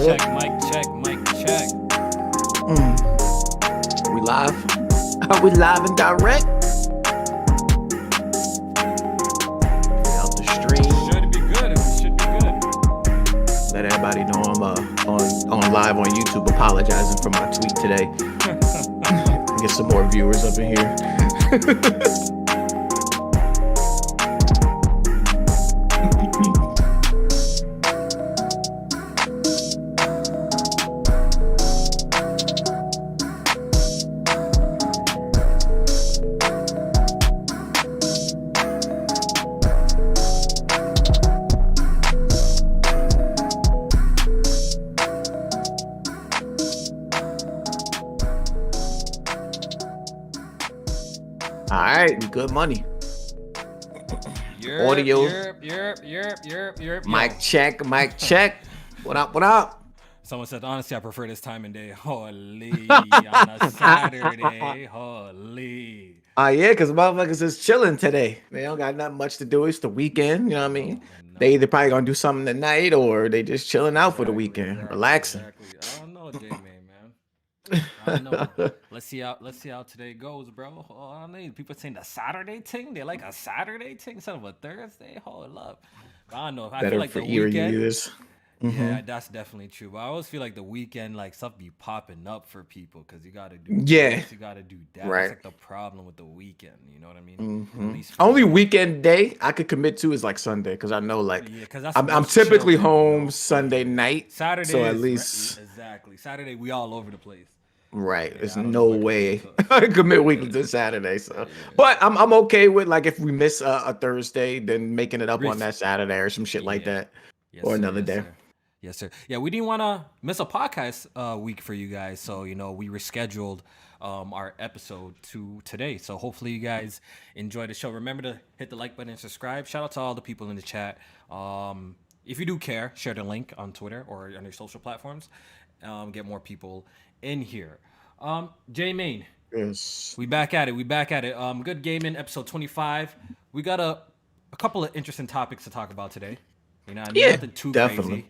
Good. check, mic check, mic check. We live? Are we live and direct? Out the stream. Should be good. It should be good. Let everybody know I'm on live on YouTube apologizing for my tweet today. Get some more viewers up in here. All right, good money. Audio. Yerp. Mic check, mic check. What up, what up? Someone said, honestly, I prefer this time of day. Holy, on a Saturday. Holy. Yeah, because motherfuckers is chilling today. They don't got nothing much to do. It's the weekend, you know what I mean? They either probably gonna do something tonight or they just chilling out for the weekend, relaxing. Exactly. I don't know, J-Man, man. I don't know. Let's see how today goes, bro. Oh, I mean, people saying the Saturday thing. They like a Saturday thing instead of a Thursday. Hold up. I don't know. I Better feel like for the ear weekend. users. Yeah, that's definitely true. But I always feel like the weekend, like stuff be popping up for people because you gotta do this, you gotta do that. Right. That's like the problem with the weekend. You know what I mean? At least for Only me. weekend day I could commit to is like Sunday because I know like Yeah, because that's I'm most typically chill day, home you know? Sunday night. Saturday so at is least exactly Saturday. We all over the place. right. Yeah, There's I don't know no what way to- I commit weekly to Saturday. So, but I'm okay with like if we miss a Thursday, then making it up on that Saturday or some shit like that, Yes, or sir, another yes, day. sir. Yes, sir. Yeah, we didn't want to miss a podcast week for you guys, so we rescheduled our episode to today. So hopefully you guys enjoy the show. Remember to hit the like button and subscribe. Shout out to all the people in the chat. If you do care, share the link on Twitter or on your social platforms. Get more people in here. J-Main, Yes. we back at it. Good Gaming, episode 25. We got a couple of interesting topics to talk about today. You know what I mean? Yeah, Nothing too definitely. crazy.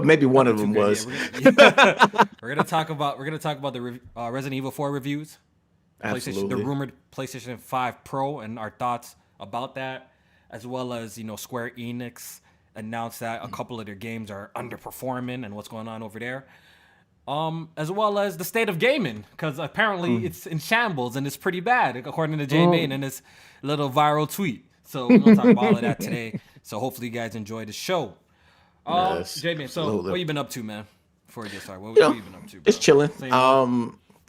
Maybe one of them Too was. crazy. We're gonna talk about the Resident Evil 4 reviews, Absolutely. the rumored PlayStation 5 Pro, and our thoughts about that, as well as Square Enix announced that a couple of their games are underperforming and what's going on over there. As well as the state of gaming, because apparently it's in shambles and it's pretty bad, according to J-Main and his little viral tweet. So we're gonna talk about all of that today. So hopefully you guys enjoy the show. Yes, J-Man, so absolutely. what you been up to, man? Before we get started, what you been up to, bro? Just chilling.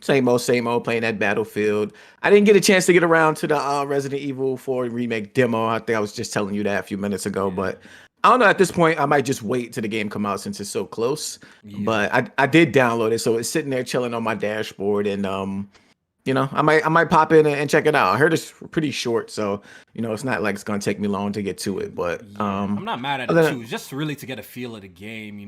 Same old, playing that Battlefield. I didn't get a chance to get around to the Resident Evil 4 remake demo. I think I was just telling you that a few minutes ago, but I don't know. At this point, I might just wait till the game come out since it's so close. But I did download it, so it's sitting there chilling on my dashboard, and I might pop in and check it out. I heard it's pretty short, so it's not like it's gonna take me long to get to it. But I'm not mad at it too. It's just really to get a feel of the game,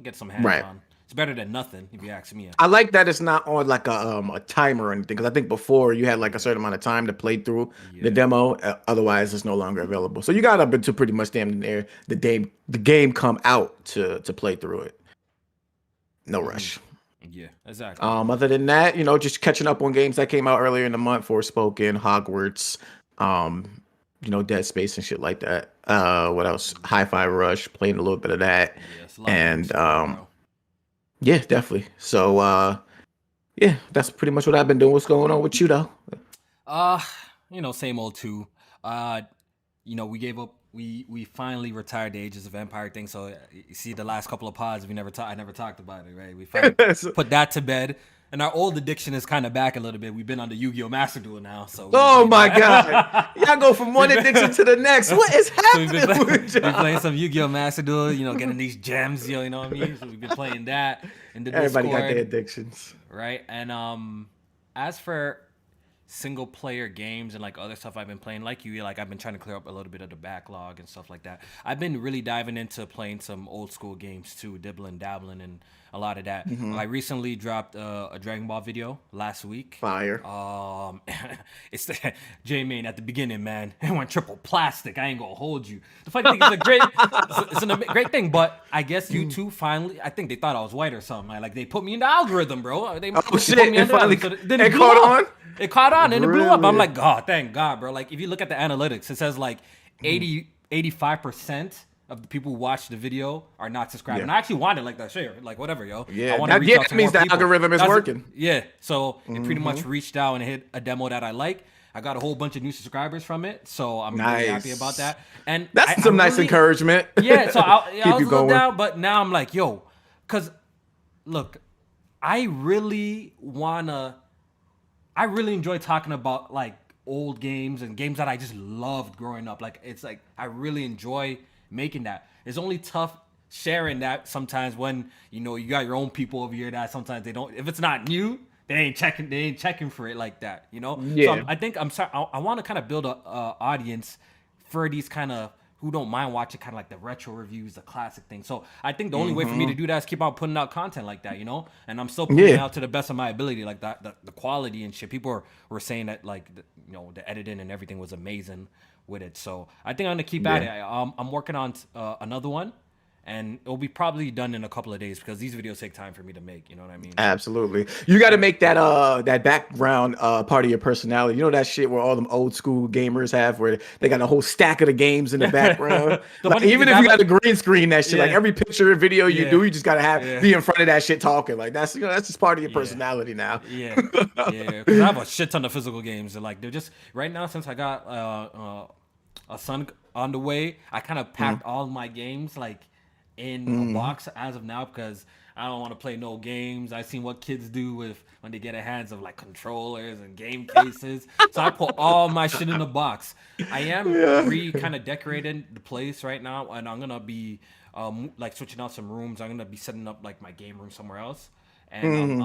get some hands on. It's better than nothing, if you ask me. I like that it's not on like a timer or anything, because I think before you had like a certain amount of time to play through the demo. Otherwise, it's no longer available. So you got up into pretty much damn near the game come out to play through it. No rush. Yeah, exactly. Other than that, just catching up on games that came out earlier in the month: Forspoken, Hogwarts, Dead Space and shit like that. What else? Hi-Fi Rush, playing a little bit of that, and yeah, definitely. So, yeah, that's pretty much what I've been doing. What's going on with you, though? Same old too. We gave up. We finally retired the Ages of Empire thing. So you see, the last couple of pods, I never talked about it, right? We finally put that to bed. And our old addiction is kind of back a little bit. We've been on the Yu-Gi-Oh! Master Duel now. So oh my God, y'all go from one addiction to the next. What is happening? So we've been playing some Yu-Gi-Oh! Master Duel. Getting these gems. You know what I mean? So we've been playing that in the Everybody Discord, got their addictions, right? And as for single player games and like other stuff I've been playing, like you, like I've been trying to clear up a little bit of the backlog and stuff like that. I've been really diving into playing some old school games too, dibbling, dabbling, and a lot of that. I recently dropped a Dragon Ball video last week. Fire. It's the J-Main at the beginning, man. It went triple plastic. I ain't gonna hold you. The funny thing is, great thing, but I guess YouTube finally, I think they thought I was white or something. Like they put me in the algorithm, bro. They Shit! put me It in the finally algorithm, so it caught on. It caught on and it blew up. I'm Really? like, God, thank God, bro. Like if you look at the analytics, it says like 85% of the people who watch the video are not subscribed. Yeah. And I actually wanted like that share. Like whatever, yo. Yeah, I want to reach out that to means more the people. algorithm is working. Yeah. So it pretty much reached out and hit a demo that I like. I got a whole bunch of new subscribers from it, so I'm really happy Nice. about that. And That's some nice really- encouragement. Yeah, so I Keep was a you little going. down, but now I'm like, yo, because look, I really enjoy talking about like old games and games that I just loved growing up. Like it's like I really enjoy making that. It's only tough sharing that sometimes when you got your own people over here that sometimes they don't. If it's not new, they ain't checking for it like that. Yeah. So I think I'm sorry. I want to kind of build a audience for these kind of who don't mind watching kind of like the retro reviews, the classic thing. So I think the only way for me to do that is keep on putting out content like that, and I'm still putting it out to the best of my ability, like that, the quality and shit. People were saying that like the editing and everything was amazing with it. So I think I'm gonna keep at it. I'm working on another one. And it'll be probably done in a couple of days because these videos take time for me to make. You know what I mean? Absolutely. You got to make that that background part of your personality. You know that shit where all them old school gamers have, where they got a whole stack of the games in the background. Like, even if you got a green screen, that shit, like every picture or video you do, you just gotta be in front of that shit talking. Like that's that's just part of your personality now. Yeah. Because I have a shit ton of physical games, and like they're just right now since I got a son on the way, I kind of packed all my games like in a box as of now because I don't want to play no games. I've seen what kids do when they get their hands of like controllers and game cases. So I put all my shit in a box. I am kind of decorating the place right now, and I'm gonna be like switching out some rooms. I'm gonna be setting up like my game room somewhere else, and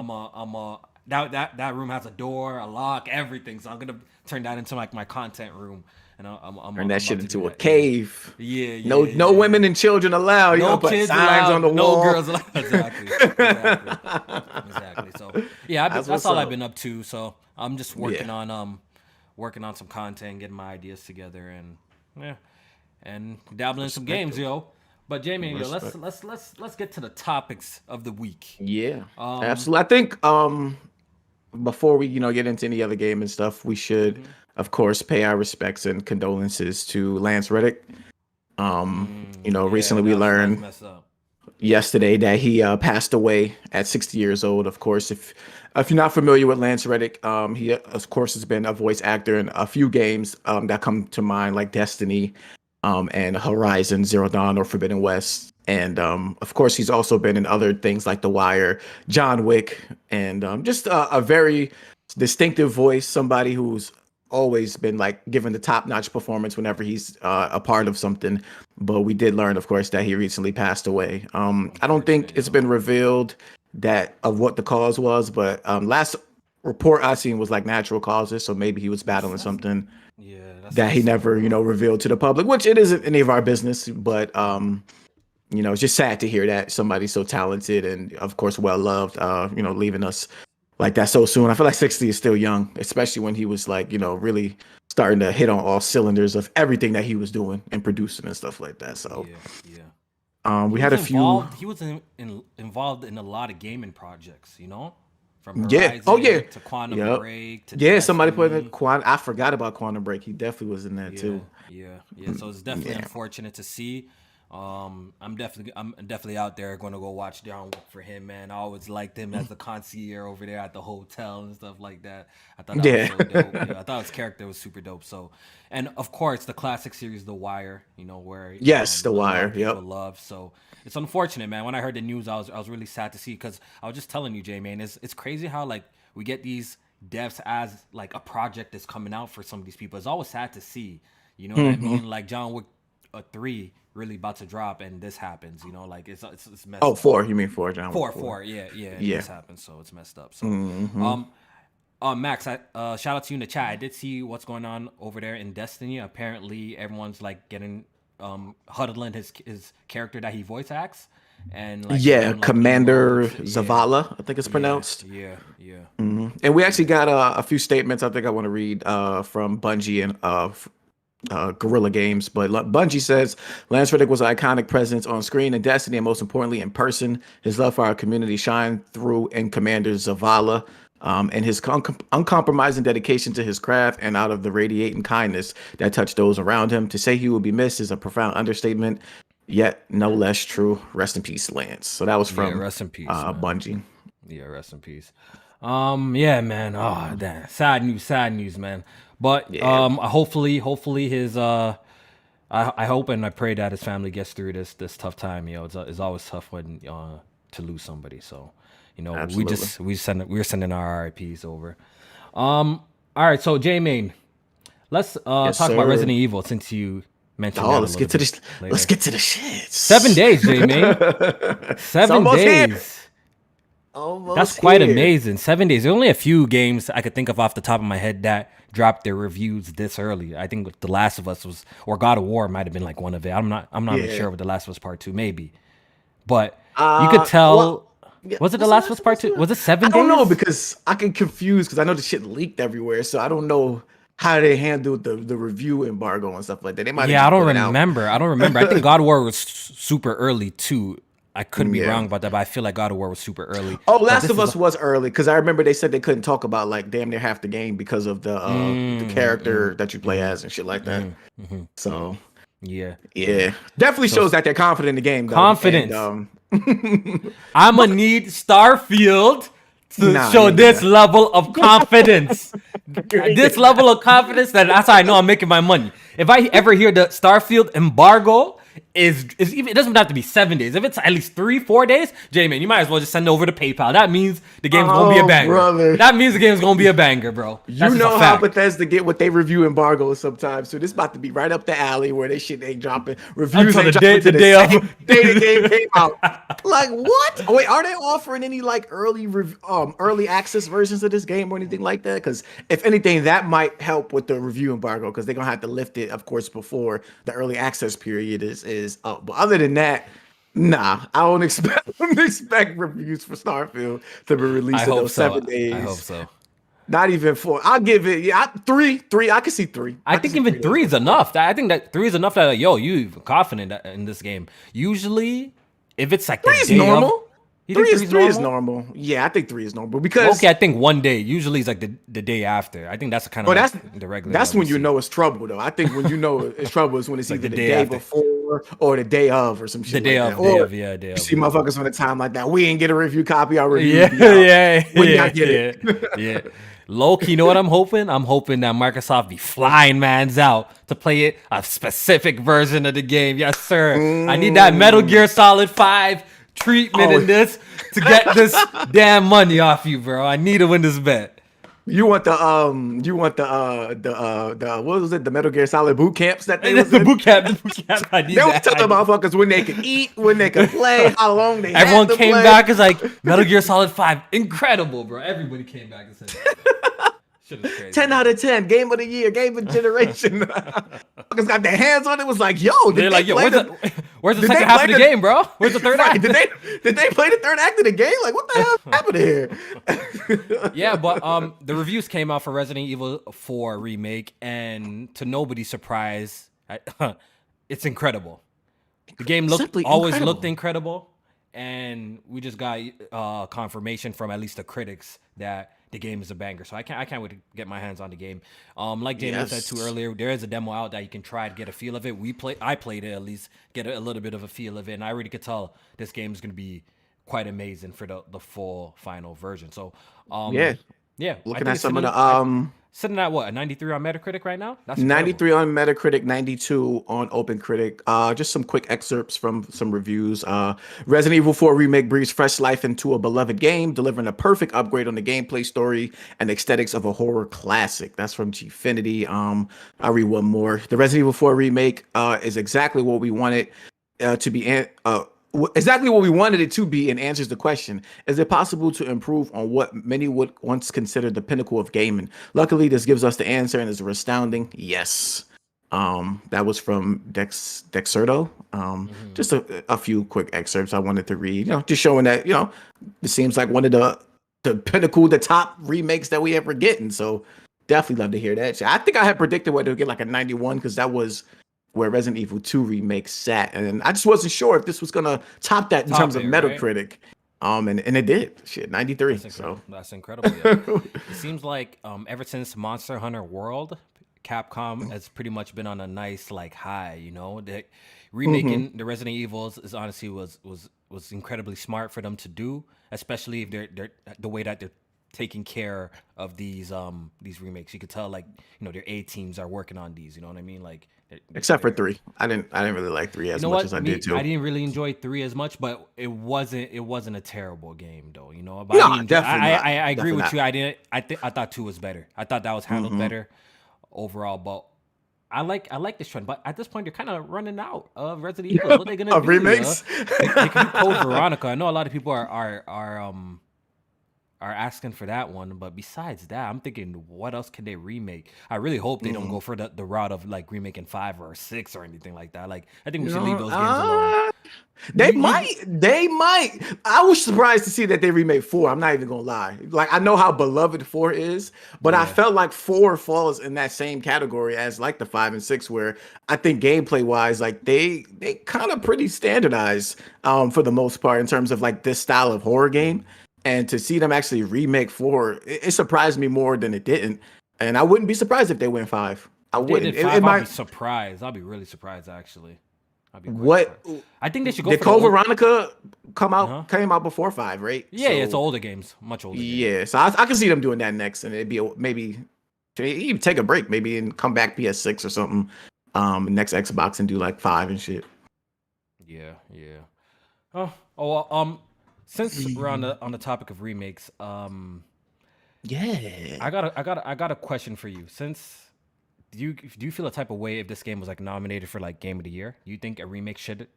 that room has a door, a lock, everything. So I'm gonna turn that into like my content room. And I'm Turn that shit into a that. cave. Yeah. No women and children allowed. No put kids signs allowed. on the No wall. girls allowed. Exactly. So yeah, that's all I've been up to. So I'm just working on some content, getting my ideas together, and dabbling in some games, yo. But Jamie, let's get to the topics of the week. Yeah, absolutely. I think before we get into any other game and stuff, we should of course pay our respects and condolences to Lance Reddick. Recently we learned yesterday that he passed away at 60 years old. Of course, if you're not familiar with Lance Reddick, he of course has been a voice actor in a few games that come to mind, like Destiny, and Horizon Zero Dawn or Forbidden West. And of course, he's also been in other things like The Wire, John Wick, and just a very distinctive voice, somebody who's always been like given the top-notch performance whenever he's a part of something. But we did learn, of course, that he recently passed away. I don't think it's been revealed of what the cause was, but last report I seen was like natural causes, so maybe he was battling something that he never revealed to the public, which it isn't any of our business. But it's just sad to hear that somebody so talented and of course well loved leaving us like that so soon. I feel like 60 is still young, especially when he was like really starting to hit on all cylinders of everything that he was doing and producing and stuff like that. So we had a few. He was involved in a lot of gaming projects, from Horizon to Quantum Break to somebody put Destiny. in Quantum. I forgot about Quantum Break. He definitely was in that too. Yeah. So it's definitely unfortunate to see. I'm definitely out there going to go watch John Wick for him, man. I always liked him as the concierge over there at the hotel and stuff like that. I thought that was so dope. I thought his character was super dope. So, and of course the classic series The Wire, where The Wire, people love. So it's unfortunate, man. When I heard the news, I was really sad to see, because I was just telling you, Jay, man, it's crazy how like we get these deaths as like a project that's coming out for some of these people. It's always sad to see, what I mean? Like John Wick 3 really about to drop and this happens, like it's messed up. 4, you mean 4, John? Four, yeah, this happens, so it's messed up. So Max, shout out to you in the chat. I did see what's going on over there in Destiny. Apparently, everyone's like getting huddling his character that he voice acts, and like they're Yeah, doing like Commander emotes. Yeah, Zavala, I think it's yeah, pronounced. yeah, yeah, And we actually yeah. got a few statements I think I want to read from Bungie and Guerrilla Games. But Bungie says Lance Reddick was an iconic presence on screen in Destiny and most importantly in person. His love for our community shined through in Commander Zavala. And his uncompromising dedication to his craft and out of the radiating kindness that touched those around him. To say he will be missed is a profound understatement, yet no less true. Rest in peace, Lance. So that was Yeah, from rest in peace, man. Bungie. Yeah, rest in peace. Yeah, man. Oh, damn. Sad news, man. But Yeah, hopefully his I hope and I pray that his family gets through this tough time. You know, it's always tough when to lose somebody. So, you know, absolutely. we're sending our RIPs over. All right, so J Main, let's Yes, talk about sir. Resident Evil since you mentioned Oh, that a let's little get to bit this. Let's later. get to the shits. 7 days, J Main. It's 7 almost here. days. That's Almost quite here. amazing. 7 days. There's only a few games I could think of off the top of my head that dropped their reviews this early. I think The Last of Us was, or God of War might have been like one of it. I'm not even Yeah. sure with The Last of Us Part 2, maybe. But you could tell. Well, yeah, Was it The was the Last of last Us of Part us 2? one? Was it I seven don't know days? because I get confused because I know the shit leaked everywhere, so I don't know how they handled the review embargo and stuff like that. They might have Yeah, I just don't put it out. remember. I don't remember. I think God of War was super early too. I could be Yeah. wrong about that, but I feel like God of War was super early. Oh, But Last this of is Us was early because I remember they said they couldn't talk about like damn near half the game because of the character that you play as and shit like that. So yeah, yeah. yeah, definitely So shows that they're confident in the game though. And confidence. I'm gonna need Starfield to nah, you show ain't get this that. level of confidence. You ain't This get level of confidence that's how I know I'm making my money. If I ever hear the Starfield embargo is even, it doesn't have to be 7 days. If it's at least 3-4 days, J-Man, you might as well just send it over to PayPal. That means the game's gonna be a Oh, banger. brother. That means the game's gonna be a banger, bro. You That's just a know how fact. Bethesda get what they review embargoes sometimes. So this about to be right up the alley where they shit ain't dropping. Reviews Until ain't dropping the to the day same of. day the game came out. Like what? Oh, wait, are they offering any like early access versions of this game or anything like that? Because if anything, that might help with the review embargo because they're gonna have to lift it, of course, before the early access period is up. But other than that, nah, I don't expect I don't expect reviews for Starfield to be I released in hope those so. seven I hope days. so. Not even four. I'll give it, yeah, three. I can see three. I I can think see even 3 days three is before. enough. I think that three is enough that like, yo, you confident in this game. Usually, if it's like the Three is day of, normal. you think three is Three is normal? normal. Yeah, I think 3 is normal Well, because okay, I think one day. Usually, it's like the day after. I think that's kind of well, like the regular that's that we when you see. know it's trouble though. I think when you know it's trouble is when it's It's like either the the day day after, before or the day of or some the shit like that. day Or of, yeah, day you of, see yeah. motherfuckers on the time like that. We ain't get a review copy. Our review will Yeah, be out yeah, when y'all yeah, get yeah, it. yeah. Low key, you know what I'm hoping? I'm hoping that Microsoft be flying mans out to play it a specific version of the game. Yes, sir. I need that Metal Mm. Gear Solid 5 treatment Oh, in this to get this damn money off you, bro. I need to win this bet. you want the what was it? The Metal Gear Solid boot camps that they And that's was the in. boot camp. The boot camp. I They need was that. I telling need. motherfuckers when they could eat, when they could play, how long they had Everyone to came play. back as like Metal Gear Solid 5. Incredible, bro. Everybody came back and said that. Shit is crazy, 10 man. out of 10, game of the year, game of generation. Motherfuckers got their hands on it. Was like, yo, They're did they like, yo, play where's the did they second half play of the game, bro? Where's the third right? act? Did they play the third act of the game? Like, what the hell happened here? Yeah, but the reviews came out for Resident Evil 4 remake, and to nobody's surprise, it's incredible. The game Simply always looked incredible. incredible, and we just got confirmation from at least the critics that the game is a banger. So I can't wait to get my hands on the game. Like Jamie said too Yes. earlier, there is a demo out that you can try to get a feel of it. I played it at least, get a little bit of a feel of it, and I already could tell this game is gonna be quite amazing for the full final version. So Yeah. yeah, I Looking think at it's some of gonna the sitting at what, a 93 on Metacritic right now. That's incredible. 93 on Metacritic, 92 on OpenCritic. Just some quick excerpts from some reviews. Resident Evil 4 Remake breathes fresh life into a beloved game, delivering a perfect upgrade on the gameplay, story, and aesthetics of a horror classic. That's from Gfinity. I'll read one more. The Resident Evil 4 Remake is exactly what we wanted to be exactly what we wanted it to be and answers the question. Is it possible to improve on what many would once consider the pinnacle of gaming? Luckily, this gives us the answer and is a astounding yes. That was from Dexerto. Hmm. Just a few quick excerpts I wanted to read, just showing that, it seems like one of the pinnacle, the top remakes that we ever getting. So definitely love to hear that. I think I had predicted whether to get like a 91 because that was where Resident Evil 2 remake sat. And I just wasn't sure if this was gonna top that in terms Top of it, right? Metacritic. And it did. Shit, 93. That's incredible. So That's incredible. Yeah. It seems like ever since Monster Hunter World, Capcom has pretty much been on a nice like high. The hmm remaking the Resident Evils is honestly was incredibly smart for them to do, especially if they're the way that they're taking care of these remakes. You could tell like their A teams are working on these. You know what I mean? Like except for they're 3. I didn't really like 3 you as know much as what? I did I 2. didn't really enjoy three as much, but it wasn't a terrible game though. But I No, didn't enjoy. definitely not. I agree Definitely with not. you. I didn't. I thought two was better. I thought that was handled hmm better overall. But I like this trend. But at this point, they're kind of running out of Resident Evils. What are they gonna Of do? Yeah, remakes. they could do Code Veronica. I know a lot of people are asking for that one. But besides that, I'm thinking, what else can they remake? I really hope they don't Mhm. go for the route of like remaking five or six or anything like that. Like, I think we You should leave know, those games alone. they You might. They might. I was surprised to see that they remade 4. I'm not even gonna lie. Like I know how beloved 4 is, but I Yeah, felt like 4 falls in that same category as like the 5 and 6, where I think gameplay wise, like they kind of pretty standardized for the most part in terms of like this style of horror game. And to see them actually remake 4, it surprised me more than it didn't. And I wouldn't be surprised if they win 5. I if they wouldn't. did It five, I'll be might. surprised. I'll be really surprised actually. I'll be quite surprised. What I think they should go did for the Code old. Veronica come Huh? out came out before 5, right? Yeah, yeah, it's So older games, much older game. yeah, so I can see them doing that next, and it'd be maybe even take a break, maybe and come back PS6 or something, next Xbox and do like 5 and shit. Yeah, yeah. Oh, well, since we're on the topic of remakes, Yeah. I got a question for you. Since do you feel a type of way if this game was like nominated for like Game of the Year? You think a remake should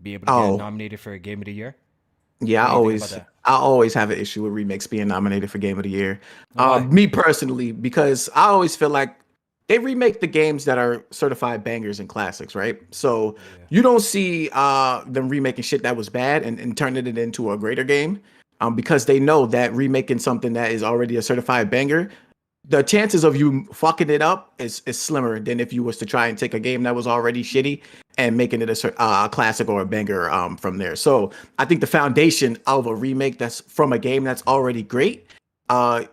be able to get Oh, nominated for a Game of the Year? yeah, What do you think about that? I always have an issue with remakes being nominated for Game of the Year. Why? Me personally, because I always feel like they remake the games that are certified bangers and classics, right? So Yeah. you don't see them remaking shit that was bad and turning it into a greater game. Because they know that remaking something that is already a certified banger, the chances of you fucking it up is slimmer than if you was to try and take a game that was already shitty and making it a classic or a banger from there. So I think the foundation of a remake that's from a game that's already great,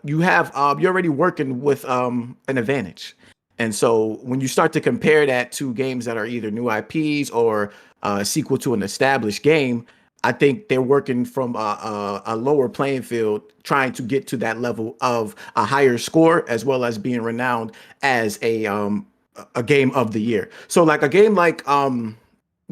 you're already working with an advantage. And so when you start to compare that to games that are either new IPs or a sequel to an established game, I think they're working from a lower playing field, trying to get to that level of a higher score, as well as being renowned as a game of the year. So like a game like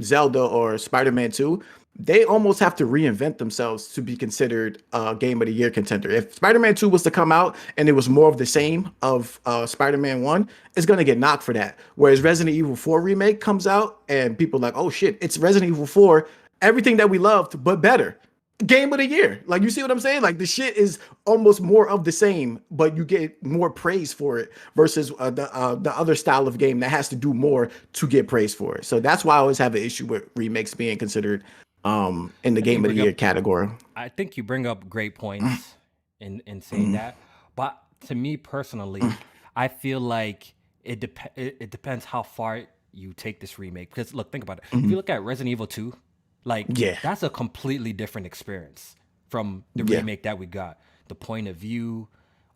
Zelda or Spider-Man 2, they almost have to reinvent themselves to be considered a game of the year contender. If Spider-Man 2 was to come out and it was more of the same of Spider-Man 1, it's gonna get knocked for that. Whereas Resident Evil 4 remake comes out and people are like, oh shit, it's Resident Evil 4, everything that we loved, but better. Game of the year. Like you see what I'm saying? Like the shit is almost more of the same, but you get more praise for it versus the other style of game that has to do more to get praise for it. So that's why I always have an issue with remakes being considered in the I think you game of the bring year up category. I think you bring up great points in saying Mhm. that. But to me personally, I feel like it depends how far you take this remake. Because look, think about it. If you Mhm. look at Resident Evil 2, like Yeah. that's a completely different experience from the Yeah. remake that we got. The point of view,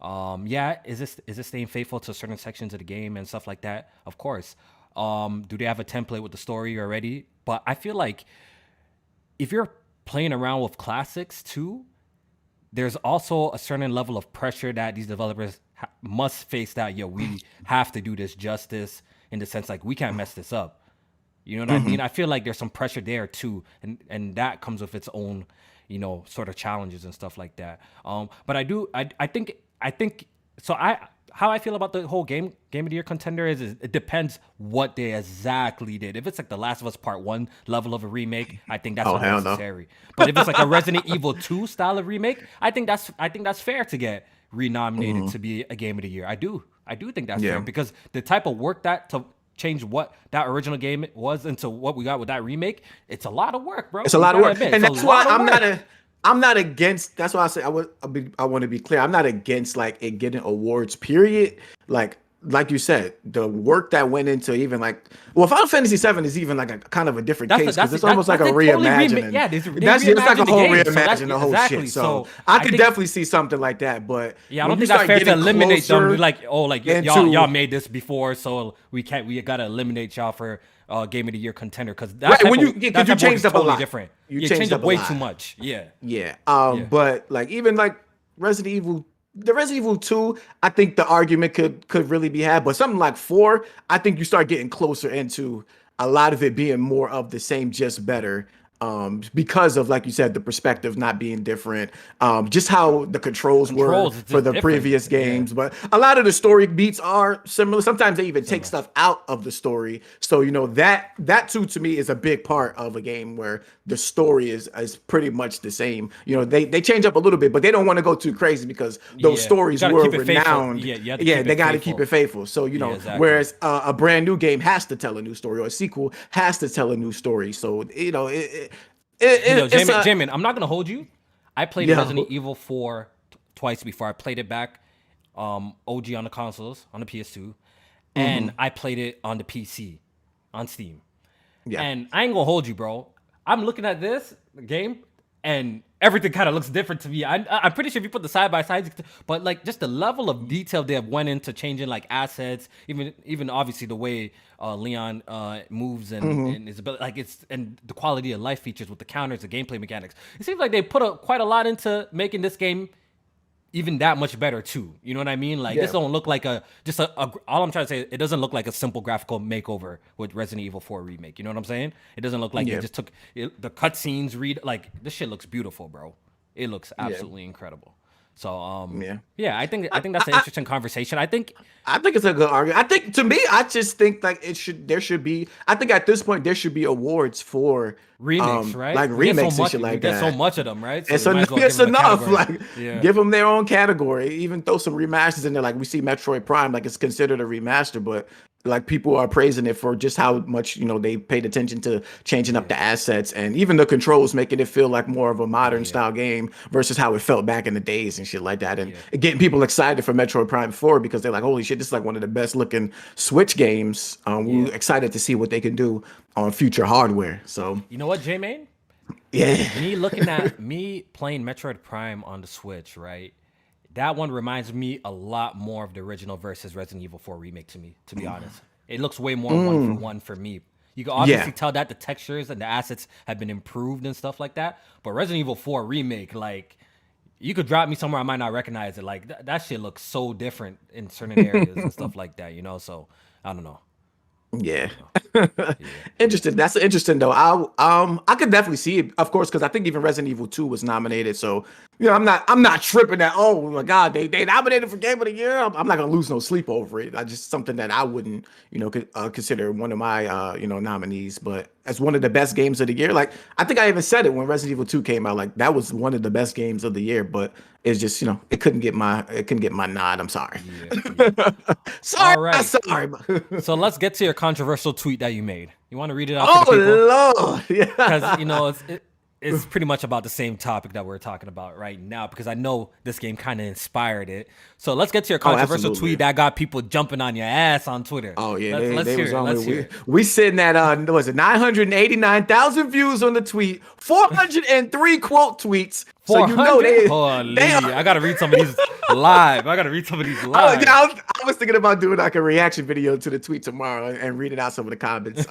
yeah, is this staying faithful to certain sections of the game and stuff like that? Of course. Do they have a template with the story already? But I feel like if you're playing around with classics too, there's also a certain level of pressure that these developers must face that, yo, we have to do this justice in the sense like we can't mess this up. You know what I Mhm. mean? I feel like there's some pressure there too, and that comes with its own, sort of challenges and stuff like that. But I think so. how I feel about the whole game of the year contender is it depends what they exactly did. If it's like the Last of Us Part 1 level of a remake, I think that's Oh hell no. unnecessary. But if it's like a Resident Evil 2 style of remake, I think that's fair to get renominated to be a game of the year. I do think that's fair Yeah. because the type of work that to change what that original game was into what we got with that remake, it's a lot of work, bro. It's a You lot of gotta work, admit, and it's a that's why lot of work. I'm not against. That's why I say I want to be clear. I'm not against like it getting awards. Period. Like you said, the work that went into even like Final Fantasy VII is even like a kind of a different case because it's almost like a they totally reimagining. yeah, they That's it's like a reimagined the whole game. So that's reimagine the whole exactly. shit. So So I I could think definitely see something like that. But yeah, I when don't you think that's start fair to getting eliminate them. closer Like, oh, like into y'all made this before, so we gotta eliminate y'all for game of the year contender because right when you that because you type of work is changed up a totally lot. different. You Yeah, changed changed up up a way lot. too much. Yeah, Yeah. yeah. But like even like Resident Evil, the Resident Evil 2, I think the argument could really be had. But something like 4, I think you start getting closer into a lot of it being more of the same, just better. Because of like you said, the perspective not being different, just how the controls were Controls is for just the different. previous Yeah, games. But a lot of the story beats are similar. Sometimes they even take similar. stuff out of the story. So that too to me is a big part of a game where the story is pretty much the same. They change up a little bit, but they don't want to go too crazy because those Yeah, you stories gotta were keep it faithful. renowned. Yeah, you have to Yeah, keep they it got to keep faithful. it faithful. So Yeah, exactly. whereas a brand new game has to tell a new story, or a sequel has to tell a new story. So it's a Jamin, I'm not gonna hold you. I played Resident yo. Evil 4 twice before. I played it back, OG on the consoles on the PS2, and I played it on the PC, on Steam. Yeah. And I ain't gonna hold you, bro. I'm looking at this game, and everything kind of looks different to me. I'm pretty sure if you put the side by sides, but like just the level of detail they have went into changing like assets, even obviously the way Leon moves and his ability, like it's and the quality of life features with the counters, the gameplay mechanics. It seems like they put quite a lot into making this game even that much better too. You know what I mean? Like Yeah. this don't look like all I'm trying to say, it doesn't look like a simple graphical makeover with Resident Evil 4 remake. You know what I'm saying? It doesn't look like Yeah. they just took the cutscenes, like this shit looks beautiful, bro. It looks Yeah. absolutely incredible. So Yeah. yeah, I think that's an interesting conversation. I think it's a good argument. I think to me, I just think like there should be. I think at this point there should be awards for remakes, right? like remakes and shit We like get so that. much of them, right? So It's, you might as well give it's them a enough. category. Like, Yeah. give them their own category. Even throw some remasters in there. Like we see Metroid Prime, like it's considered a remaster, but like people are praising it for just how much they paid attention to changing up the assets and even the controls, making it feel like more of a modern style game versus how it felt back in the days and shit like that. And Yeah. getting people excited for Metroid Prime 4 because they're like, holy shit, this is like one of the best looking Switch games. Yeah. We're excited to see what they can do on future hardware. So You know what, J-Main? yeah. Me looking at me playing Metroid Prime on the Switch, right? That one reminds me a lot more of the original versus Resident Evil 4 remake to me, to be honest. It looks way more one for one for me. You can obviously Yeah. tell that the textures and the assets have been improved and stuff like that. But Resident Evil 4 remake, like, you could drop me somewhere I might not recognize it. Like, that shit looks so different in certain areas and stuff like that, So, I don't know. Yeah. Yeah, Interesting. That's interesting though. I could definitely see it, of course, because I think even Resident Evil 2 was nominated. So, I'm not tripping that, oh my God, they nominated for Game of the Year. I'm not gonna lose no sleep over it. I just something that I wouldn't, consider one of my nominees, but as one of the best games of the year. Like I think I even said it when Resident Evil 2 came out, like that was one of the best games of the year, but it's just, it couldn't get my nod. I'm sorry. yeah. Sorry, All right. sorry. So let's get to your controversial tweet that you made. You want to read it out for the people? Oh Lord. Yeah. Because it's pretty much about the same topic that we're talking about right now, because I know this game kind of inspired it. So let's get to your controversial absolutely. tweet that got people jumping on your ass on Twitter. Oh yeah, Let's they hear was it. on Let's it. hear it. We sitting at 989,000 views on the tweet, 403 quote tweets. So 400? Holy, they I gotta read some of these live. I gotta read some of these I, live. I was thinking about doing like a reaction video to the tweet tomorrow and reading out some of the comments.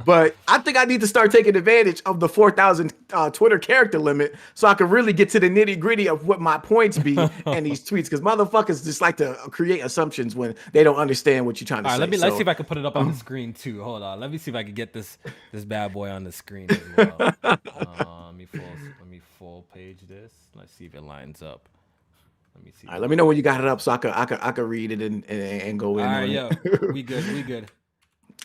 But I think I need to start taking advantage of the 4,000 Twitter character limit so I can really get to the nitty gritty of what my points be in these tweets. Because motherfuckers just like to create assumptions when they don't understand what you're trying to All say. right, let's see if I can put it up on the screen too. Hold on, let me see if I can get this bad boy on the screen as well. Let me full page this. Let's see if it lines up. Let me see All right, the let me know link. when you got it up so I could read it and go All in right, on it. yeah, we good, we good.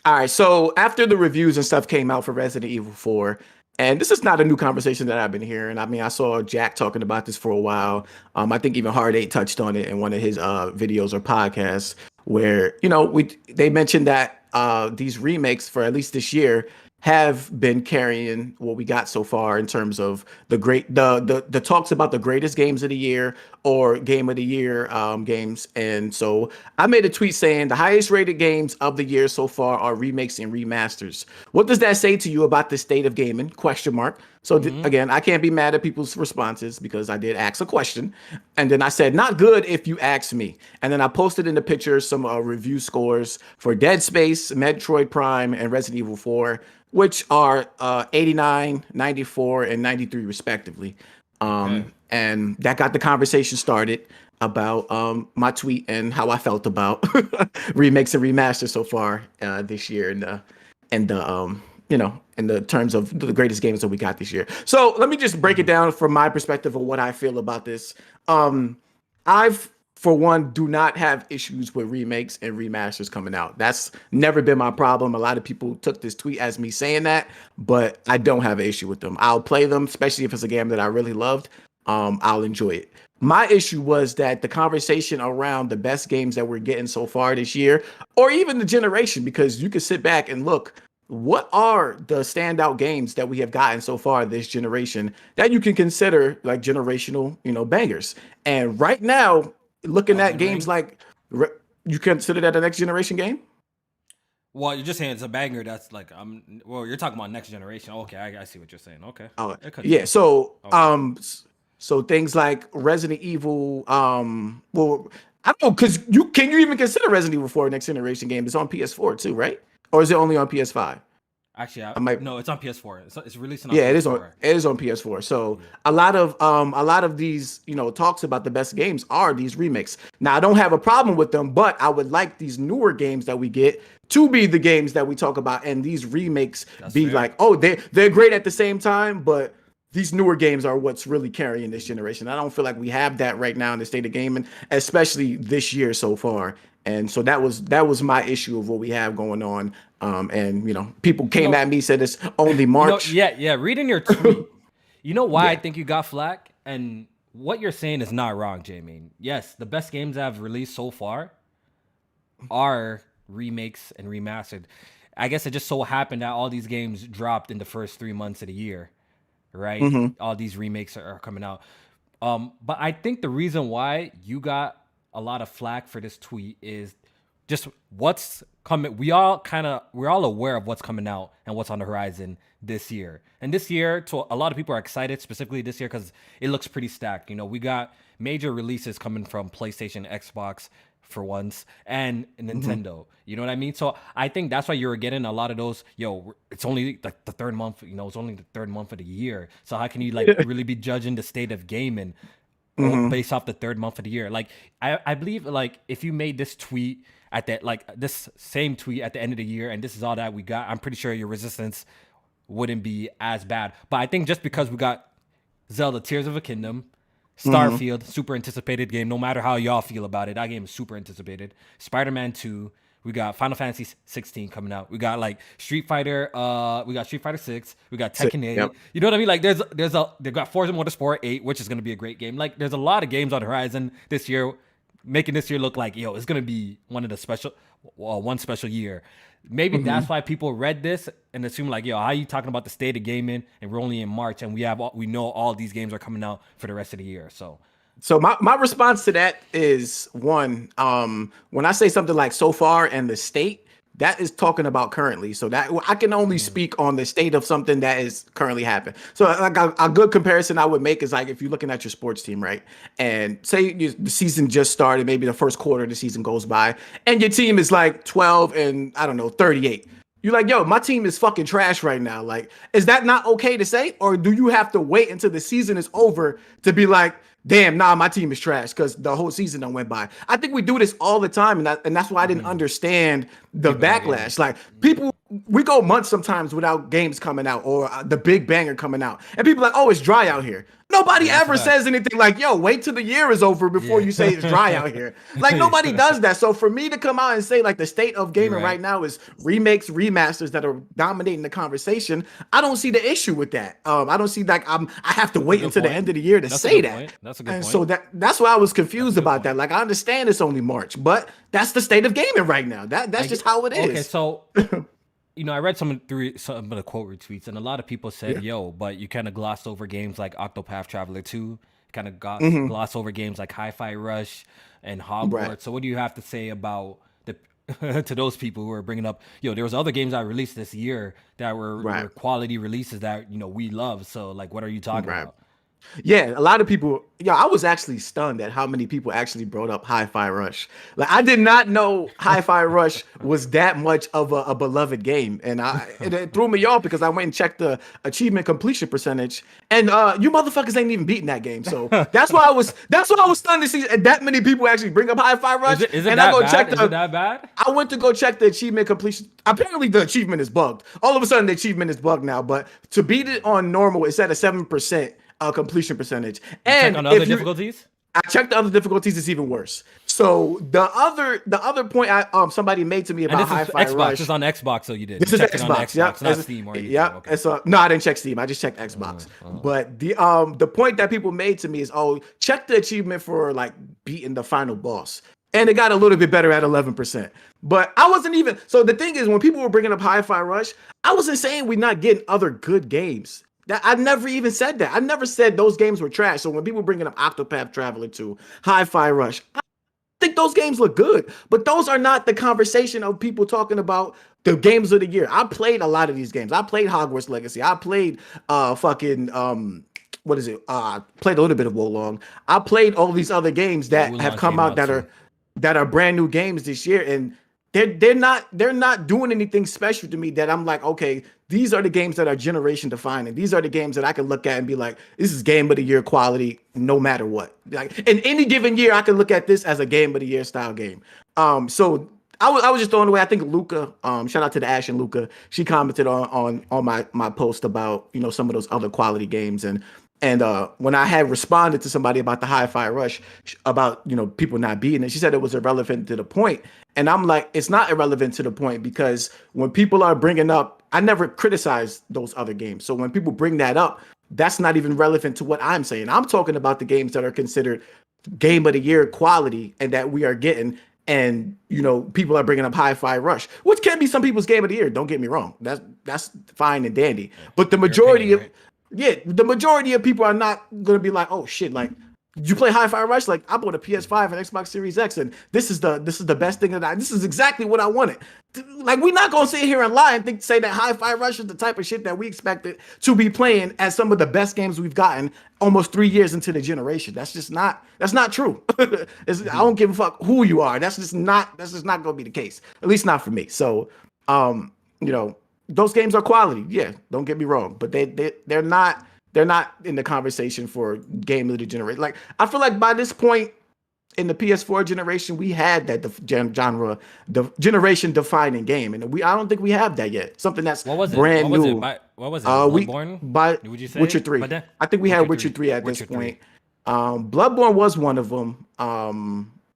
All right, so after the reviews and stuff came out for Resident Evil 4, and this is not a new conversation that I've been hearing. I mean, I saw Jack talking about this for a while. I think even Hard Eight touched on it in one of his videos or podcasts, where they mentioned that these remakes for at least this year have been carrying what we got so far in terms of the talks about the greatest games of the year or game of the year games. And so I made a tweet saying the highest rated games of the year so far are remakes and remasters. What does that say to you about the state of gaming? Question mark. So Mm-hmm. again, I can't be mad at people's responses because I did ask a question, and then I said not good if you ask me. And then I posted in the picture some review scores for Dead Space, Metroid Prime, and Resident Evil 4, which are 89, 94, and 93 respectively. Okay. And that got the conversation started about my tweet and how I felt about remakes and remasters so far this year, and in the terms of the greatest games that we got this year. So let me just break it Mm-hmm. down from my perspective of what I feel about this. I've, for one, do not have issues with remakes and remasters coming out. That's never been my problem. A lot of people took this tweet as me saying that, but I don't have an issue with them. I'll play them, especially if it's a game that I really loved. I'll enjoy it. My issue was that the conversation around the best games that we're getting so far this year, or even the generation, because you can sit back and look, what are the standout games that we have gotten so far this generation that you can consider like generational, bangers? And right now, looking at Elden games Ring. like you consider that a next generation game? Well, you're just saying it's a banger. That's like Well, you're talking about next generation. Okay, I see what you're saying. Okay, Oh, yeah. continue. So, Okay. so things like Resident Evil, well, I don't know, because you even consider Resident Evil 4 a next generation game? It's on PS4 too, right? Or is it only on PS5? Actually, I might. no, it's on PS4. It's releasing on Yeah, it is on PS4. it is on PS4. So Yeah. a lot of these, talks about the best games are these remakes. Now I don't have a problem with them, but I would like these newer games that we get to be the games that we talk about, and these remakes That's be fair. like, oh, they're great at the same time, but these newer games are what's really carrying this generation. I don't feel like we have that right now in the state of gaming, especially this year so far. And so that was my issue of what we have going on. And people You came know, at me, said it's only March. yeah, yeah. Reading your tweet, you know why I think you got flack, and what you're saying is not wrong, Jamie. Yes, the best games I've released so far are remakes and remastered. I guess it just so happened that all these games dropped in the first 3 months of the year, right? Hmm. All these remakes are coming out. But I think the reason why you got a lot of flack for this tweet is just what's coming. We're all aware of what's coming out and what's on the horizon this year. And this year, to a lot of people are excited specifically this year because it looks pretty stacked. We got major releases coming from PlayStation, Xbox for once, and Hmm. Nintendo. You know what I mean? So I think that's why you're getting a lot of those. It's only like the third month. It's only the third month of the year. So how can you like really be judging the state of gaming Hmm. based off the third month of the year? Like I believe like if you made this tweet at that like this same tweet at the end of the year and this is all that we got, I'm pretty sure your resistance wouldn't be as bad. But I think just because we got Zelda Tears of a Kingdom, Hmm. Starfield, super anticipated game. No matter how y'all feel about it, that game is super anticipated. Spider-Man 2. We got Final Fantasy 16 coming out. We got like Street Fighter. We got Street Fighter 6. We got So, Tekken 8. yep. You know what I mean? Like they got Forza Motorsport 8, which is gonna be a great game. Like there's a lot of games on the horizon this year, making this year look like it's gonna be one special year. Maybe Hmm. that's why people read this and assume like, how are you talking about the state of gaming and we're only in March and we know all these games are coming out for the rest of the year. So So my response to that is one, when I say something like so far and the state, that is talking about currently. So that I can only mm, speak on the state of something that is currently happening. So like a good comparison I would make is like if you're looking at your sports team, right? And say the season just started, maybe the first quarter of the season goes by, and your team is like 12 and I don't know, 38. You're like, yo, my team is fucking trash right now. Like, is that not okay to say? Or do you have to wait until the season is over to be like, damn, nah, my team is trash because the whole season done went by? I think we do this all the time. And that's why I didn't understand the people not getting it. backlash. Like, people we go months sometimes without games coming out or the big banger coming out, and people are like, oh, it's dry out here. Nobody Yeah, that's a ever fact. says anything like, yo, wait till the year is over before Yeah. you say it's dry out here. Like nobody Yeah. does that. So for me to come out and say like the state of You're gaming right. right now is remakes, remasters that are dominating the conversation, I don't see the issue with that. I don't see like I have to That's a wait good until the point. end of the year to That's a say good that. point. That's a good And point. so that's why I was That's a confused good about point. that. Like I understand it's only March, but that's the state of gaming right now. That's just how it Okay, is. so I read some of the quote retweets, and a lot of people said, Yeah. "Yo, but you kind of glossed over games like Octopath Traveler 2, kind of Hmm. gloss over games like Hi-Fi Rush and Right. Hogwarts." So, what do you have to say about the to those people who are bringing up, yo, there was other games I released this year that Right. were quality releases that we love. So, like, what are you talking Right. about? Yeah, a lot of people. Yeah, I was actually stunned at how many people actually brought up Hi-Fi Rush. Like, I did not know Hi-Fi Rush was that much of a beloved game, and it threw me off because I went and checked the achievement completion percentage, and you motherfuckers ain't even beating that game. So that's why I was stunned to see that many people actually bring up Hi-Fi Rush, Is it and I that go bad? check Is it the. that bad? I went to go check the achievement completion. Apparently, the achievement is bugged. All of a sudden, the achievement is bugged now. But to beat it on normal, it's at a 7% completion percentage. You check And on other if you, difficulties? I checked the other difficulties, it's even worse. So the other point somebody made to me And about this is Hi-Fi Xbox. It's Rush. on Xbox, so you did. This You is checked it on the Xbox. Yep. Xbox, not Steam or anything. Yep. Okay. No, I didn't check Steam. I just checked Xbox. But the point that people made to me is, oh, check the achievement for like beating the final boss. And it got a little bit better at 11%. But I wasn't even. So the thing is, when people were bringing up Hi-Fi Rush, I wasn't saying we're not getting other good games. That I never even said that. I never said those games were trash. So when people were bringing up Octopath Traveler 2, Hi-Fi Rush, think those games look good, but those are not the conversation of people talking about the games of the year. I played a lot of these games. I played Hogwarts Legacy. I played fucking what is it? Played a little bit of Wolong. I played all these other games Yeah, that have Wulong come came out out too. that are brand new games this year, and they're not doing anything special to me that I'm like, okay, these are the games that are generation defining. These are the games that I can look at and be like, this is game of the year quality, no matter what. Like in any given year, I can look at this as a game of the year style game. So I was just throwing away. I think Luca, shout out to the Ash and Luca. She commented on my post about some of those other quality games and when I had responded to somebody about the Hi-Fi Rush, about people not beating it, she said it was irrelevant to the point. And I'm like, it's not irrelevant to the point because when people are bringing up, I never criticize those other games. So when people bring that up, that's not even relevant to what I'm saying. I'm talking about the games that are considered game of the year quality and that we are getting. And people are bringing up Hi-Fi Rush, which can be some people's game of the year. Don't get me wrong. That's fine and dandy. But the Your opinion, majority of right? yeah, the majority of people are not gonna be like, oh shit, like did you play Hi-Fi Rush? Like I bought a PS5 and Xbox Series X, and this is the best thing this is exactly what I wanted. Like we're not gonna sit here and lie and say that Hi-Fi Rush is the type of shit that we expected to be playing as some of the best games we've gotten almost 3 years into the generation. That's not true. I don't give a fuck who you are. That's just not gonna be the case. At least not for me. So um, you know, those games are quality. Yeah, don't get me wrong, but they're not in the conversation for game of the generation. Like I feel like by this point in the PS4 generation, we had that genre, the generation defining game, and I don't think we have that yet. Something that's What was it? brand new. What was it? We Bloodborne? by Would you Witcher say? three. But then I think we had Witcher Witcher 3. three at this Witcher 3. point. Bloodborne was one of them,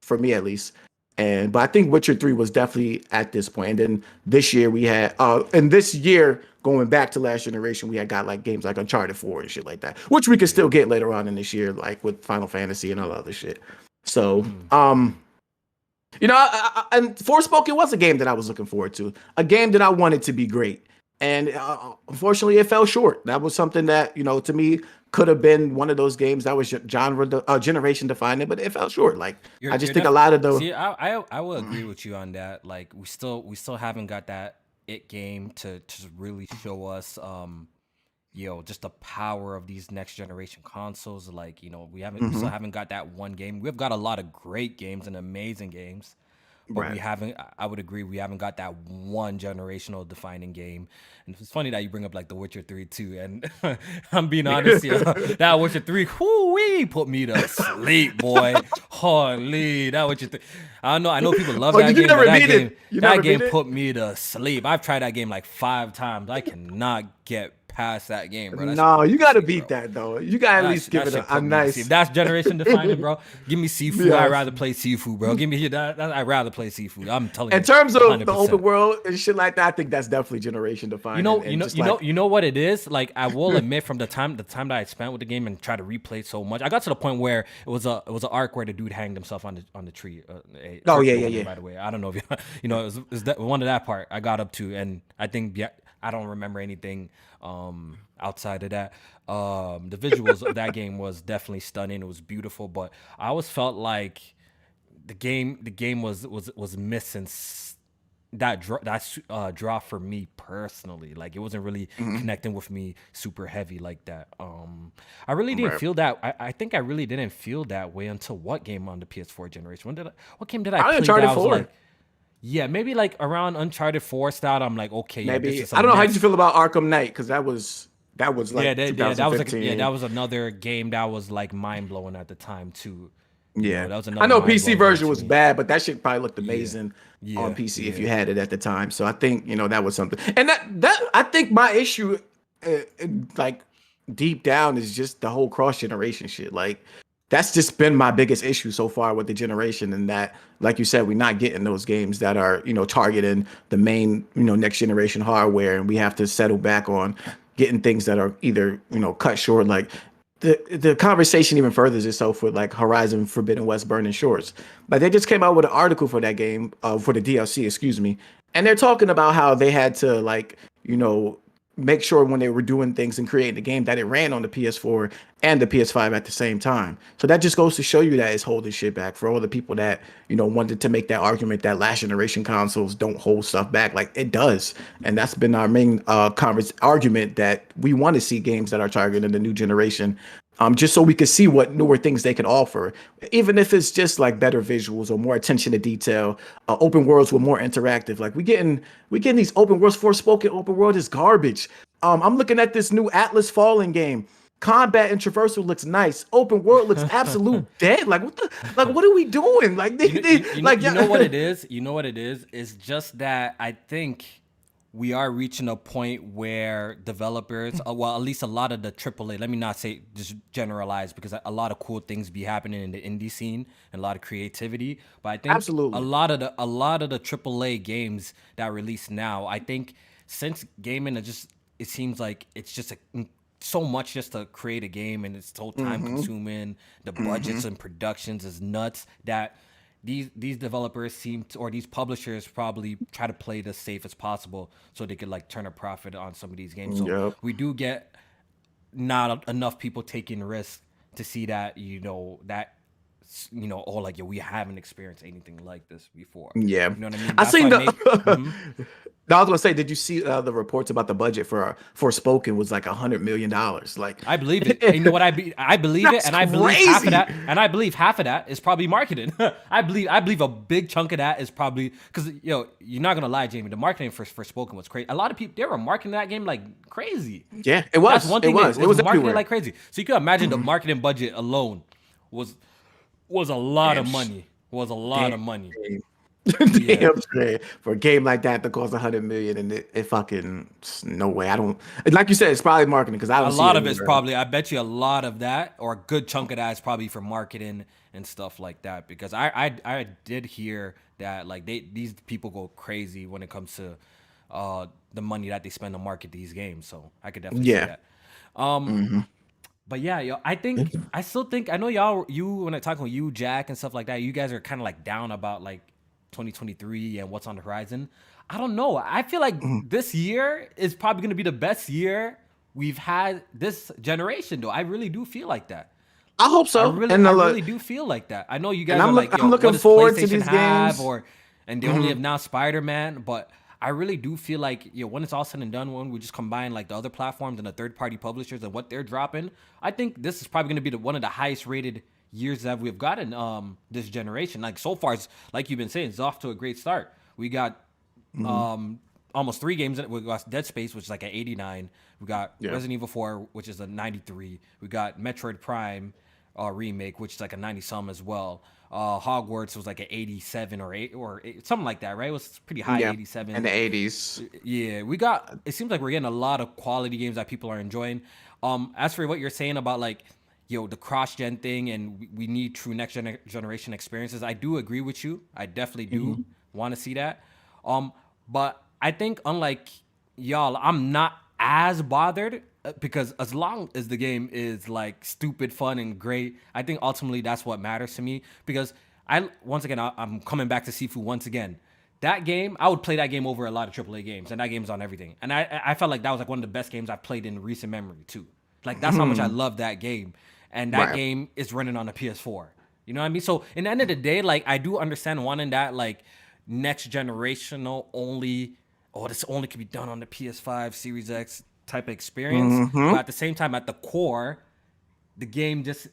for me at least. But I think Witcher 3 was definitely at this point. And then this year we had and this year going back to last generation, we had got like games like Uncharted 4 and shit like that, which we could still get later on in this year, like with Final Fantasy and all other shit. So Mm. and Forspoken was a game that I was looking forward to, a game that I wanted to be great. And unfortunately, it fell short. That was something that, to me, could have been one of those games that was generation defining, but it fell short. Like, I just You're think a def lot of the. See, I will agree with you on that. Like we still haven't got that it game to really show us just the power of these next generation consoles. Like, we still Mhm. haven't got that one game. We've got a lot of great games and amazing games, but Right. I would agree, we haven't got that one generational defining game. And it's funny that you bring up like The Witcher 3 too. And I'm being honest, yeah, that Witcher 3, whoo-wee, put me to sleep, boy. Holy, that Witcher 3. I know people love Oh, that did you game, but never beat it? You that never game beat it? put me to sleep. I've tried that game like 5 times. I cannot get past that game, bro. That shit No, put me you to got to sleep, beat bro. that though. You got to at least give That it shit a put me to sleep. nice. That's generation defining, bro. Give me Sifu. I'd Yes. rather play Sifu, bro. Give me that. I'd rather play Sifu. I'm telling In you, terms of the open 100%. world and shit like that, I think that's definitely generation defining. And just like, You know what it is. Like I will admit, from the time that I spent with the game and try to replay it so much, I got to the point where it was an arc where the dude hanged himself on the tree. oh Correct yeah, me yeah, on it, yeah. by the way, I don't know if it was that one of that part I got up to, and I think, yeah, I don't remember anything outside of that. The visuals of that game was definitely stunning. It was beautiful, but I always felt like the game was missing draw for me personally. Like it wasn't really Mhm. connecting with me super heavy like that. I really didn't Right. feel that. I think I really didn't feel that way until what game on the PS4 generation? What game did I Probably play that Uncharted I was 4. like, yeah, maybe like around Uncharted 4 style. I'm like, okay, yeah, this Maybe is a I don't know how did you next. feel about Arkham Knight because that was Yeah, like that was like, yeah, that 2015. was another game that was like mind blowing at the time too. Yeah, That was I another know mind PC blowing game version to was me. bad, but that shit probably looked Yeah, amazing on yeah, PC if yeah. you had it at the time. So I think that was something. And that I think my issue, like deep down, is just the whole cross generation shit. Like that's just been my biggest issue so far with the generation, and that, like you said, we're not getting those games that are targeting the main next generation hardware, and we have to settle back on getting things that are either cut short, like the conversation even furthers itself with like Horizon Forbidden West Burning Shores. Like they just came out with an article for that game, for the DLC, excuse me, and they're talking about how they had to like make sure when they were doing things and creating the game that it ran on the PS4 and the PS5 at the same time. So that just goes to show you that it's holding shit back for all the people that wanted to make that argument that last generation consoles don't hold stuff back. Like it does, and that's been our main argument, that we want to see games that are targeting the new generation, just so we could see what newer things they can offer, even if it's just like better visuals or more attention to detail, open worlds with more interactive. Like we getting these open worlds. Forspoken open world is garbage. I'm looking at this new Atlas Fallen game. Combat and traversal looks nice. Open world looks absolute dead. Like what are we doing? Like like You know what yeah. it is? You know what it is? It's just that I think we are reaching a point where developers, well, at least a lot of the AAA, let me not say just generalize, because a lot of cool things be happening in the indie scene and a lot of creativity. But I think Absolutely. a lot of the AAA games that release now, I think since gaming it seems like it's just so much just to create a game, and it's so time Hmm. consuming. The Hmm. budgets and productions is nuts that these developers or these publishers probably try to play the safe as possible so they could like turn a profit on some of these games. So Yep. we do get not enough people taking risks to see that oh, like, yeah, we haven't experienced anything like this before. Yeah. You know what I mean? I That's seen why the. maybe. No, I was gonna say, did you see the reports about the budget for Forspoken was like $100 million? Like, I believe it. And you know what? I believe it, that's and I believe half of crazy. that, is probably marketing. I believe a big chunk of that is probably because you're not gonna lie, Jamie. The marketing for Spoken was crazy. A lot of people, they were marketing that game like crazy. Yeah, it That's was. one It thing, they was. It was was marketing everywhere. like crazy. So you can imagine the marketing budget alone was was a lot Damn. of money. Was a lot Damn. of money. Damn. Yeah. Damn straight. For a game like that to cost 100 million, and it fucking, no way. I don't, like you said, it's probably marketing because I A don't see it lot of it's anywhere else. probably, I bet you a lot of that, or a good chunk of that, is probably for marketing and stuff like that. Because I did hear that like these people go crazy when it comes to the money that they spend to market these games. So I could definitely see Yeah. that. Um, Hmm. but yeah, yo, I still think, I know when I talk with you, Jack, and stuff like that, you guys are kind of like down about like 2023 and what's on the horizon. I don't know. I feel like this year is probably going to be the best year we've had this generation, though. I really do feel like that. I hope so. And I really do feel like that. I know you guys are like, I'm yo, what looking does forward to PlayStation these have? games. And they only Hmm. have now Spider-Man, but I really do feel like, when it's all said and done, when we just combine like the other platforms and the third-party publishers and what they're dropping, I think this is probably going to be one of the highest rated years that we've gotten this generation. Like so far, it's, like you've been saying, it's off to a great start. We got almost 3 games. We got Dead Space, which is like an 89. We got Resident Evil 4, which is a 93. We got Metroid Prime remake, which is like a 90 some as well. Hogwarts was like an 87 or something like that, right? It was pretty high, 87 in the 80s. Yeah, we got. It seems like we're getting a lot of quality games that people are enjoying. As for what you're saying about like, the cross-gen thing, and we need true next generation experiences, I do agree with you. I definitely do want to see that. But I think unlike y'all, I'm not as bothered because as long as the game is like stupid fun and great, I think ultimately that's what matters to me. Because I'm coming back to Sifu once again. That game, I would play that game over a lot of AAA games, and that game's on everything. And I felt like that was like one of the best games I've played in recent memory too. Like that's how much I love that game, and that game is running on a PS4. You know what I mean? So in the end of the day, like I do understand wanting that like next generational only. Oh, this only can be done on the PS5 Series X type of experience. But at the same time, at the core, the game just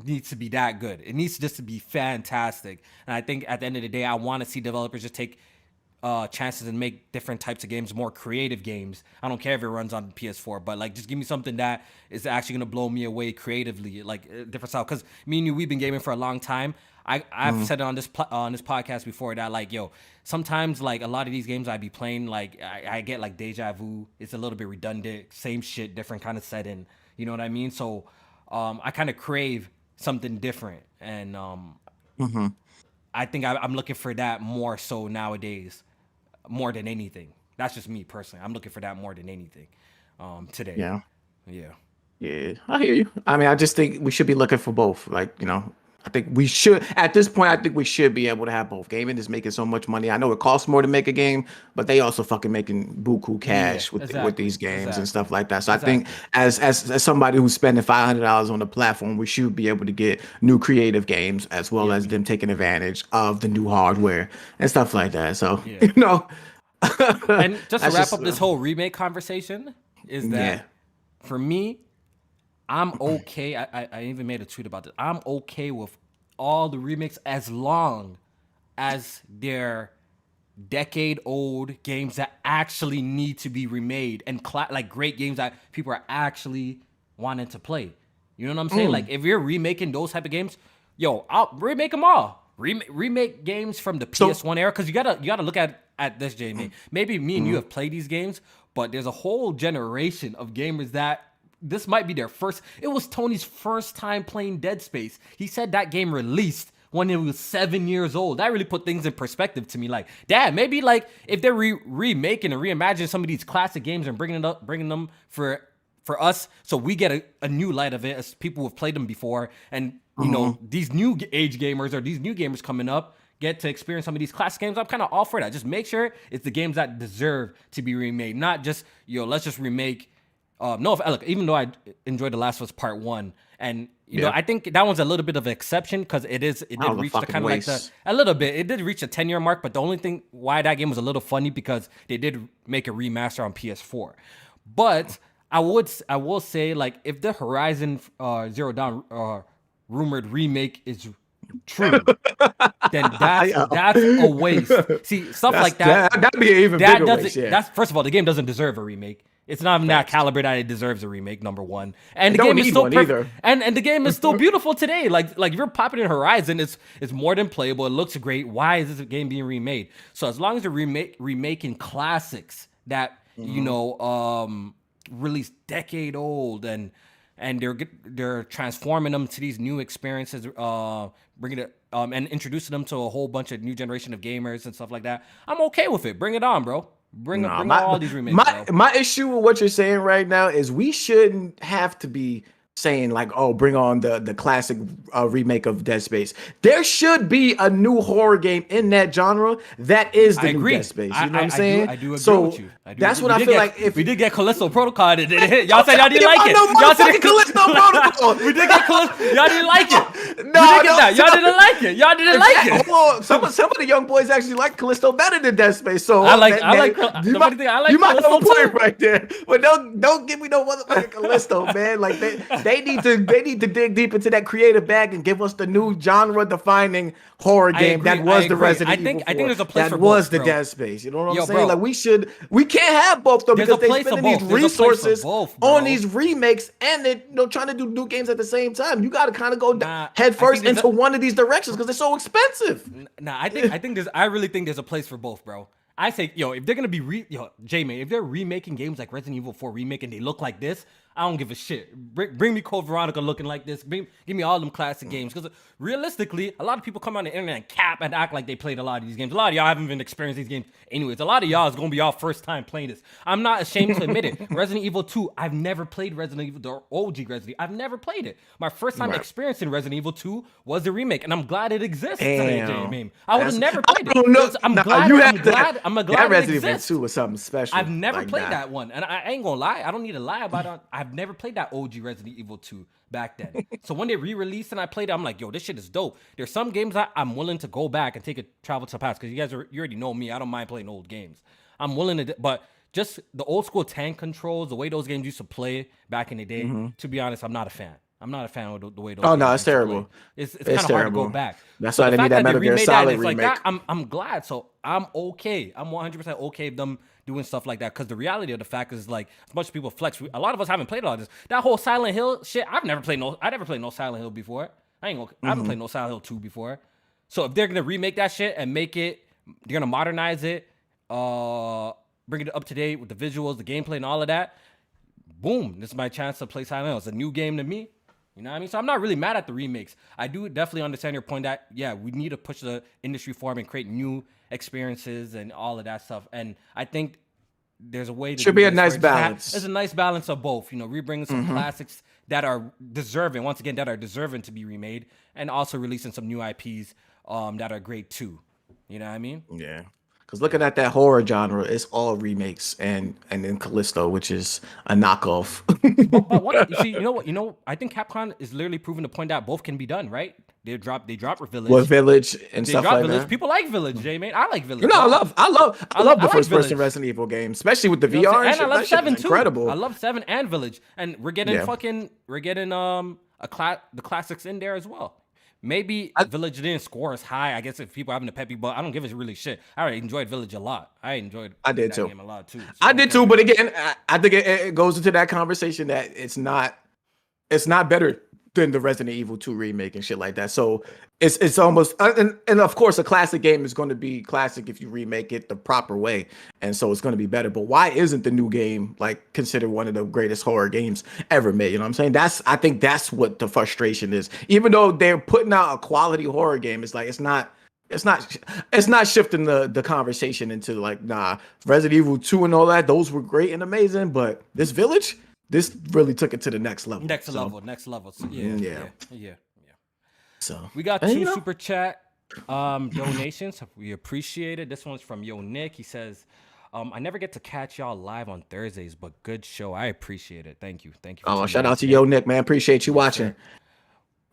needs to be that good. It needs just to be fantastic. And I think at the end of the day, I want to see developers just take chances and make different types of games, more creative games. I don't care if it runs on PS4, but like just give me something that is actually going to blow me away creatively, like a different style. Because me and you, we've been gaming for a long time. I've said it on this podcast before that like, sometimes like a lot of these games I be playing, like I get like deja vu. It's a little bit redundant, same shit, different kind of setting. You know what I mean? So I kind of crave something different, and I think I'm looking for that more so nowadays, more than anything. That's just me personally. I'm looking for that more than anything today. Yeah. Yeah. I hear you. I mean, I just think we should be looking for both. Like, I think we should, at this point, I think we should be able to have both. Gaming is making so much money. I know it costs more to make a game, but they also fucking making buku cash with these games and stuff like that. So I think as somebody who's spending $500 on the platform, we should be able to get new creative games as well as them taking advantage of the new hardware and stuff like that. So, And just to wrap up this whole remake conversation is that for me, I'm okay. I even made a tweet about this. I'm okay with all the remakes as long as they're decade-old games that actually need to be remade and like great games that people are actually wanting to play. You know what I'm saying? Like if you're remaking those type of games, I'll remake them all. Remake games from the PS1 era, because you gotta look at this, Jamie. Maybe me and you have played these games, but there's a whole generation of gamers that this might be their first. It was Tony's first time playing Dead Space. He said that game released when he was 7 years old. That really put things in perspective to me. Like, Dad, maybe like if they're remaking and reimagining some of these classic games and bringing them for us, so we get a new light of it as people who have played them before, and these new age gamers or these new gamers coming up get to experience some of these classic games. I'm kind of all for that. Just make sure it's the games that deserve to be remade, not just let's just remake. Look, even though I enjoyed The Last of Us Part 1, and I think that one's a little bit of an exception because it did reach the kind of like a little bit. It did reach a 10-year mark, but the only thing why that game was a little funny because they did make a remaster on PS4. But I will say, like, if the Horizon Zero Dawn rumored remake is true, then that's a waste. See, stuff like that. That'd be an even bigger waste. That's, first of all, the game doesn't deserve a remake. It's not in that caliber that it deserves a remake. Number one, and the game is still perfect. And the game is still beautiful today. Like if you're popping in Horizon, it's more than playable. It looks great. Why is this game being remade? So as long as they're remaking classics that released decade old and they're transforming them to these new experiences, bringing it and introducing them to a whole bunch of new generation of gamers and stuff like that, I'm okay with it. Bring it on, bro. Bring all these remakes. My issue with what you're saying right now is we shouldn't have to be saying like, oh, bring on the classic remake of Dead Space. There should be a new horror game in that genre that is the new Dead Space. You know what I'm saying? I do agree with you. That's what I feel like. If we did get Callisto Protocol, y'all said y'all didn't like it. Y'all said Callisto Protocol. We did get Callisto. Y'all didn't like it. Y'all didn't like it. Y'all didn't like it. Hold on. Some of the young boys actually like Callisto better than Dead Space. So I like you might have a point right there. But don't give me no motherfucking Callisto, man. Like they They need to dig deep into that creative bag and give us the new genre-defining horror game that was the Resident Evil 4. I think there's a place that for was both, the bro. Dead Space. You know what Yo, I'm saying? bro. Like we can't have both though There's because a they place for spending these both. There's a place for resources both, bro. on these remakes and they're trying to do new games at the same time. You got to kind of go Nah, head I first think into one of these directions because they're so expensive. Nah, I really think there's a place for both, bro. I say, yo, if they're gonna be J-Man, if they're remaking games like Resident Evil 4 remake and they look like this, I don't give a shit. Bring me Code Veronica looking like this. Give me all them classic games. Because realistically, a lot of people come on the internet and cap and act like they played a lot of these games. A lot of y'all haven't even experienced these games anyways. A lot of y'all is gonna be y'all first time playing this. I'm not ashamed to admit it. Resident Evil 2, I've never played Resident Evil, the OG Resident Evil. I've never played it. My first time experiencing Resident Evil 2 was the remake, and I'm glad it exists today, J-Man. I would have never played it. I'm glad that it Resident Evil exists. 2 was something special. I've never played that one, and I ain't gonna lie. I don't need to lie about it. I've never played that OG Resident Evil 2 back then. So when they re-released and I played it, I'm like, yo, this shit is dope. There's some games I'm willing to go back and take a travel to the past because you already know me. I don't mind playing old games. I'm willing to, but just the old school tank controls, the way those games used to play back in the day. To be honest, I'm not a fan. I'm not a fan of the way those. Oh no, it's terrible. It's kind of hard to go back. That's why they need that Metal Gear Solid remake. Like that, I'm glad. So I'm okay. I'm 100% okay with them doing stuff like that. Because the reality of the fact is, like, as much as people flex, a lot of us haven't played a lot of this. That whole Silent Hill shit, I never played no Silent Hill before. I haven't played no Silent Hill 2 before. So if they're gonna remake that shit and make it, they're gonna modernize it, bring it up to date with the visuals, the gameplay, and all of that. Boom! This is my chance to play Silent Hill. It's a new game to me. You know what I mean? So I'm not really mad at the remakes. I do definitely understand your point that, yeah, we need to push the industry forward and create new experiences and all of that stuff. And I think there's a way to should be a nice balance. There's a nice balance of both, rebringing some classics that are deserving, once again, that are deserving to be remade, and also releasing some new IPs that are great too. You know what I mean? Yeah. Because looking at that horror genre, it's all remakes and then Callisto, which is a knockoff. but what you see, you know, I think Capcom is literally proving the point that both can be done, right? They drop Village. With Village and stuff like Village. that. People like Village, J-Man. I like Village. You know, I love the first person Village. Resident Evil game, especially with the VR. And I love 7 too. Incredible. I love 7 and Village, and we're getting the classics in there as well. Maybe Village didn't score as high. I guess if people having a peppy, but I don't give a really shit. I already enjoyed Village a lot. I did that too. Game a lot too. So I did too, but again, I think it goes into that conversation that it's not better than the Resident Evil 2 remake and shit like that. So it's almost and of course a classic game is going to be classic if you remake it the proper way, and so it's going to be better. But why isn't the new game like considered one of the greatest horror games ever made? You know what I'm saying? I think that's what the frustration is. Even though they're putting out a quality horror game, it's like it's not shifting the conversation into like, nah, Resident Evil 2 and all that, those were great and amazing, but this Village, this really took it to the next level. Next level. So, yeah. So we got 2 super chat donations. We appreciate it. This one's from Yo Nick. He says, I never get to catch y'all live on Thursdays, but good show. I appreciate it. Thank you. Oh, shout out to Yo Nick, man. Appreciate you watching.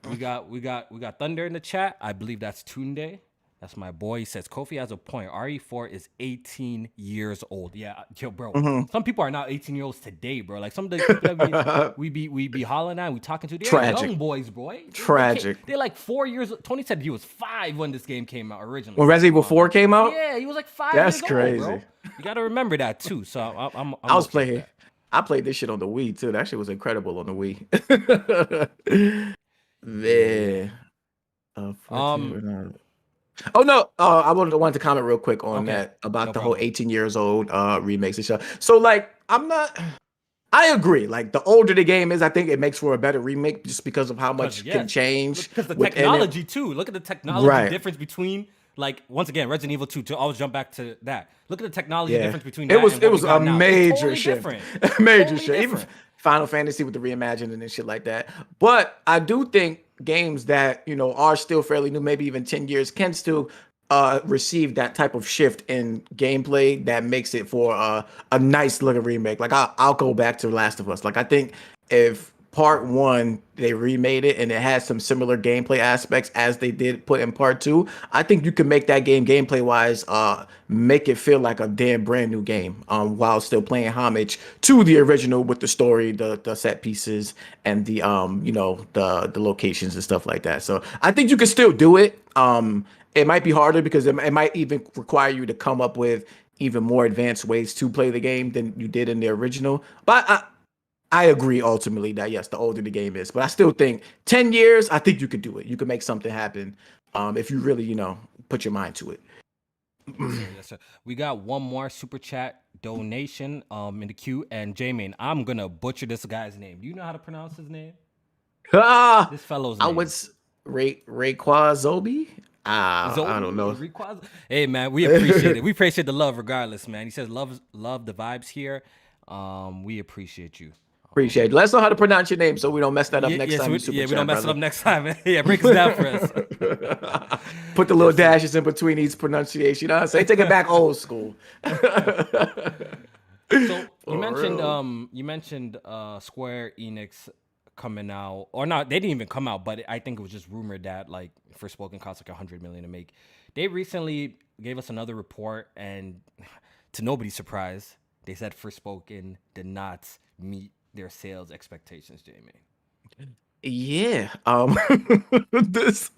We got Thunder in the chat. I believe that's Tunde. That's my boy. He says Kofi has a point. RE4 is 18 years old. Yeah, yo, bro. Some people are now 18-year-olds today, bro. Like some of the people that we be hollering at, we talking to, they're young boys, boy. Tragic. They're like 4 years. Tony said he was 5 when this game came out originally. When Resident Evil 4 came out? Yeah, he was like 5 That's years crazy. old, bro. You got to remember that too. So I played this shit on the Wii too. That shit was incredible on the Wii. Man. Oh no! I wanted to comment real quick on that about the whole 18 years old remakes and stuff. So like, I agree. Like the older the game is, I think it makes for a better remake just because of how much can change. Because the technology too. Look at the technology difference between, like, once again, Resident Evil 2. To always jump back to that. Look at the technology difference between. It was a major shift. Major shift. Different. Even Final Fantasy with the reimagining and shit like that. But I do think games that are still fairly new, maybe even 10 years, can still receive that type of shift in gameplay that makes it for a nice looking remake. Like I'll go back to Last of Us. Like I think if part one, they remade it and it has some similar gameplay aspects as they did put in part two. I think you can make that game gameplay wise, make it feel like a damn brand new game, while still playing homage to the original with the story, the set pieces, and the the locations and stuff like that. So I think you can still do it. It might be harder because it might even require you to come up with even more advanced ways to play the game than you did in the original. But I agree ultimately that yes, the older the game is, but I still think 10 years, I think you could do it. You could make something happen, if you really, put your mind to it. Yes, sir. Yes, sir. We got one more super chat donation in the queue, and J-Man, I'm gonna butcher this guy's name. Do you know how to pronounce his name? Ah, This fellow's I name. was Rayquazobi. I don't know. Hey man, we appreciate it. We appreciate the love regardless, man. He says love the vibes here. We appreciate you. Appreciate it. Let us know how to pronounce your name so we don't mess that up Yeah, next yeah, time so you super we chat, don't mess it brother. up next time. Yeah, break us down for us. Put the little dashes in between each pronunciation. You know what I'm saying? Take it back old school. So For real. you mentioned Square Enix coming out, or not, they didn't even come out, but I think it was just rumored that like Forspoken cost like 100 million to make. They recently gave us another report, and to nobody's surprise, they said Forspoken did not meet their sales expectations, Jamie. Yeah. This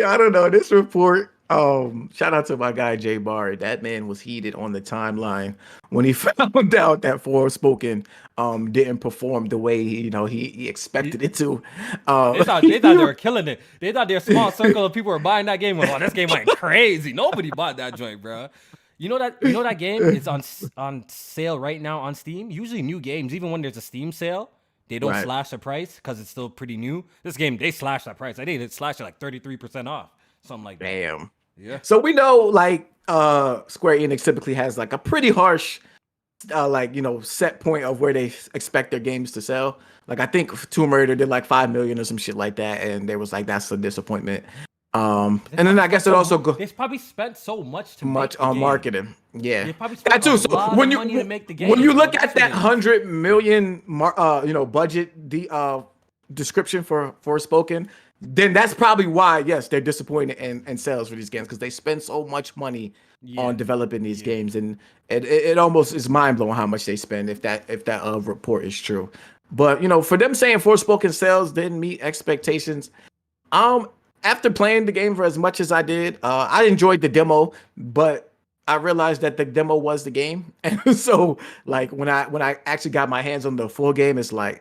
I don't know. This report, shout out to my guy Jay Barr. That man was heated on the timeline when he found out that Forspoken didn't perform the way he expected it to. They thought they were killing it. They thought their small circle of people were buying that game. Oh, this game went crazy. Nobody bought that joint, bro. You know that game is on sale right now on Steam. Usually new games, even when there's a Steam sale, they don't Right. slash the price because it's still pretty new. This game, they slashed that price. I think it slashed it like 33% off, something like that. Damn. Yeah. So we know like Square Enix typically has like a pretty harsh set point of where they expect their games to sell. Like I think Tomb Raider did like 5 million or some shit like that, and they was like that's a disappointment. And then I guess it also go They probably spent so much to much make the on game. marketing. Yeah, They probably that spent a too. So lot of money to make the game. when you Bro. look That's at what that it is. 100 million budget description for Forspoken, then that's probably why yes they're disappointed in sales for these games because they spend so much money Yeah. on developing these games, and it almost is mind blowing how much they spend if that report is true. But for them saying Forspoken sales didn't meet expectations, um, after playing the game for as much as I did, I enjoyed the demo, but I realized that the demo was the game, and so like when I actually got my hands on the full game, it's like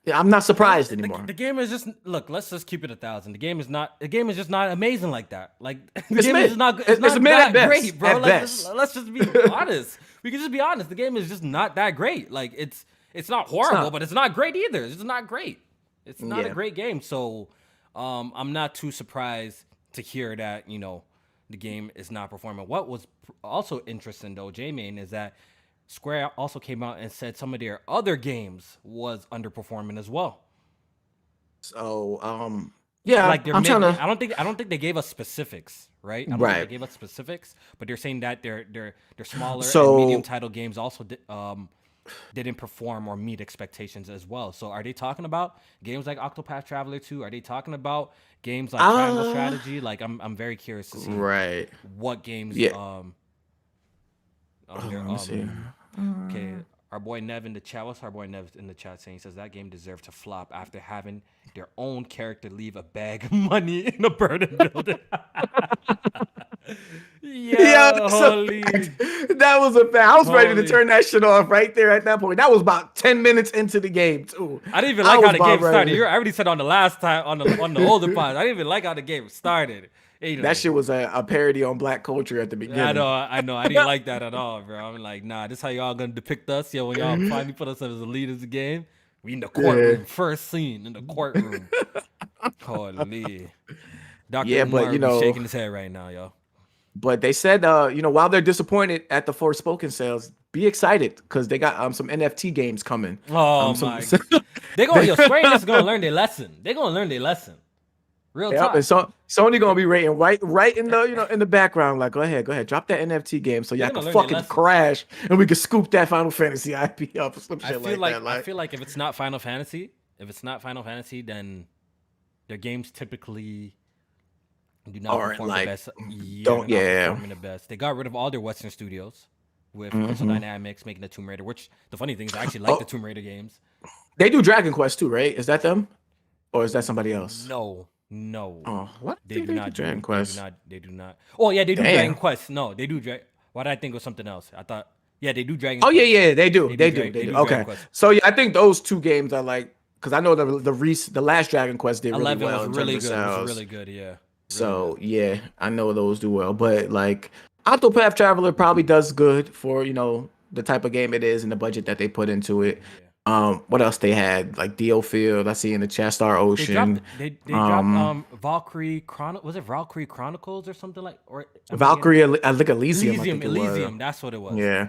yeah, I'm not surprised anymore. The game is just look. Let's just keep it 1,000. The game is not. The game is just not amazing like that. Like the It's game is mid. just not. It's It's not mid at that best. great, bro. At Like best. let's just be honest. We can just be honest. The game is just not that great. Like it's not horrible, not. but it's not great either. It's just not great. It's not a Yeah. great game. So I'm not too surprised to hear that the game is not performing. What was also interesting though, J-Main, is that Square also came out and said some of their other games was underperforming as well. So yeah, Like they're I'm mid. trying to I don't think they gave us specifics, right? I don't think they right. gave us specifics, but they're saying that their smaller and medium So title games also didn't perform or meet expectations as well. So are they talking about games like Octopath Traveler 2? Are they talking about games like Triangle uh Strategy? Like I'm very curious to see right. what games Yeah. they're Let me see. okay. Our boy Nev in the chat. What's our boy Nev in the chat saying? He says that game deserved to flop after having their own character leave a bag of money in a burning building. Yeah, Yeah, that's a holy. fact. That was a fact. I was ready to Holy. turn that shit off right there at that point. That was about 10 minutes into the game, too. I didn't even I like how was the about game started. ready. I already said on the last time on the older pod. I didn't even like how the game started. That Anyway, shit was a parody on black culture at the I know, beginning. I know. I didn't like that at all, bro. I'm like, nah, this how y'all gonna depict us? Yo, when y'all finally put us as the lead of the game, we in the Yeah. courtroom. First scene in the courtroom. Holy. Dr. Yeah, but Umar be shaking his head right now, yo. but they said while they're disappointed at the Forspoken sales, be excited because they got some NFT games coming. Oh Some my. They're gonna they, yo, Square Enix is gonna learn their lesson. They're gonna learn their lesson. Real Yep, and talk. so Sony gonna be rating right in the in the background, like go ahead, drop that NFT game so They're y'all gonna can learn their fucking lessons. crash and we can scoop that Final Fantasy IP up or some shit like that. I Like, feel like if it's not Final Fantasy, then their games typically do not or perform the like best. Yeah, they're don't not yeah. performing the best. They got rid of all their Western studios with Crystal Hmm. Dynamics making the Tomb Raider. Which the funny thing is, I actually like the Oh, Tomb Raider games. they do Dragon Quest too, right? Is that them or is that somebody else? No, no, Oh, what? I they think do they do not Dragon do. They do Quest. not. They do not. Oh yeah, they do Dragon Damn. Quest. No, they do. Why did I think it was something else? I thought. Yeah, they do Dragon Oh yeah, Quest. yeah, they do. They do. They They do. do Dragon Okay. Quest. So yeah, I think those two games are like because I know the last Dragon Quest did really 11 well was in terms really of good. Was sales. really good. Yeah, really good. So yeah, I know those do well. But like Octopath Traveler probably does good for, the type of game it is and the budget that they put into it. Yeah. What else they had? Like Dio Field, I see in the chat Star They dropped Ocean. they dropped Um Valkyrie was it Valkyrie Chronicles or something like, or am I getting Valkyrie, I think Elysium, I think it was. Elysium, that's what it was. Yeah,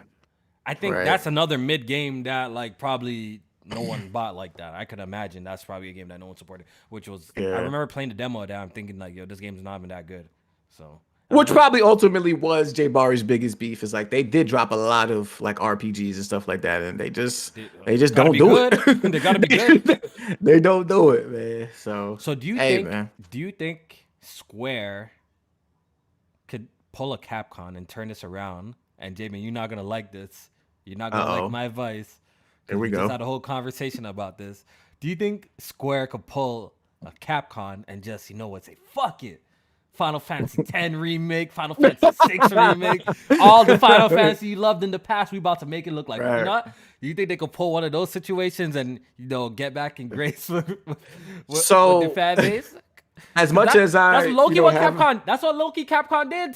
I think right. that's another mid game that like probably no one bought like that. I could imagine that's probably a game that no one supported, which was I Yeah. remember playing the demo of that. I'm thinking like, yo, this game's not even that good. So I don't Which know. probably ultimately was Jay Barry's biggest beef is like they did drop a lot of like RPGs and stuff like that, and they just Gotta don't be do good. it. They gotta be good. They don't do it, man. So So hey, man. do you think Square could pull a Capcom and turn this around? And Jamin, you're not gonna like this. You're not gonna like Uh-oh. my advice Here because we we just go. had a whole conversation about this. Do you think Square could pull a Capcom and just, say fuck it? Final Fantasy X remake, Final Fantasy VI remake, all the Final Fantasy you loved in the past, we about to make it look like, Right. do you think they could pull one of those situations and get back in grace with their So fan base? as much as That's I, Loki what have Capcom. That's what Loki Capcom did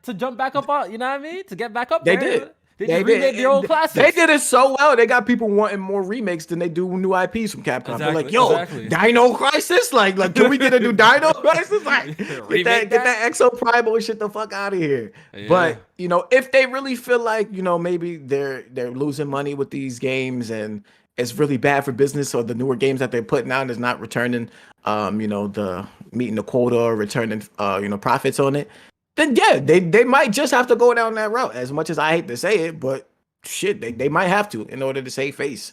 to jump back up on. You know what I mean? To get back up they there. did. They They just remade their did. old They classics. did it so well. They got people wanting more remakes than they do new IPs from Capcom. They're like, Exactly. "Yo, Exactly. Dino Crisis! Like, can we get a new Dino Crisis? Like, Remake get that. that Exo Primal shit the fuck out of here." Yeah. But if they really feel like maybe they're losing money with these games and it's really bad for business, or the newer games that they're putting out is not returning, the meeting the quota or returning, profits on it, then yeah, they might just have to go down that route. As much as I hate to say it, but shit, they might have to in order to save face.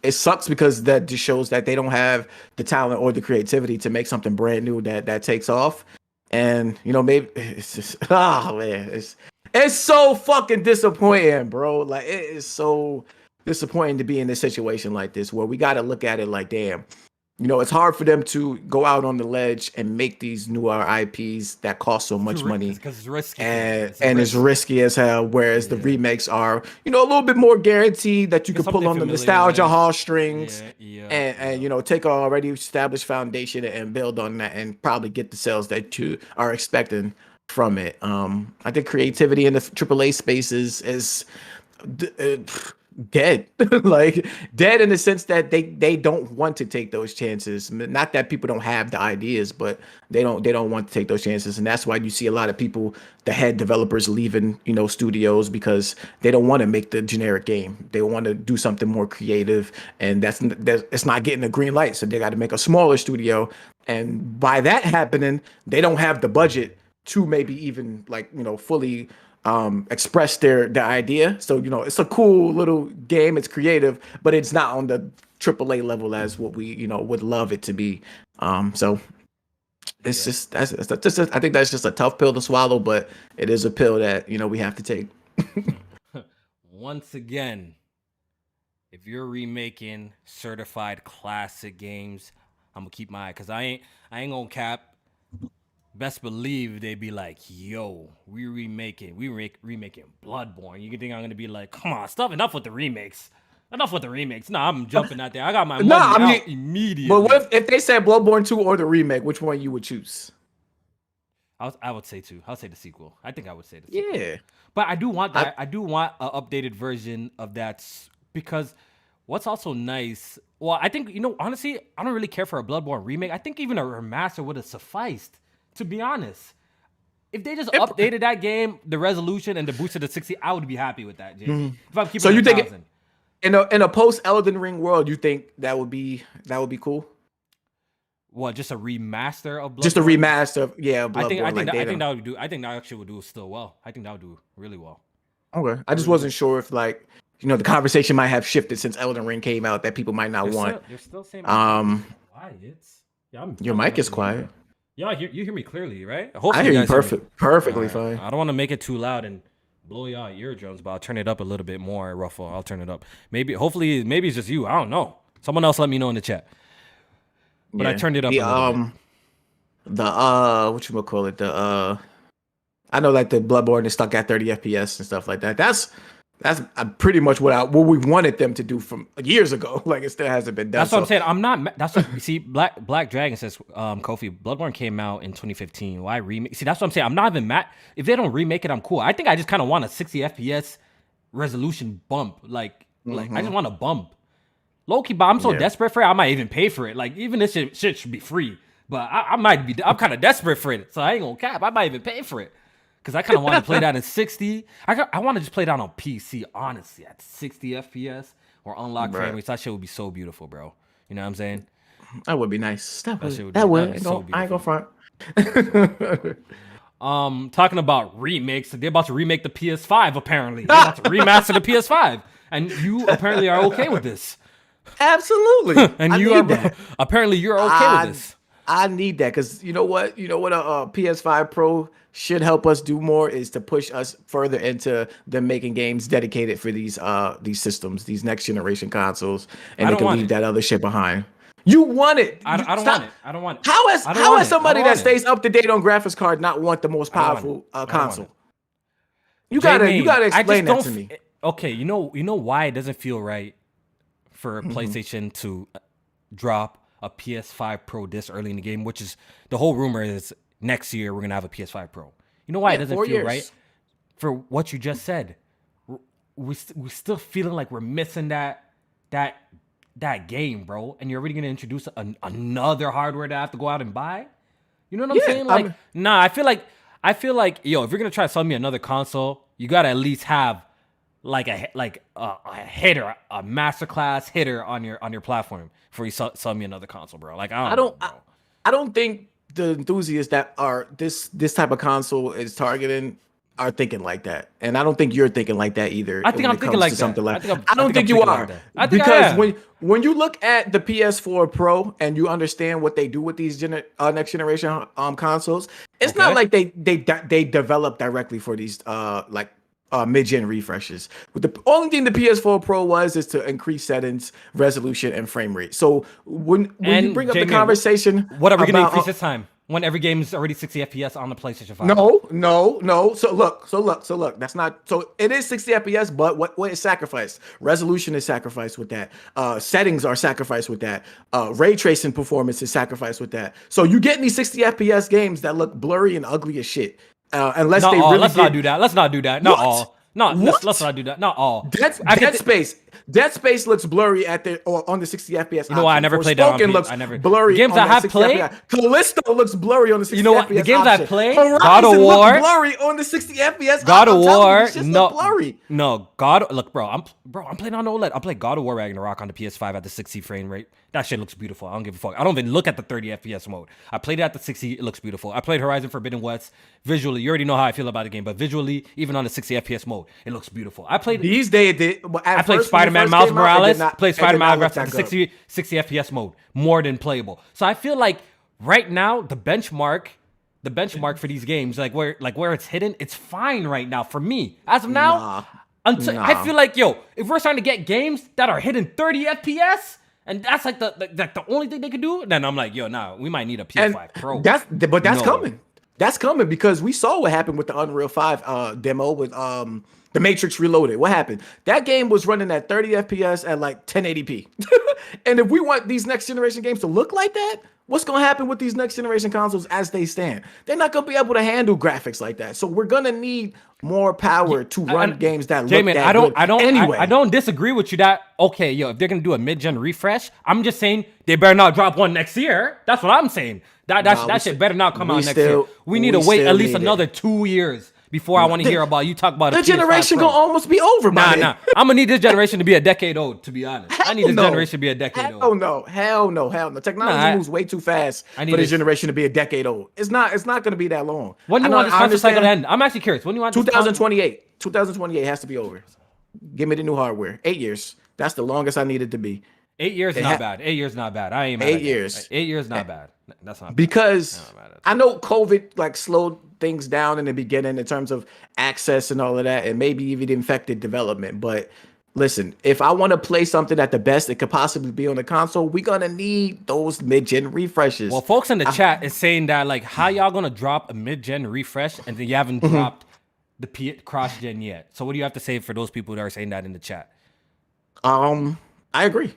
It sucks because that just shows that they don't have the talent or the creativity to make something brand new that takes off. And maybe it's just man, it's so fucking disappointing, bro. Like it is so disappointing to be in this situation like this where we got to look at it like, damn, it's hard for them to go out on the ledge and make these newer IPs that cost so much money, Because it's risky for them. and It's a it's risk. risky as hell. Whereas the Yeah. remakes are, a little bit more guaranteed that you Get can pull something on the familiar. nostalgia heartstrings Yeah. Yeah. and Yeah. take an already established foundation and build on that and probably get the sales that you are expecting from it. I think creativity in the AAA spaces is dead. Like dead in the sense that they don't want to take those chances. Not that people don't have the ideas, but they don't want to take those chances, and that's why you see a lot of people, the head developers, leaving studios because they don't want to make the generic game. They want to do something more creative, and that's it's not getting a green light, so they got to make a smaller studio, and by that happening they don't have the budget to maybe even like fully express their idea. So it's a cool little game. It's creative, but it's not on the AAA level as what we would love it to be. So it's Yeah. just that's just I think that's just a tough pill to swallow, but it is a pill that we have to take. Once again, if you're remaking certified classic games, I'm gonna keep my eye because I ain't gonna cap. Best believe they'd be like, yo, we remaking Bloodborne. You think I'm gonna be like, come on, stop, enough with the remakes. Enough with the remakes. Nah, I'm jumping out there. I got my money out immediately. But what if they said Bloodborne 2 or the remake? Which one you would choose? I would say two. I'll say the sequel. I think I would say the sequel. Yeah. But I do want that. I do want an updated version of that because what's also nice. Well, I think honestly, I don't really care for a Bloodborne remake. I think even a remaster would have sufficed. To be honest, if they just updated that game, the resolution and the boosted to 60, I would be happy with that. Jamie. If I'm keeping So you think 1,000. in a post Elden Ring world, you think that would be cool? what, just a remaster of Bloodborne? Just a remaster of Bloodborne. I think that would do. I think that actually would do still well. I think that would do really well. Okay. I just wasn't sure if like the conversation might have shifted since Elden Ring came out that people might not want. You're still saying Um, quiet. your mic is quiet. Yeah, you hear me clearly, right? Hopefully I hear you perfectly perfectly fine. I don't want to make it too loud and blow y'all eardrums, but I'll turn it up a little bit more. Ruffle, I'll turn it up. Maybe it's just you. I don't know. Someone else let me know in the chat. But I turned it up a little bit. I know like the Bloodborne is stuck at 30 FPS and stuff like that. That's pretty much what we wanted them to do from years ago. Like it still hasn't been done. That's what I'm saying. I'm not. That's what you see. Black Dragon says, Kofi, Bloodborne came out in 2015. Why remake? See, that's what I'm saying. I'm not even mad if they don't remake it. I'm cool. I think I just kind of want a 60 FPS resolution bump. Like I just want a bump. Low-key, but I'm so desperate for it, I might even pay for it. Like, even this shit should be free. But I'm kind of desperate for it. So I ain't gonna cap. I might even pay for it. Because I kind of want to play that in 60. I want to just play that on PC, honestly, at 60 FPS or unlock frame rates. That shit would be so beautiful, bro. You know what I'm saying? That would be nice. That would. I ain't gonna front. Talking about remakes, they're about to remake the PS5, apparently. They're about to remaster the PS5. And you apparently are okay with this. Absolutely. And apparently you're okay with this. I need that because you know what a PS5 Pro should help us do more is to push us further into them making games dedicated for these systems, these next generation consoles, and they can leave that other shit behind. You want it. I don't want it. I don't want it. How is somebody that stays up to date on graphics card not want the most powerful console? You gotta explain that to me. Okay, you know why it doesn't feel right for PlayStation to drop a PS5 Pro this early in the game, which is the whole rumor is next year we're gonna have a PS5 Pro. You know why it doesn't feel right? For what you just said, we're still feeling like we're missing that game, bro. And you're already gonna introduce another hardware that I have to go out and buy. You know what I'm saying? Like, I feel like yo, if you're gonna try to sell me another console, you gotta at least have like a hitter, a masterclass hitter on your platform before you sell me another console, bro. Like I don't think the enthusiasts that are this type of console is targeting are thinking like that, and I don't think you're thinking like that either. I think I'm thinking like something like that. I don't think you are, because when you look at the PS4 Pro and you understand what they do with these next generation consoles, it's not like they develop directly for these mid-gen refreshes. But the only thing the PS4 Pro is to increase settings, resolution, and frame rate. So when you bring up the conversation, what are we going to increase this time? When every game is already 60 FPS on the PlayStation 5. No. So look. That's not. So it is 60 FPS, but what is sacrificed? Resolution is sacrificed with that. Settings are sacrificed with that. Ray tracing performance is sacrificed with that. So you get these 60 FPS games that look blurry and ugly as shit. Unless they really let's not do that. Let's not do that. Not all. No, let's not do that. Not all. Dead Space looks blurry on the 60 FPS. You know why I never played that on looks blurry. Games I have played, Callisto looks blurry on the 60 FPS. You know what? The games I played, God of War, blurry on the 60 FPS. God of War, blurry. No, look, bro. I'm playing on OLED. I'm playing God of War Ragnarok on the PS5 at the 60 frame rate. That shit looks beautiful. I don't give a fuck. I don't even look at the 30 FPS mode. I played it at the 60. It looks beautiful. I played Horizon Forbidden West. Visually, you already know how I feel about the game, but visually, even on the 60 FPS mode, it looks beautiful. I played Spider-Man Miles Morales. Played Spider-Man at the 60 FPS mode. More than playable. So I feel like right now, the benchmark for these games, like where it's hidden, it's fine right now for me. As of now, I feel like, if we're starting to get games that are hitting 30 FPS, and that's like the only thing they could do, then I'm like, we might need a PS5 Pro. That's coming. That's coming because we saw what happened with the Unreal 5 demo with The Matrix Reloaded. What happened? That game was running at 30 FPS at like 1080p. And if we want these next generation games to look like that, what's going to happen with these next generation consoles as they stand? They're not going to be able to handle graphics like that. So we're going to need more power to run games that look that good. I don't disagree with you that, okay, if they're going to do a mid-gen refresh, I'm just saying they better not drop one next year. That's what I'm saying. That shit better not come out next year. We need to wait at least another 2 years before I want to hear about you talk about the a PS5 generation Pro. gonna almost be over. Nah, by nah. then. I'm gonna need this generation to be a decade old. To be honest, I need this generation to be a decade Hell old. no, hell no, hell no. Nah, Technology moves way too fast I need for this this. generation to be a decade old. It's not. It's not going to be that long. When do I you know. want this I console cycle to understand. end? I'm actually curious. When do you want this 2028. 2028 has to be over. Give me the new hardware. 8 years. That's the longest I need it to be. 8 years is not bad. 8 years not bad. I ain't mad. 8 years. 8 years not bad. That's not bad. Because I know COVID like slowed things down in the beginning in terms of access and all of that, and maybe even infected development. But listen, if I want to play something at the best it could possibly be on the console, we're gonna need those mid-gen refreshes. Well, folks in the chat is saying that like, how y'all gonna drop a mid-gen refresh and then you haven't dropped the cross-gen yet? So what do you have to say for those people that are saying that in the chat? I agree.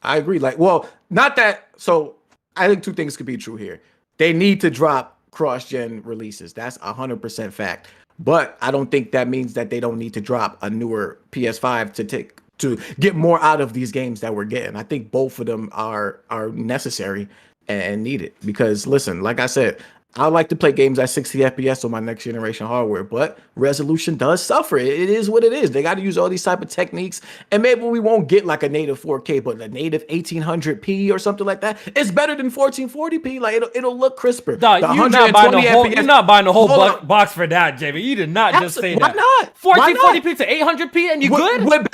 I agree. Like, well, not that. So I think two things could be true here. They need to drop cross-gen releases. That's 100% fact. But I don't think that means that they don't need to drop a newer PS5 to get more out of these games that we're getting. I think both of them are necessary and needed. Because listen, like I said, I like to play games at 60 FPS on my next generation hardware, but resolution does suffer. It is what it is. They got to use all these type of techniques, and maybe we won't get like a native 4K, but a native 1800p or something like that. It's better than 1440p. Like it'll look crisper. Dog, The you're not buying the whole. FPS You're not buying the whole Hold on. box for that, Jamie. You did not just say Why that. not? Why not? 1440p to 800p, and you good? With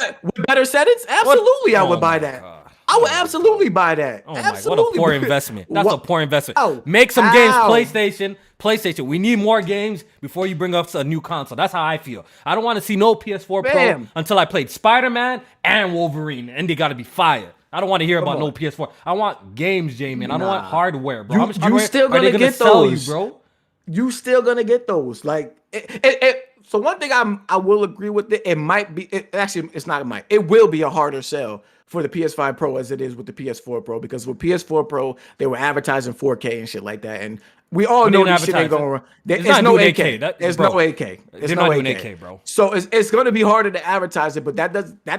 better settings? Absolutely, I would buy that. God. I would absolutely buy that. Oh my! Absolutely. What a poor investment. That's a poor investment. Ow. Make some games, Ow. PlayStation. We need more games before you bring up a new console. That's how I feel. I don't want to see no PS4 Bam. Pro until I played Spider-Man and Wolverine, and they got to be fire. I don't want to hear about no PS4. I want games, Jamie. And I don't want hardware, bro. How much hardware still are they gonna gonna get sell you, those. bro? You still gonna get those. Like so one thing I will agree with it. It might be actually it's not. It might. It will be a harder sell for the PS5 Pro as it is with the PS4 Pro, because with PS4 Pro they were advertising 4K and shit like that, and we all know this shit ain't going. There's no 8K. There's no 8K. There's no 8K, bro. So it's going to be harder to advertise it, but that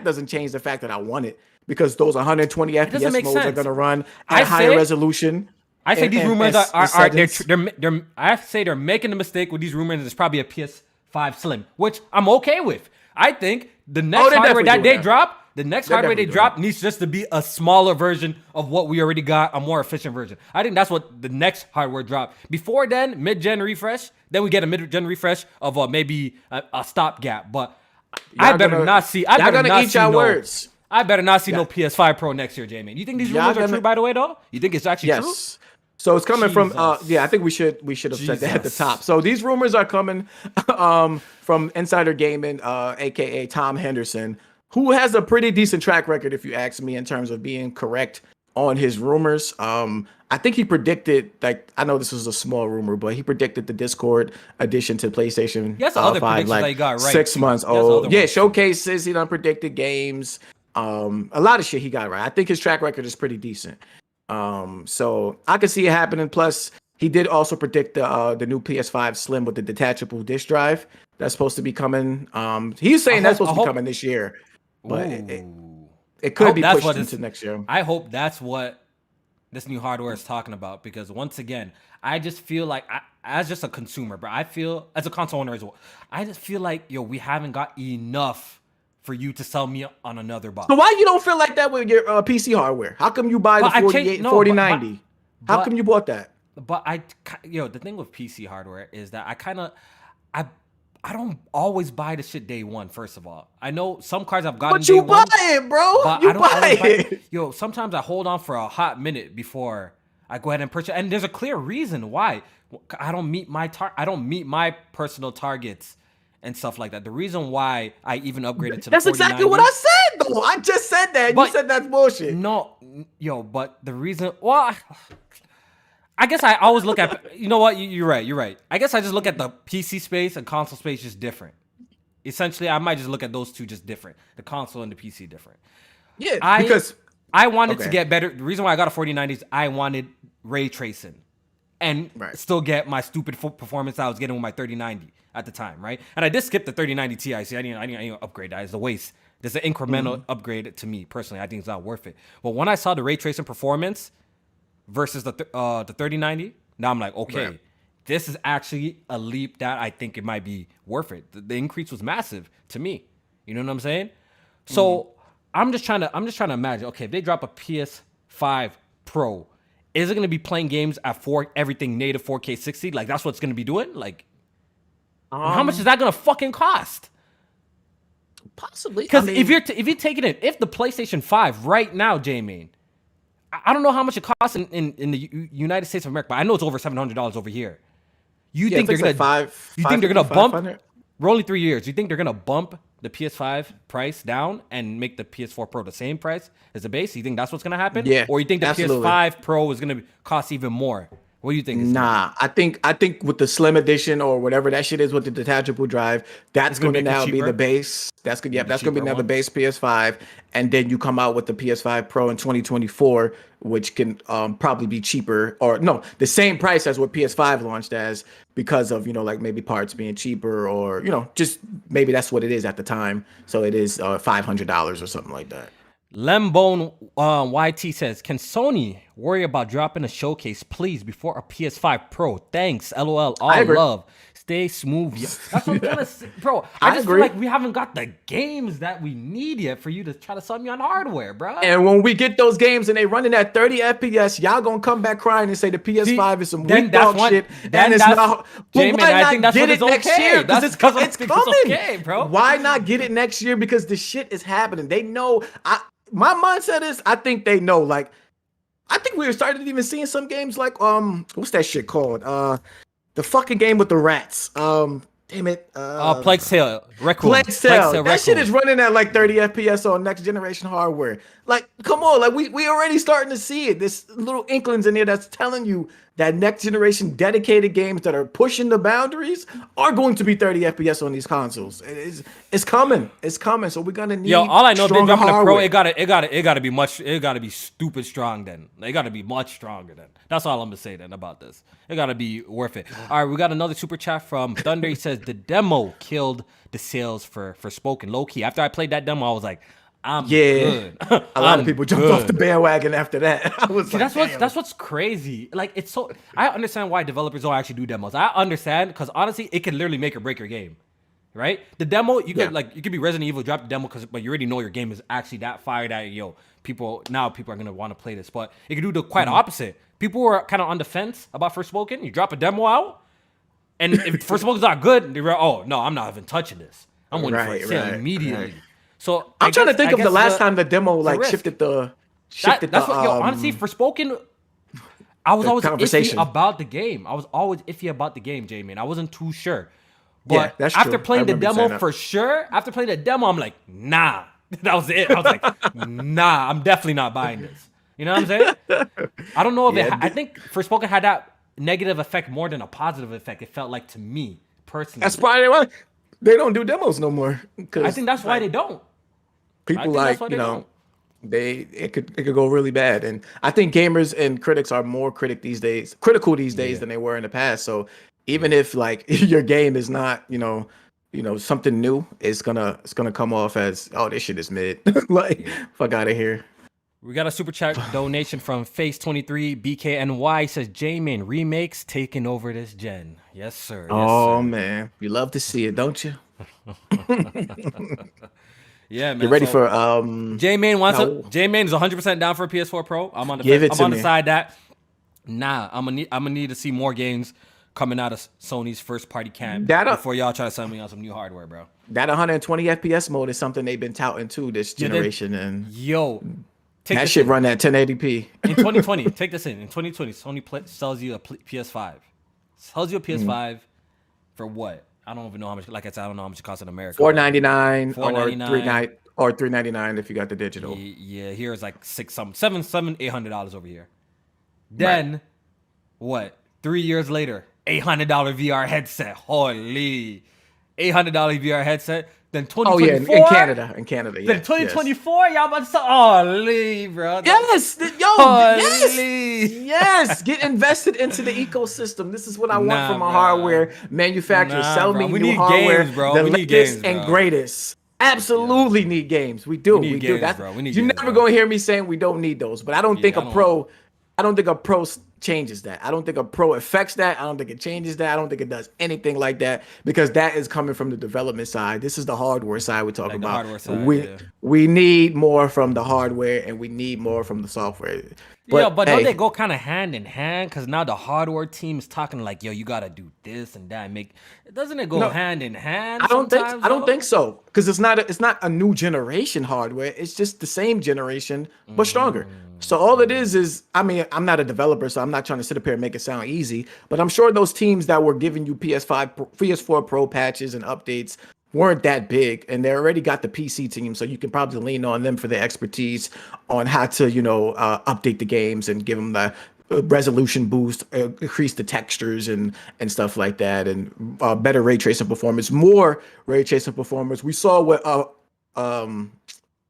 doesn't change the fact that I want it, because those 120 FPS modes are going to run at higher resolution. I say these rumors are they're I say they're making the mistake with these rumors. It's probably a PS5 Slim, which I'm okay with. I think the next hardware that they drop. The next hardware they drop needs just to be a smaller version of what we already got, a more efficient version. I think that's what the next hardware drop. Before then, mid-gen refresh. Then we get a mid-gen refresh of maybe a stopgap. But I better not see. I better not see words. I better not see no PS5 Pro next year, Jamie. You think these rumors are true, by the way, though? You think it's actually true? So it's coming from I think we should have said that at the top. So these rumors are coming from Insider Gaming, aka Tom Henderson, who has a pretty decent track record, if you ask me, in terms of being correct on his rumors. I think he predicted, like, I know this was a small rumor, but he predicted the Discord addition to PlayStation 5 like got right, 6 months old. Yeah, showcases, he done predicted games. A lot of shit he got right. I think his track record is pretty decent. So I can see it happening. Plus, he did also predict the new PS5 Slim with the detachable disk drive that's supposed to be coming. He's saying that's supposed to be coming this year. But it could be pushed into next year. I hope that's what this new hardware is talking about, because once again, I just feel like, as just a consumer, bro, I feel, as a console owner as well, I just feel like, we haven't got enough for you to sell me on another box. So why you don't feel like that with your PC hardware? How come you buy the 4090? How come you bought that? But the thing with PC hardware is that I don't always buy the shit day one, first of all. I know some cards I've gotten day one. But you buy it, bro. But you buy it. Sometimes I hold on for a hot minute before I go ahead and purchase. And there's a clear reason why. I don't meet my personal targets and stuff like that. The reason why I even upgraded to the 4090. That's exactly what I said, though. I just said that. You said that's bullshit. No, but the reason... Well... I guess I always look at, you know what, you're right. I guess I just look at the PC space and console space just different. Essentially, I might just look at those two just different. The console and the PC different. Yeah, because... I wanted to get better. The reason why I got a 4090 is I wanted ray tracing and still get my stupid performance I was getting with my 3090 at the time, right? And I did skip the 3090 Ti. See, I didn't upgrade that. It's a waste. There's an incremental upgrade to me, personally. I think it's not worth it. But when I saw the ray tracing performance... versus the 3090, now I'm like, okay, this is actually a leap that I think it might be worth it. The increase was massive to me. You know what I'm saying? So I'm just trying to imagine. Okay, if they drop a PS5 Pro, is it going to be playing games at everything native 4K 60? Like that's what it's going to be doing. Like, how much is that going to fucking cost? Possibly. Because if you're taking it, if the PlayStation 5 right now, J-Main, I don't know how much it costs in the United States of America, but I know it's over $700 over here. You think they're gonna bump? We're only 3 years. You think they're gonna bump the PS5 price down and make the PS4 Pro the same price as the base? You think that's what's gonna happen? Yeah. Or you think the absolutely. PS5 Pro is gonna cost even more? What do you think? Nah, I think with the Slim Edition or whatever that shit is with the detachable drive, that's going to now be the base. That's gonna be now the base PS5, and then you come out with the PS5 Pro in 2024, which can probably be cheaper or no, the same price as what PS5 launched as because of like maybe parts being cheaper or just maybe that's what it is at the time. So it is $500 or something like that. Lembone YT says, can Sony worry about dropping a showcase, please, before a PS5 Pro? Thanks, LOL, all love. Stay smooth. That's what I'm trying to say. Bro, I just feel like we haven't got the games that we need yet for you to try to sell me on hardware, bro. And when we get those games and they running at 30 FPS, y'all gonna come back crying and say the PS5 is some weak dog shit. And it's not. But why not get it next year? Because it's coming. Okay, bro. Why not get it next year? Because the shit is happening. They know. My mindset is, I think they know. Like, I think we started even seeing some games like what's that shit called? The fucking game with the rats. Damn it. Plague Tale. Plague Tale. That shit is running at like 30 FPS on next generation hardware. Like, come on, like we already starting to see it. There's little inklings in there that's telling you that next generation dedicated games that are pushing the boundaries are going to be 30 FPS on these consoles. It's coming. It's coming. So we're gonna need. All I know, if they're dropping a Pro, it gotta be stupid strong. Then it gotta be much stronger. Then that's all I'm gonna say then about this. It gotta be worth it. All right, we got another super chat from Thunder. He says the demo killed the sales for Spoken. Low key, after I played that demo, I was like, I'm good. A lot of people jumped off the bandwagon after that. I was that's what's crazy. Like, it's so, I understand why developers don't actually do demos. I understand because honestly, it can literally make or break your game, right? The demo, you could be Resident Evil, drop the demo but you already know your game is actually that fire that people are gonna want to play this. But it could do the quite opposite. People were kind of on the fence about Forspoken. You drop a demo out, and if Forspoken's not good, they're oh no, I'm not even touching this. I'm waiting for it to sale immediately. Right. So I'm trying to think of the last time the demo shifted the. That's what honestly Forspoken. I was always iffy about the game. J-Man. I wasn't too sure. But after playing the demo for sure, I'm like, nah. That was it. I was like, nah, I'm definitely not buying this. You know what I'm saying? I don't know if I think Forspoken had that negative effect more than a positive effect. It felt like to me personally. That's probably why they don't do demos no more. I think that's why they don't. People it could go really bad, and I think gamers and critics are more critical these days than they were in the past. So even if like your game is not something new, it's gonna come off as this shit is mid. Fuck out of here. We got a super chat donation from Face23 BKNY. Says J-Man Remakes taking over this gen. Yes sir. Man, you love to see it, don't you? Yeah, man. You're ready for J-Man J-Man is 100% down for a PS4 Pro. I'm on the side that I'm gonna need to see more games coming out of Sony's first party camp before y'all try to sell me on some new hardware, bro. That 120 FPS mode is something they've been touting too this generation, and that shit run at 1080p. In 2020, take this in 2020, Sony sells you a PS5. Sells you a PS5 for what? I don't even know how much. Like I said, I don't know how much it costs in America. $499 or $399 if you got the digital. Yeah, here is like $800 over here. Then what? 3 years later, $800 VR headset. Holy, $800 VR headset. Then 2024. In Canada. Yeah, then 2024, y'all about to say, holy, bro. Yes, yes. Get invested into the ecosystem. This is what I want from a hardware manufacturer. Sell me new hardware, games, bro. The latest and greatest. Absolutely need games. We do. You're never gonna hear me saying we don't need those, but I don't think a pro changes that. I don't think a Pro affects that. I don't think it changes that. I don't think it does anything like that because that is coming from the development side. This is the hardware side we're talking Like the about. hardware side, We yeah. we need more from the hardware and we need more from the software. Yeah, But but don't they hey, go kind of hand in hand? Because now the hardware team is talking like, yo, you gotta do this and that. And doesn't it go no, hand in hand I don't think sometimes I don't though? think so because it's not a new generation hardware. It's just the same generation but stronger. So all it is I mean I'm not a developer, so I'm not trying to sit up here and make it sound easy. But I'm sure those teams that were giving you PS4 Pro patches and updates weren't that big, and they already got the PC team, so you can probably lean on them for their expertise on how to update the games and give them the resolution boost, increase the textures and stuff like that, and better ray tracing performance, more ray tracing performance. We saw what um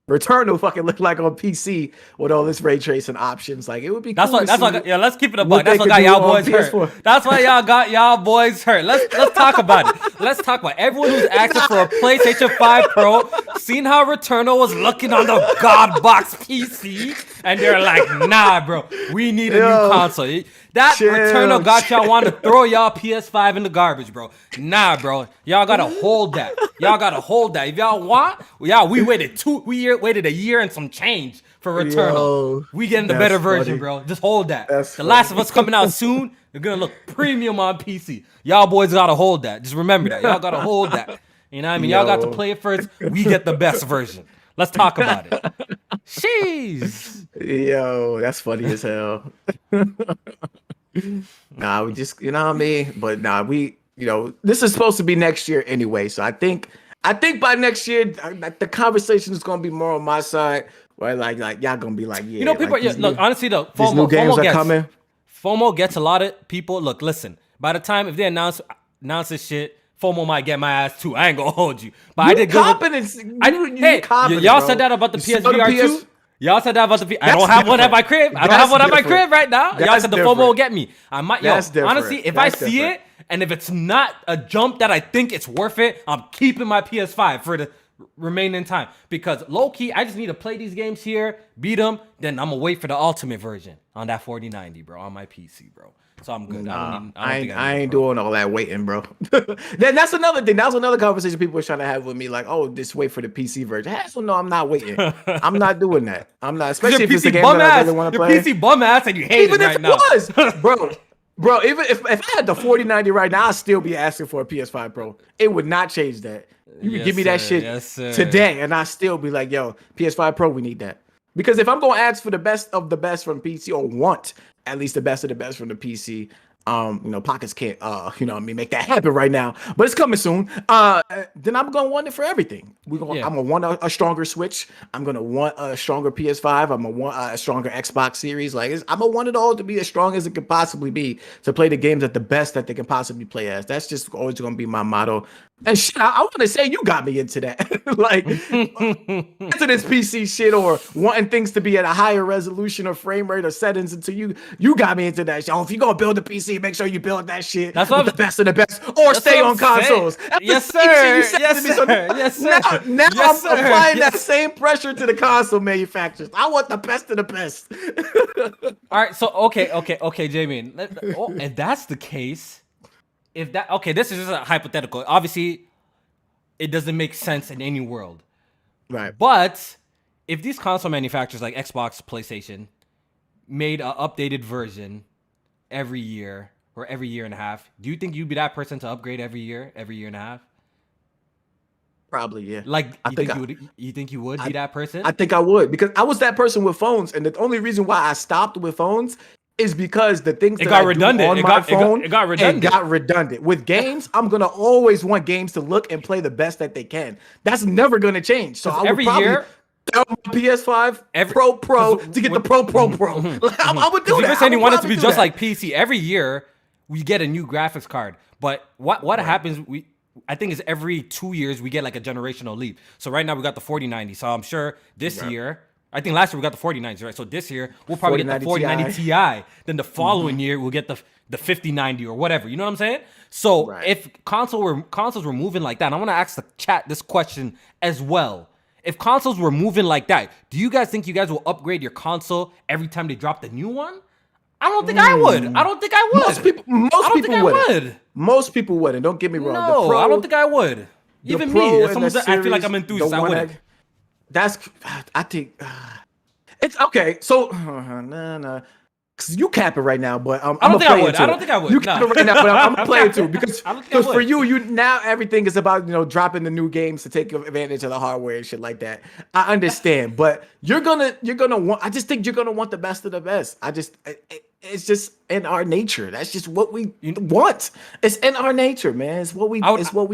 Returnal fucking look like on PC with all this ray tracing options. Like it would be That's cool what. to That's see what. Yeah, let's keep it a what buck. they That's what could got do y'all on boys hurt. PS4. That's why y'all got y'all boys hurt. Let's talk about it. Let's talk about everyone who's asking for a PlayStation 5 Pro. Seen how Returnal was looking on the God box PC, and they're like, nah, bro, we need a new console. That chill, Returnal got y'all want to throw y'all PS5 in the garbage, bro. Nah, bro, y'all gotta hold that. Y'all gotta hold that. If y'all want, we waited a year and some change for Returnal. Yo, We getting the that's better version, funny. bro. Just hold that. That's The Last of funny. Us coming out soon. They're gonna look premium on PC. Y'all boys gotta hold that. Just remember that. Y'all gotta hold that. You know what I mean? Y'all got to Yo. play it first. We get the best version. Let's talk about it. Jeez. Yo, that's funny as hell. Nah, we just, you know what I mean? But nah, this is supposed to be next year anyway. So I think by next year, the conversation is gonna be more on my side, where like y'all gonna be like, yeah, You know, people. like Yeah, look. Honestly, though, these new games are gets coming. FOMO gets a lot of people. Look, listen. By the time if they announce this shit, FOMO might get my ass too. I ain't gonna hold you, but I did good. Confidence. Hey, Confident, y'all bro. said that about the You saw PSVR PS too. Y'all said that about the. I That's don't have one at different. my crib. I don't That's have one at my different. crib right now. Y'all That's said the FOMO will different. get me. I might. That's Yo, different. honestly, if That's I see different. it and if it's not a jump that I think it's worth it, I'm keeping my PS5 for the remaining time because low key, I just need to play these games here, beat them. Then I'm gonna wait for the ultimate version on that 4090, bro, on my PC, bro. So I'm good. Nah, I don't think I I need a ain't Pro. doing all that waiting, bro. Then that's another thing. That was another conversation people were trying to have with me. Like, oh, just wait for the PC version. Hell no, I'm not waiting. I'm not doing that. I'm not, Cause especially if it's a game that I really want to your play. PC bum ass, and you hate Even it if right it now. was, bro. Even if I had the 4090 right now, I'd still be asking for a PS5 Pro. It would not change that. You could Yes, give me that sir. shit Yes, sir. today, and I still be like, yo, PS5 Pro, we need that. Because if I'm gonna ask for the best of the best from PC, or want at least the best of the best from the PC, pockets can't make that happen right now. But it's coming soon. Then I'm gonna want it for everything. Yeah. I'm gonna want a stronger Switch. I'm gonna want a stronger PS5. I'm gonna want a stronger Xbox Series. I'm gonna want it all to be as strong as it could possibly be to play the games at the best that they can possibly play as. That's just always gonna be my motto. And shit, I want to say you got me into that. Like into this PC shit or wanting things to be at a higher resolution or frame rate or settings until you got me into that shit. Oh, if you're gonna build a PC, make sure you build that shit That's with what the best of the best or stay what on I'm saying. consoles. That's Yes, the same shit you sir. said Yes, to me. So sir. Yes, sir. now Yes, I'm sir. applying Yes. that same pressure to the console manufacturers. I want the best of the best. All right. So okay, Jamie. If that's the case, this is just a hypothetical. Obviously, it doesn't make sense in any world. Right. But if these console manufacturers like Xbox, PlayStation made an updated version every year or every year and a half, do you think you'd be that person to upgrade every year and a half? Probably, yeah. Like, I think you think you would be that person? I think I would because I was that person with phones, and the only reason why I stopped with phones is because the things It that got I redundant. do on It my got- it got- phone it got redundant. got redundant. With games, I'm gonna always want games to look and play the best that they can. That's never gonna change. So I would every probably year- sell my PS5 Every- Pro 'cause to get the when- Pro. Like, I would do If that. you're saying I you would want it to probably be do just that. like PC, every year we get a new graphics card. But what happens? I think it's every 2 years we get like a generational leap. So right now we got the 4090. So I'm sure this year, I think last year we got the 4090, right? So this year we'll probably get the 4090 Ti. Then the following year we'll get the 5090 or whatever. You know what I'm saying? So Right. if consoles were moving like that, I want to ask the chat this question as well. If consoles were moving like that, do you guys think you guys will upgrade your console every time they drop the new one? I don't think I would. I don't think I would. Most people wouldn't. Most people wouldn't. Don't get me wrong. No, I don't think I would. Even me, as someone that I feel like I'm enthused, I wouldn't. I think it's okay. So nah. You capping right now, but I'm gonna play it too. I don't think I would. You capping right now, but I'm gonna play it too because for would. you now everything is about dropping the new games to take advantage of the hardware and shit like that. I understand, but you're gonna want. I just think you're gonna want the best of the best. It's just in our nature. That's just what we want. It's in our nature, man. It's what we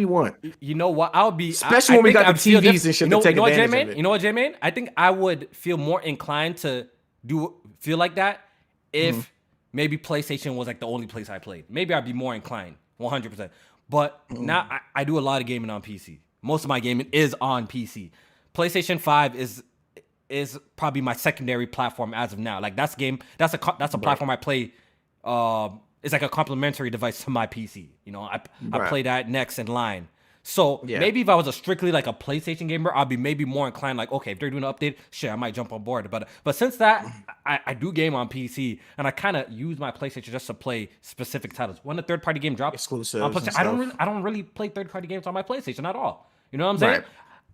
want. You know what? I would be especially when we got the TVs and shit to take advantage of it. You know what, J-Man? I think I would feel more inclined to feel like that if maybe PlayStation was like the only place I played. Maybe I'd be more inclined, 100%. But now I do a lot of gaming on PC. Most of my gaming is on PC. PlayStation 5 is probably my secondary platform as of now. Like that's a platform I play. It's like a complementary device to my PC. I play that next in line. So maybe if I was a strictly like a PlayStation gamer, I'd be maybe more inclined like, okay, if they're doing an update, shit, I might jump on board. But since that, I do game on PC and I kind of use my PlayStation just to play specific titles. When a third-party game drops, exclusives, I don't really play third-party games on my PlayStation at all. You know what I'm saying?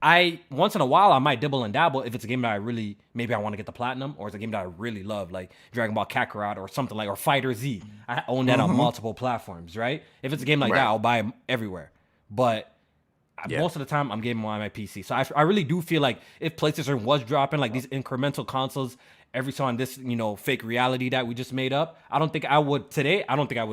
Right. Once in a while I might dibble and dabble if it's a game that maybe I want to get the platinum, or it's a game that I really love, like Dragon Ball Kakarot or something like, or Fighter Z. I own that on multiple platforms, right? If it's a game like that, I'll buy it everywhere. But most of the time I'm gaming on my PC. So I really do feel like if PlayStation was dropping like these incremental consoles every so on this, fake reality that we just made up, I don't think I would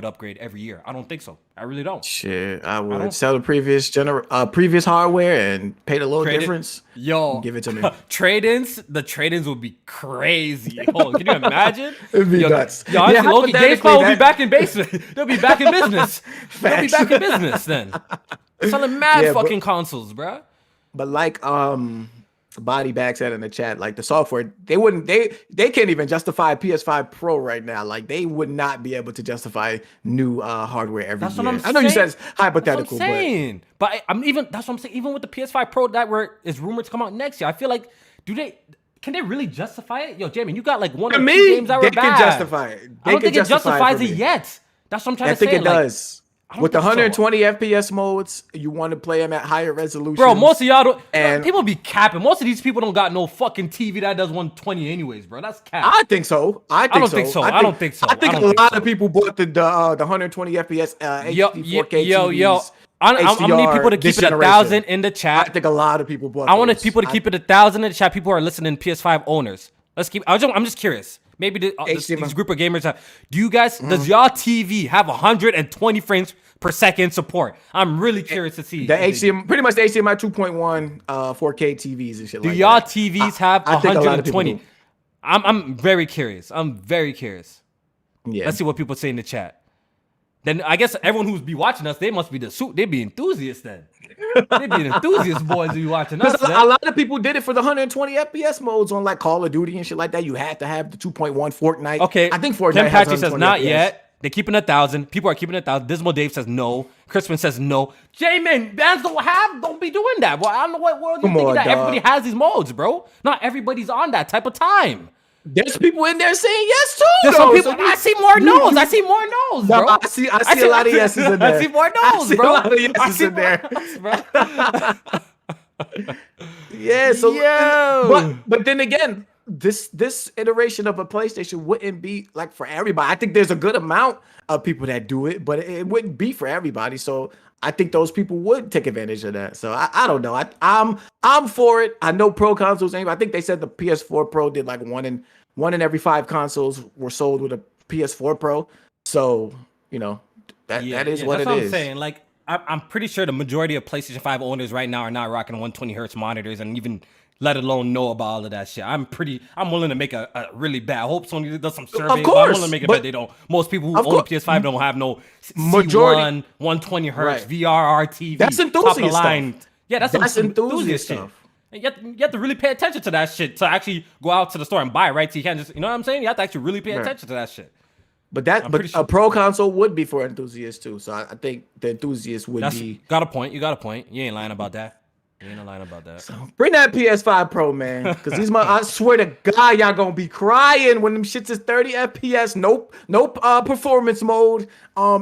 upgrade every year. I don't think so. I really don't. Shit, I would sell the previous hardware and pay the little difference. Yo, give it to me. The trade-ins would be crazy. Oh, can you imagine? It'd be nuts. Yo, honestly, GameSpot will be back in business. They'll be back in business. They'll be back in business then. Selling mad fucking consoles, bro. But like Body Bag said in the chat, like the software, they can't even justify PS5 Pro right now. Like they would not be able to justify new hardware every year. I know you said it's hypothetical, that's what I'm saying. But that's what I'm saying. Even with the PS5 Pro is rumored to come out next year, I feel like can they really justify it? Yo, Jamie, you got like one or two games that were bad. They can justify it. I don't think it justifies it yet. That's what I'm trying to say. I think it does. With the 120 FPS modes, you want to play them at higher resolution. Bro, most of y'all don't. And people be capping. Most of these people don't got no fucking TV that does 120 anyways, bro. That's cap. I think so. I don't think so. I don't think so. I think a lot of people bought the 120 FPS HD 4K TVs. I need people to keep it 1,000 in the chat. I think a lot of people bought. I want people to keep it 1,000 in the chat. People who are listening, PS5 owners. I'm just curious. Maybe this group of gamers does y'all TV have 120 frames per second support? I'm really curious to see. The HDMI, pretty much the HDMI 2.1 4K TVs and shit like that. Do y'all TVs have 120? I'm very curious. Yeah. Let's see what people say in the chat. Then I guess everyone who's be watching us, they must be they be enthusiasts then. They be enthusiast boys who be watching us. A lot of people did it for the 120 FPS modes on like Call of Duty and shit like that. You had to have the 2.1 Fortnite. Okay, I think Fortnite Tim has Patchy says not FPS. yet. They're keeping 1,000. People are keeping 1,000. Dismal Dave says no. Crispin says no. J-Man, bands don't be doing that. Well, I don't know what world you're thinking that everybody has these modes, bro. Not everybody's on that type of time. There's people in there saying yes too. There's some people. I see more no's. I see more no's, bro. I see a lot of yeses in there. I see more no's, bro. A lot of yeses in there, yeah. So, but then again, this iteration of a PlayStation wouldn't be like for everybody. I think there's a good amount of people that do it, but it wouldn't be for everybody. So I think those people would take advantage of that. So I don't know. I'm for it. I know pro consoles. I think they said the PS4 Pro did like one in every 5 consoles were sold with a PS4 Pro. So that is what it is. That's what I'm saying. Like I'm pretty sure the majority of PlayStation 5 owners right now are not rocking 120 hertz monitors, and even let alone know about all of that shit. I'm willing to make a really bad. I hope Sony does some survey. Of course, I'm willing to make a bet they don't. Most people who own a PS5 don't have no C1 120 hertz VRR TV. That's enthusiast stuff. Yeah, that's enthusiast stuff. You have to really pay attention to that shit to actually go out to the store and buy it, right? So you can't just, you know what I'm saying? You have to actually really pay attention to that shit. But a pro console would be for enthusiasts too. So I think the enthusiast would be. Got a point. You got a point. You ain't lying about that. You ain't lying about that. So bring that PS5 Pro, man, because I swear to God, y'all gonna be crying when them shits is 30 FPS. Nope, performance mode.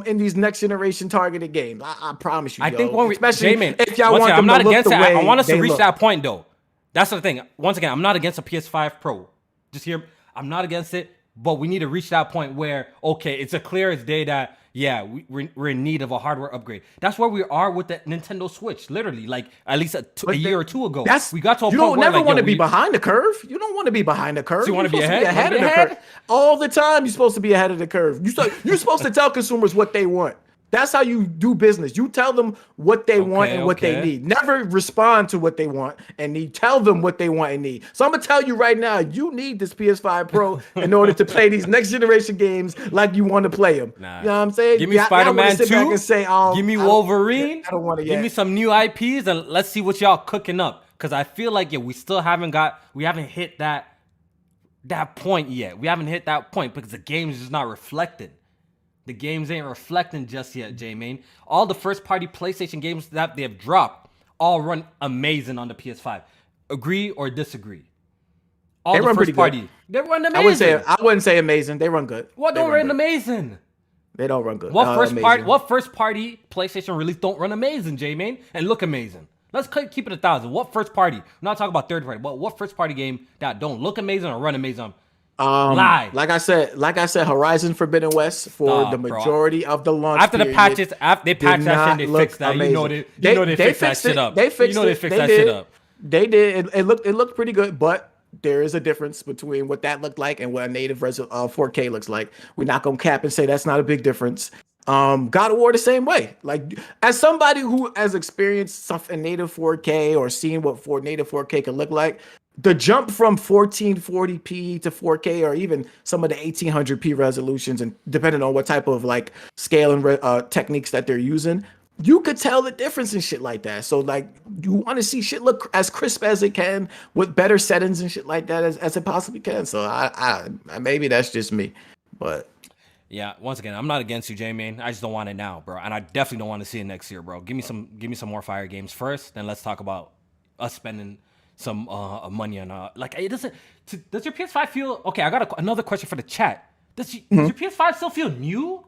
In these next generation targeted games, I promise you. I think when especially J-Man, if y'all once want again, them I'm not to look against the it. way I want us to they reach look. that point, though. That's the thing. Once again, I'm not against a PS5 Pro. Just here, I'm not against it, but we need to reach that point where, okay, it's a clear as day that, yeah, we're in need of a hardware upgrade. That's where we are with the Nintendo Switch, literally. Like, at least a year or two ago. We got to a you point don't where, never like, want to be behind the curve. You don't want to be behind the curve. So you want to be supposed ahead? of the curve. All the time, you're supposed to be ahead of the curve. You're supposed to tell consumers what they want. That's how you do business. You tell them what they want and what they need. Never respond to what they want and need. Tell them what they want and need. So I'm gonna tell you right now, you need this PS5 Pro in order to play these next generation games like you want to play them. Nah. You know what I'm saying? Give me Spider-Man 2. Back and say, give me Wolverine. I don't want to Give me some new IPs and let's see what y'all cooking up. Because I feel like we still haven't hit that point yet. We haven't hit that point because the game is just not reflected. The games ain't reflecting just yet, J-Main. All the first-party PlayStation games that they have dropped all run amazing on the PS5. Agree or disagree? They run pretty good. They run amazing. I wouldn't say amazing. They run good. What don't run amazing? They don't run good. What first-party PlayStation release don't run amazing, J-Main, and look amazing? Let's keep it 1,000. What first-party? I'm not talking about third-party, but what first-party game that don't look amazing or run amazing? Lie. Like I said, Horizon Forbidden West for the majority of the launch after the patches, they patched that shit and they fixed that. Amazing. You know they fixed that shit up. They fixed they fixed that shit up. They did. It looked pretty good, but there is a difference between what that looked like and what a native 4K looks like. We're not gonna cap and say that's not a big difference. God of War the same way. Like, as somebody who has experienced stuff in native 4K or seen what native 4K can look like, the jump from 1440p to 4K or even some of the 1800p resolutions, and depending on what type of like scale and techniques that they're using, you could tell the difference in shit like that. So like, you want to see shit look as crisp as it can with better settings and shit like that as it possibly can. So I maybe that's just me, but. Yeah, once again, I'm not against you, J-Man. I just don't want it now, bro. And I definitely don't want to see it next year, bro. Give me some more fire games first, then let's talk about us spending some money on like it doesn't. Does your PS5 feel okay? I got another question for the chat. Does your PS5 still feel new?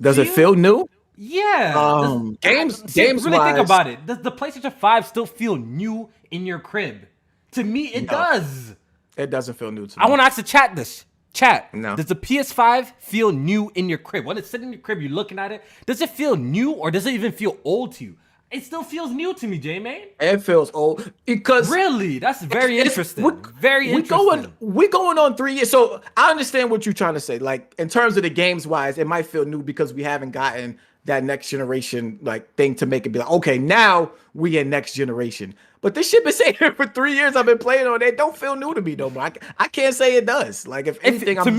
Does it feel new? Yeah. Games really wise, think about it. Does the PlayStation 5 still feel new in your crib? To me, it does. It doesn't feel new to me. I want to ask the chat this. Chat, no. Does the PS5 feel new in your crib? When it's sitting in your crib, you're looking at it. Does it feel new or does it even feel old to you? It still feels new to me, J-Man. It feels old because really, that's very interesting. Very interesting. We're going on 3 years. So I understand what you're trying to say. Like, in terms of the games wise, it might feel new because we haven't gotten that next generation like thing to make it be like, okay, now we in next generation. But this shit been saying for 3 years. I've been playing on it. Don't feel new to me no more. I can't say it does. Like, if anything, I'm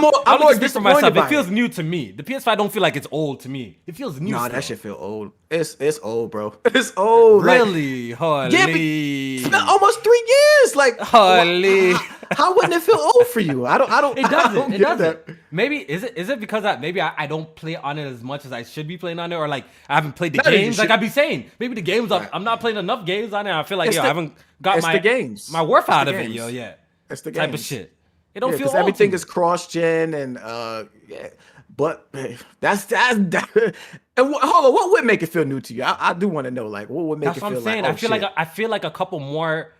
more disappointed. It feels new to me. The PS5 don't feel like it's old to me. It feels new. Nah, that shit feel old. It's old, bro. It's old. Really? Like, holy. Yeah, it's been almost 3 years. Like, holy. How wouldn't it feel old for you? I don't. It doesn't. It doesn't. Maybe is it because maybe I don't play on it as much as I should be playing on it, or like I haven't played the games. Like I'd be saying, maybe the games I'm not playing enough games on it. I feel like I haven't got my worth out of it, yet. It's the type of shit. It don't feel old. Everything is cross-gen and yeah. But that's and hold on, what would make it feel new to you? I do want to know, like, what would make it feel like? That's what I'm saying. I feel like a couple more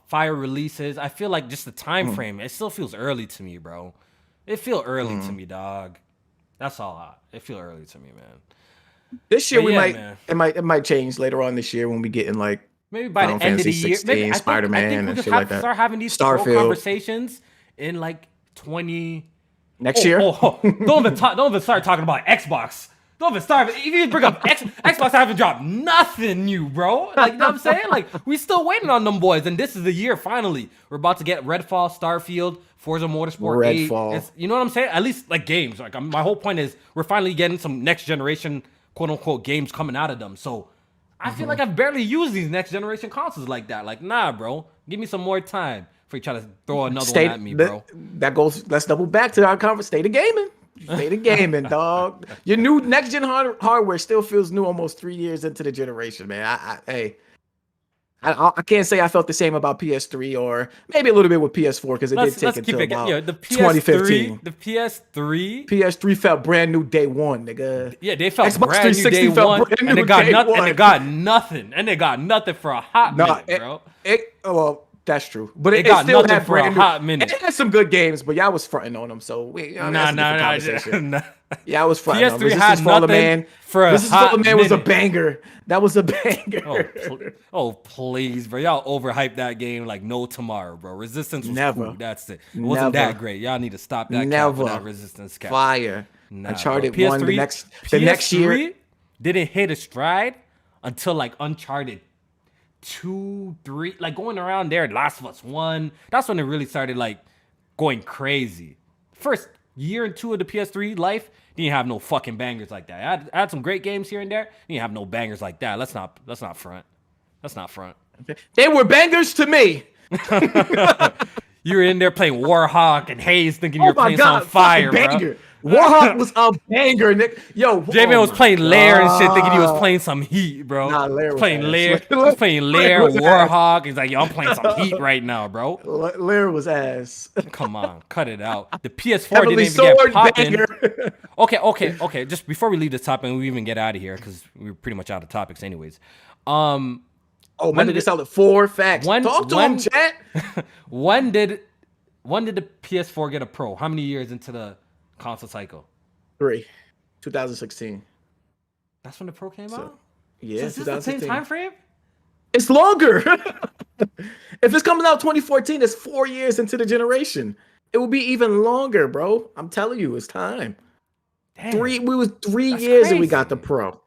fire releases. I feel like just the time frame. It still feels early to me, bro. It feel early to me, dog. That's all. It feel early to me, man. This year it might change later on this year when we get in like maybe by the end of the year, maybe Spider-Man and shit like that. Start having these conversations in like 20 next year. Don't even start talking about Xbox. Don't even start. If you bring up Xbox, I haven't dropped nothing new, bro. Like, you know what I'm saying? Like, we still waiting on them boys, and this is the year finally. We're about to get Redfall, Starfield, Forza Motorsport 8. You know what I'm saying? At least like games. Like, my whole point is we're finally getting some next generation quote unquote games coming out of them. So I feel like I've barely used these next generation consoles like that. Like, nah, bro. Give me some more time before you try to throw another one at me, bro. Let's double back to our conversation. State of gaming. Stay the gaming, dog. Your new next gen hardware still feels new almost 3 years into the generation, man. Hey, I can't say I felt the same about PS3 or maybe a little bit with PS4 because it did take Let's keep until it. about Yeah, the PS3, 2015. the PS3. PS3 felt brand new day one, nigga. Yeah, they felt Xbox brand new 360 day felt one, brand and they new got day nothing. And one. they got nothing. And they got nothing for a hot No, minute, bro. well, that's true. But They it got still nothing had for a brand new. hot minute. It had some good games, but y'all was fronting on them. So Nah, that's a different nah, conversation. nah. Yeah, I was fronting on PS3 Resistance had Fall of nothing Man. for a Resistance Fall hot of Man was a minute. banger. That was a Oh, banger. oh, please, bro. Y'all overhyped that game like no tomorrow, bro. Resistance was Never. cool. That's it. It wasn't that Never. great. Y'all need to stop that cap with that Never. Resistance cap. Fire. Nah, bro. Uncharted 1 PS3, the next year. PS3 didn't hit a stride until like Uncharted 2, 3, like going around there. Last of Us 1. That's when it really started like going crazy. First year and two of the PS3 life, didn't have no fucking bangers like that. I had some great games here and there. Didn't have no bangers like that. Let's not front. Let's not front. They were bangers to me. You were in there playing Warhawk and Haze, thinking you Oh were my playing god, some fire, fucking bro. banger. Warhawk was a banger, Nick. Yo, J-Man oh was my playing Lair and shit, thinking he was God. playing some Heat, bro. Nah, Lair He's was playing ass. Lair. He's playing Lair, was ass. Warhawk. He's like, yo, I'm playing some Heat right now, bro. Lair was ass. Come on, cut it out. The PS4 Heavenly didn't even get Sword popping. banger. Okay. Just before we leave this topic and we even get out of here, because we're pretty much out of topics anyways. Oh, When Metal did Gear it- Solid 4 facts. when- Talk to when- him, chat. when did the PS4 get a Pro? How many years into the console cycle? 3, 2016. That's when the Pro came So, out? yeah, So is this the same 2016. time frame? It's longer. If it's coming out 2014, it's 4 years into the generation. It will be even longer, bro. I'm telling you, it's time. Damn. We was 3 That's years and we got crazy. the Pro.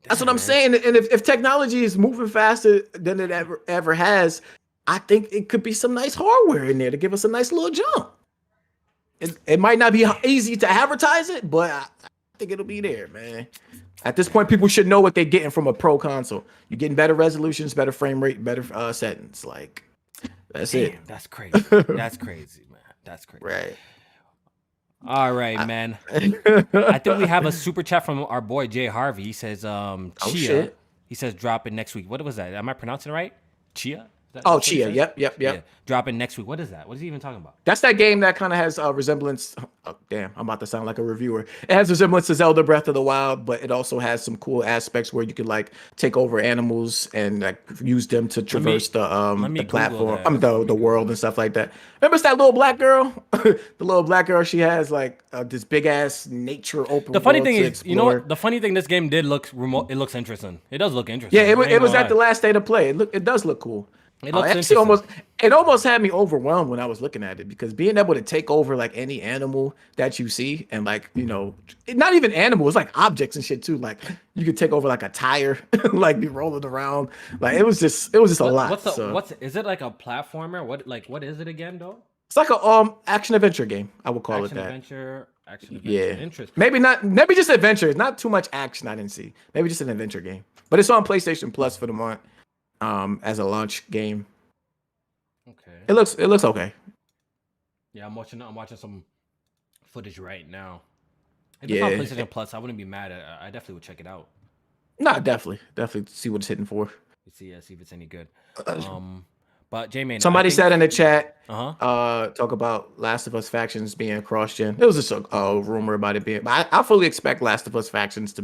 That's Damn, what I'm man. saying. And if technology is moving faster than it ever has, I think it could be some nice hardware in there to give us a nice little jump. It might not be easy to advertise it, but I think it'll be there, man. At this point, people should know what they're getting from a Pro console. You're getting better resolutions, better frame rate, better settings. Like, that's it. Damn, that's crazy. That's crazy, man. That's crazy. Right. All right, man. I think we have a super chat from our boy Jay Harvey. He says, Chia. shit. He says drop it next week. What was that? Am I pronouncing it right? Chia? That's Oh, what he Chia. says? Yep. Yeah. Drop it next week. What is that? What is he even talking about? That's that game that kind of has a resemblance. Oh, damn, I'm about to sound like a reviewer. It has a resemblance to Zelda Breath of the Wild, but it also has some cool aspects where you could like take over animals and like use them to traverse me the Google platform. that. I mean the world and stuff like that. Remember that little black girl? The little black girl. She has like this big ass nature open. The funny world thing to is, you know explore. what? The funny thing, this game did look remote. It looks interesting. It does look interesting. Yeah, I ain't it was gonna at the lie. last day to play. It does look cool. It looks Actually, interesting. it almost had me overwhelmed when I was looking at it because being able to take over like any animal that you see and like not even animals, like objects and shit too. Like you could take over like a tire, like be rolling around. Like it was just a lot. Is it like a platformer? What is it again though? It's like a action adventure game. I would call Action it that. adventure. Yeah, Interesting. Maybe just adventure. It's not too much action. I didn't see. Maybe just an adventure game, but it's on PlayStation Plus for the month. As a launch game. Okay. It looks okay. Yeah, I'm watching some footage right now. If it's on PlayStation Plus, I wouldn't be mad at it. I definitely would check it out. Nah, definitely see what it's hitting for. See if it's any good. But J-Man, Somebody said in the chat, Uh-huh. talk about Last of Us factions being cross-gen. It was just a rumor about it being, but I fully expect Last of Us factions 2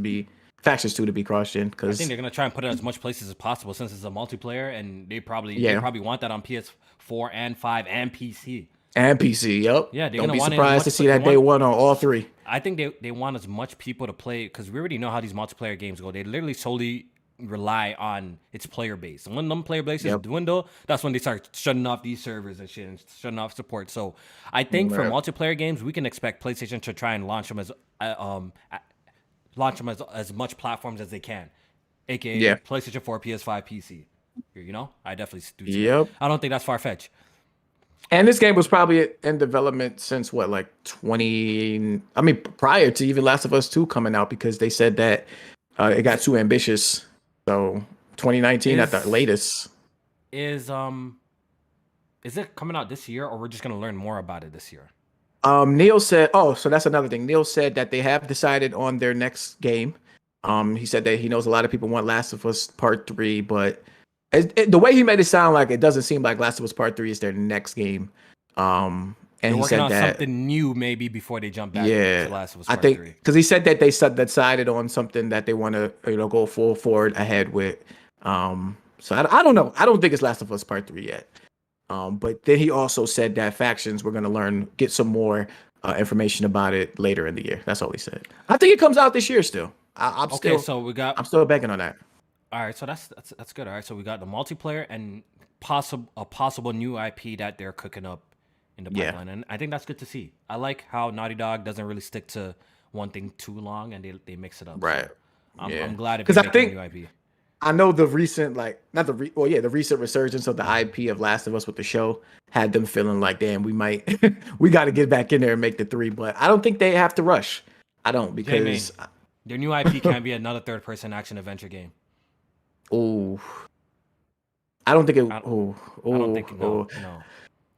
to be cross-gen I because think they're gonna try and put it as much places as possible since it's a multiplayer, and they probably want that on PS4 and 5 and PC. and PC. Yep. Yeah, they're Don't gonna be want it surprised to much- see that they day want- one on all 3. I think they want as much people to play because we already know how these multiplayer games go. They literally solely rely on its player base, and when them player bases dwindle, that's when they start shutting off these servers and shit and shutting off support. So I think for multiplayer games, we can expect PlayStation to try and launch them as much platforms as they can, aka PlayStation 4, PS5, PC. I definitely do. Yep. I don't think that's far fetched. And this game was probably in development since what, like 20? I mean, prior to even Last of Us 2 coming out, because they said that it got too ambitious. So 2019 at the latest. Is it coming out this year, or we're just gonna learn more about it this year? Neil said, oh, so that's another thing. Neil said that they have decided on their next game. He said that he knows a lot of people want Last of Us Part 3, but the way he made it sound like it doesn't seem like Last of Us Part 3 is their next game. And They're he working said on that, something new maybe before they jump back to yeah, Last of Us I Part think 3. because he said that they decided on something that they want to, go full forward ahead with. So I don't know. I don't think it's Last of Us Part 3 yet. But then he also said that factions were going to get some more information about it later in the year. That's all he said. I think it comes out this year still. Okay, so we got I'm still banking on that. all right, so that's good. All right, so we got the multiplayer and possible new IP that they're cooking up in the Yeah. pipeline, and I think that's good to see. I like how Naughty Dog doesn't really stick to one thing too long, and they mix it up. Right. So I'm Yeah. glad if 'Cause they're I making think- a new IP. I know the recent, like, not the the recent resurgence of the IP of Last of Us with the show had them feeling like, damn, we might, we got to get back in there and make the 3. But I don't think they have to rush. I don't, because, Their new IP can't be another third-person action adventure game. oh, I don't think it. I Oh, don't think no.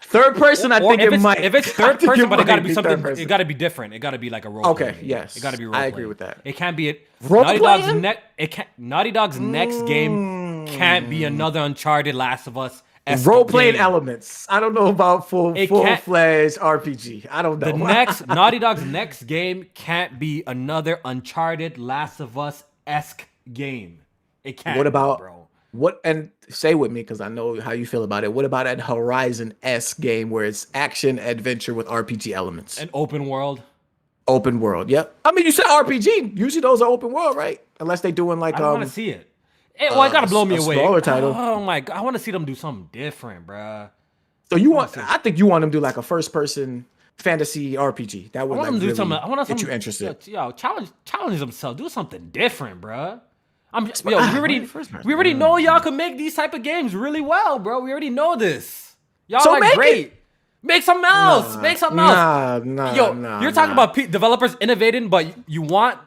Third person, I think it might. If it's I third think person, but it got to might be something. third person. It got to be different. It got to be like a role. Okay, game. yes, It got to be role. I agree with that. It can't be Role Naughty Dog's playing? Naughty Dog's next game can't be another Uncharted Last of Us. Role playing elements. I don't know about full fledged RPG. I don't know. The next Naughty Dog's next game can't be another Uncharted Last of Us esque game. It can't. What about bro? What, and say with me because I know how you feel about it. What about an Horizon-esque game where it's action adventure with RPG elements? An open world. Open world. Yep. I mean, you said RPG. Usually those are open world, right? Unless they doing like I want to see it. Well, it gotta blow me away. Smaller title. Oh my god, I want to see them do something different, bruh. So you want? I think you want them to do like a first-person fantasy RPG. That would I want like them to do really something. I want get you interested. Yo, challenge themselves. Do something different, bruh. We we already know y'all can make these type of games really well, bro. We already know this. Y'all So are make great. it. Make something else. Make something else. You're talking about developers innovating, but you want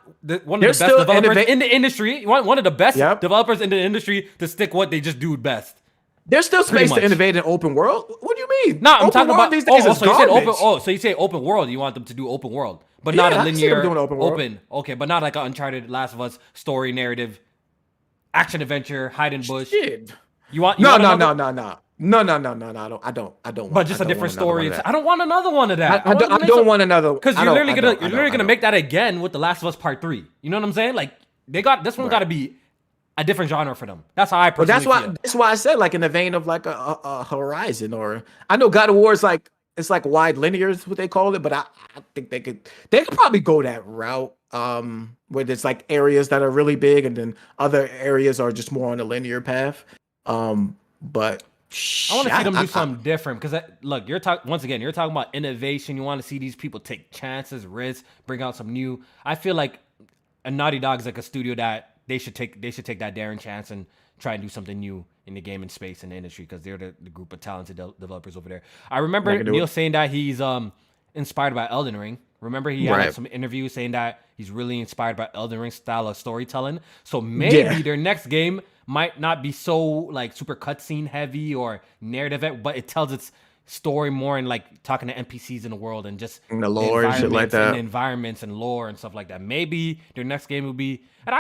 one of the best developers in the industry. You want one of the best developers in the industry to stick what they just do best. There's still space to innovate in open world. What do you mean? No, I'm talking about these days is so you said garbage. so you say open world. You want them to do open world, but not a I can see them linear doing open world. Okay, but not like an Uncharted, Last of Us story narrative, action adventure, hide and bush. Shit. No. I don't. But just a different story. I don't want another one of that. I don't want another. Because you're literally gonna make that again with The Last of Us Part 3. You know what I'm saying? Like this one got to be a different genre for them. That's how I personally feel. That's why I said like in the vein of like a Horizon, or I know God of War is like, it's like wide linear is what they call it, but I think they could probably go that route. Where there's like areas that are really big and then other areas are just more on a linear path. But I want to see them do something different because look, you're talking about innovation. You want to see these people take chances, risks, bring out some new. I feel like a Naughty Dog is like a studio that they should take that daring chance and try and do something new in the gaming space and the industry because they're the group of talented developers over there. I remember Neil saying that he's inspired by Elden Ring. Remember he had like, some interviews saying that he's really inspired by Elden Ring style of storytelling. So maybe their next game might not be so like super cutscene heavy or narrative, but it tells its story more and like talking to NPCs in the world and just in the lore and shit like that, and environments and lore and stuff like that. Maybe their next game will be. And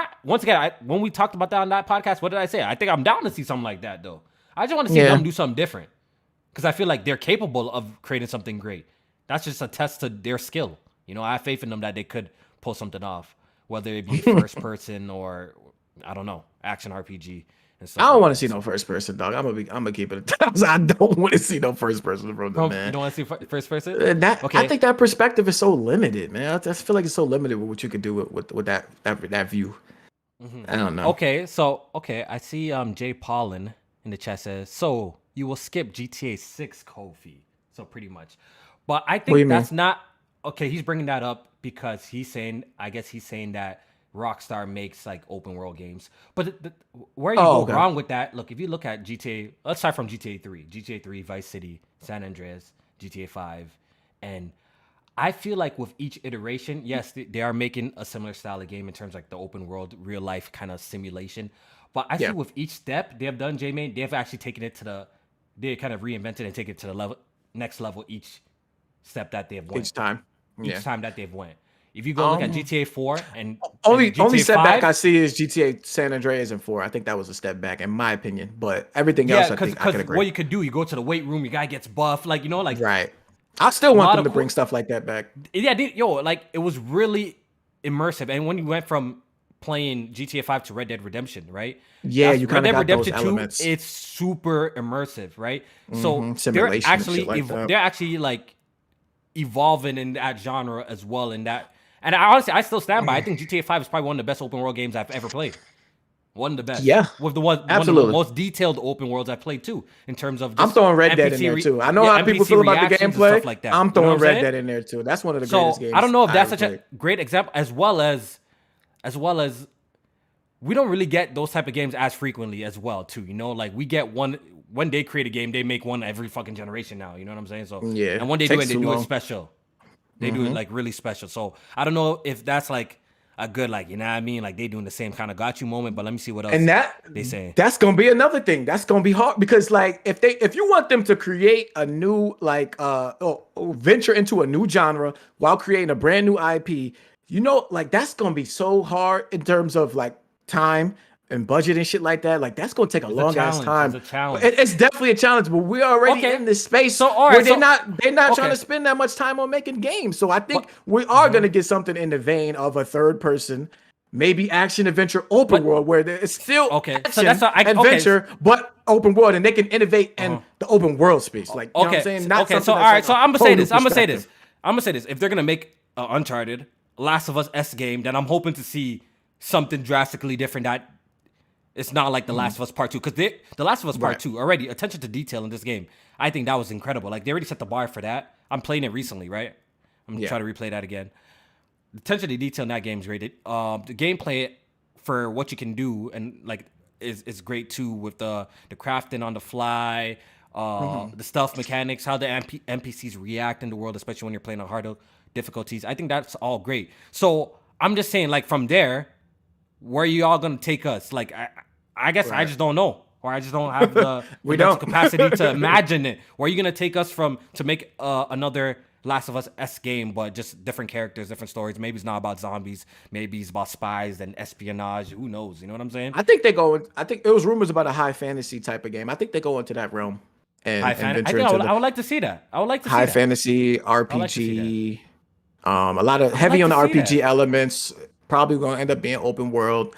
when we talked about that on that podcast, what did I say? I think I'm down to see something like that though. I just want to see them do something different because I feel like they're capable of creating something great. That's just a test to their skill. You know, I have faith in them that they could pull something off, whether it be first person or I don't know, action RPG and stuff. I don't want to see no first person, dog. I'm gonna keep it. I don't want to see no first person from them, man. You don't want to see first person? I think that perspective is so limited, man. I just feel like it's so limited with what you could do with that view. Mm-hmm. I don't know. Okay, I see Jay Paulin in the chat says, so you will skip GTA 6 Kofi. So pretty much. But I think that's not okay. He's bringing that up because he's saying that Rockstar makes like open world games. But where you go wrong with that? Look, if you look at GTA, let's start from GTA 3, Vice City, San Andreas, GTA 5, and I feel like with each iteration, yes, they are making a similar style of game in terms of like the open world, real life kind of simulation. But I feel with each step they have done, J-Main, they have actually taken it they kind of reinvented and taken it to the next level each step that they've went. Each time. Each Yeah. time that they've went. If you go look at GTA 4 and Only GTA setback 5, I see is GTA San Andreas and 4. I think that was a step back in my opinion, but everything yeah, else I think I because can agree. what you could do, you go to the weight room, your guy gets buff, like like Right. I still a want lot them of to cool. bring stuff like that back. Yeah, like it was really immersive. And when you went from playing GTA 5 to Red Dead Redemption, right? Yeah, That's you Red kind of Dead got those Redemption 2. elements. It's super immersive, right? So Simulation and shit like that. they're actually like evolving in that genre as well. In that, and I still stand by. I think GTA 5 is probably one of the best open world games I've ever played. One of the best. Yeah, With one of the absolutely. most detailed open worlds I've played too, in terms of I'm just throwing Red Dead in there too. I know how people feel about the reactions and gameplay. stuff like that. I'm You know what throwing I'm Red saying? Dead in there too. That's one of the So greatest games. I don't know if that's ever such played. a great example, as well as we don't really get those type of games as frequently as well too. Like we get one when they create a game, they make one every fucking generation now. You know what I'm saying? So Yeah, and when they do takes it, they too do it long. special. They do it like really special. So I don't know if that's like a good, like, you know what I mean? Like they doing the same kind of got you moment, but let me see what else And they say. that's gonna be another thing. That's gonna be hard because like if you want them to create a new like venture into a new genre while creating a brand new IP, like that's gonna be so hard in terms of like time and budget and shit like that. Like that's gonna take a It's a long ass challenge. time. It's a challenge. It's definitely a challenge, but we're already Okay. in this space So, all right, where so- they're not trying okay. to spend that much time on making games. So I think But- we are gonna get something in the vein of a third person, maybe action adventure open But- world where it's still Okay, action so that's adventure, but open world, and they can innovate in the open world space. Like you know what I'm saying? Not Okay. something So all that's right. like So a I'm gonna whole say new this. I'm gonna say this. perspective. I'm gonna say this. If they're gonna make Uncharted, Last of Us S game, then I'm hoping to see something drastically different. That it's not like The Last of Us Part 2, because The Last of Us Part Right. 2 already attention to detail in this game. I think that was incredible. Like they already set the bar for that. I'm playing it recently, right? I'm gonna Yeah. try to replay that again. The attention to detail in that game is great. The gameplay for what you can do and like is great too, with the crafting on the fly, the stealth mechanics, how the NPCs react in the world, especially when you're playing on harder difficulties. I think that's all great. So I'm just saying, like from there, where are you all gonna take us? Like I guess I Right. just don't know, or I just don't have the We mental don't. capacity to imagine it. Where are you gonna take us to make another Last of Us S game, but just different characters, different stories? Maybe it's not about zombies. Maybe it's about spies and espionage. Who knows? You know what I'm saying? I think I think it was rumors about a high fantasy type of game. I think they go into that realm and I venture think into I would like to see that. I would like to see high that. fantasy I like to see RPG. A lot of heavy like on the to see RPG that. elements. Probably going to end up being open world.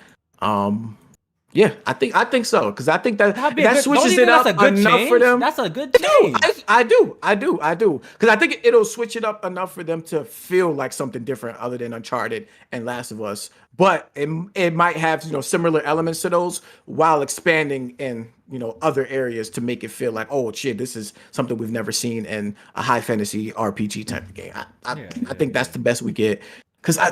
Yeah, I think so because I think that That'd be a good- don't switches you it think up that's a good enough for change? them. That's a good No, change. I do because I think it'll switch it up enough for them to feel like something different other than Uncharted and Last of Us. But it might have similar elements to those while expanding in other areas to make it feel like, oh shit, this is something we've never seen in a high fantasy RPG type of game. I think that's the best we get because I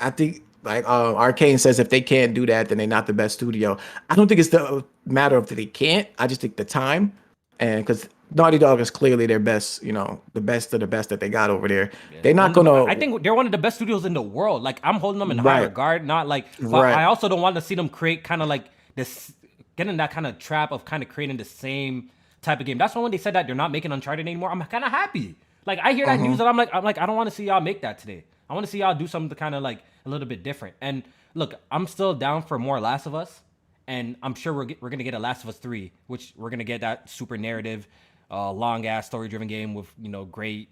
think. Like Arcane says, if they can't do that, then they're not the best studio. I don't think it's the matter of that they can't. I just think the time, and because Naughty Dog is clearly their best, the best of the best that they got over there. They're not gonna. I think they're one of the best studios in the world. Like I'm holding them in high Right. regard. Not like, but Right. I also don't want to see them create kind of like this, get in that kind of trap of kind of creating the same type of game. That's why when they said that they're not making Uncharted anymore, I'm kind of happy. Like I hear that news and I'm like, I don't want to see y'all make that today. I want to see y'all do something kind of like a little bit different. And look, I'm still down for more Last of Us, and I'm sure we're gonna get a Last of Us 3, which we're gonna get that super narrative, long ass story driven game with great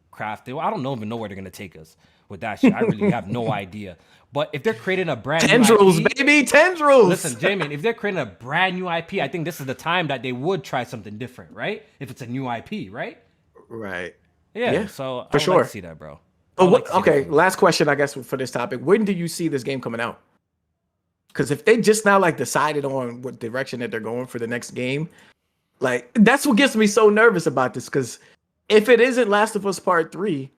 craft. I don't even know where they're gonna take us with that shit. I really have no idea. But if they're creating a brand Tendrils, new IP, baby, tendrils. listen, Jamin, if they're creating a brand new IP, I think this is the time that they would try something different, right? If it's a new IP, right? Right. Yeah. So for I would sure. like to see that, bro. But I would like to see okay, that. last question, I guess, for this topic. When do you see this game coming out? Because if they just now like decided on what direction that they're going for the next game, like that's what gets me so nervous about this. Because if it isn't Last of Us Part 3,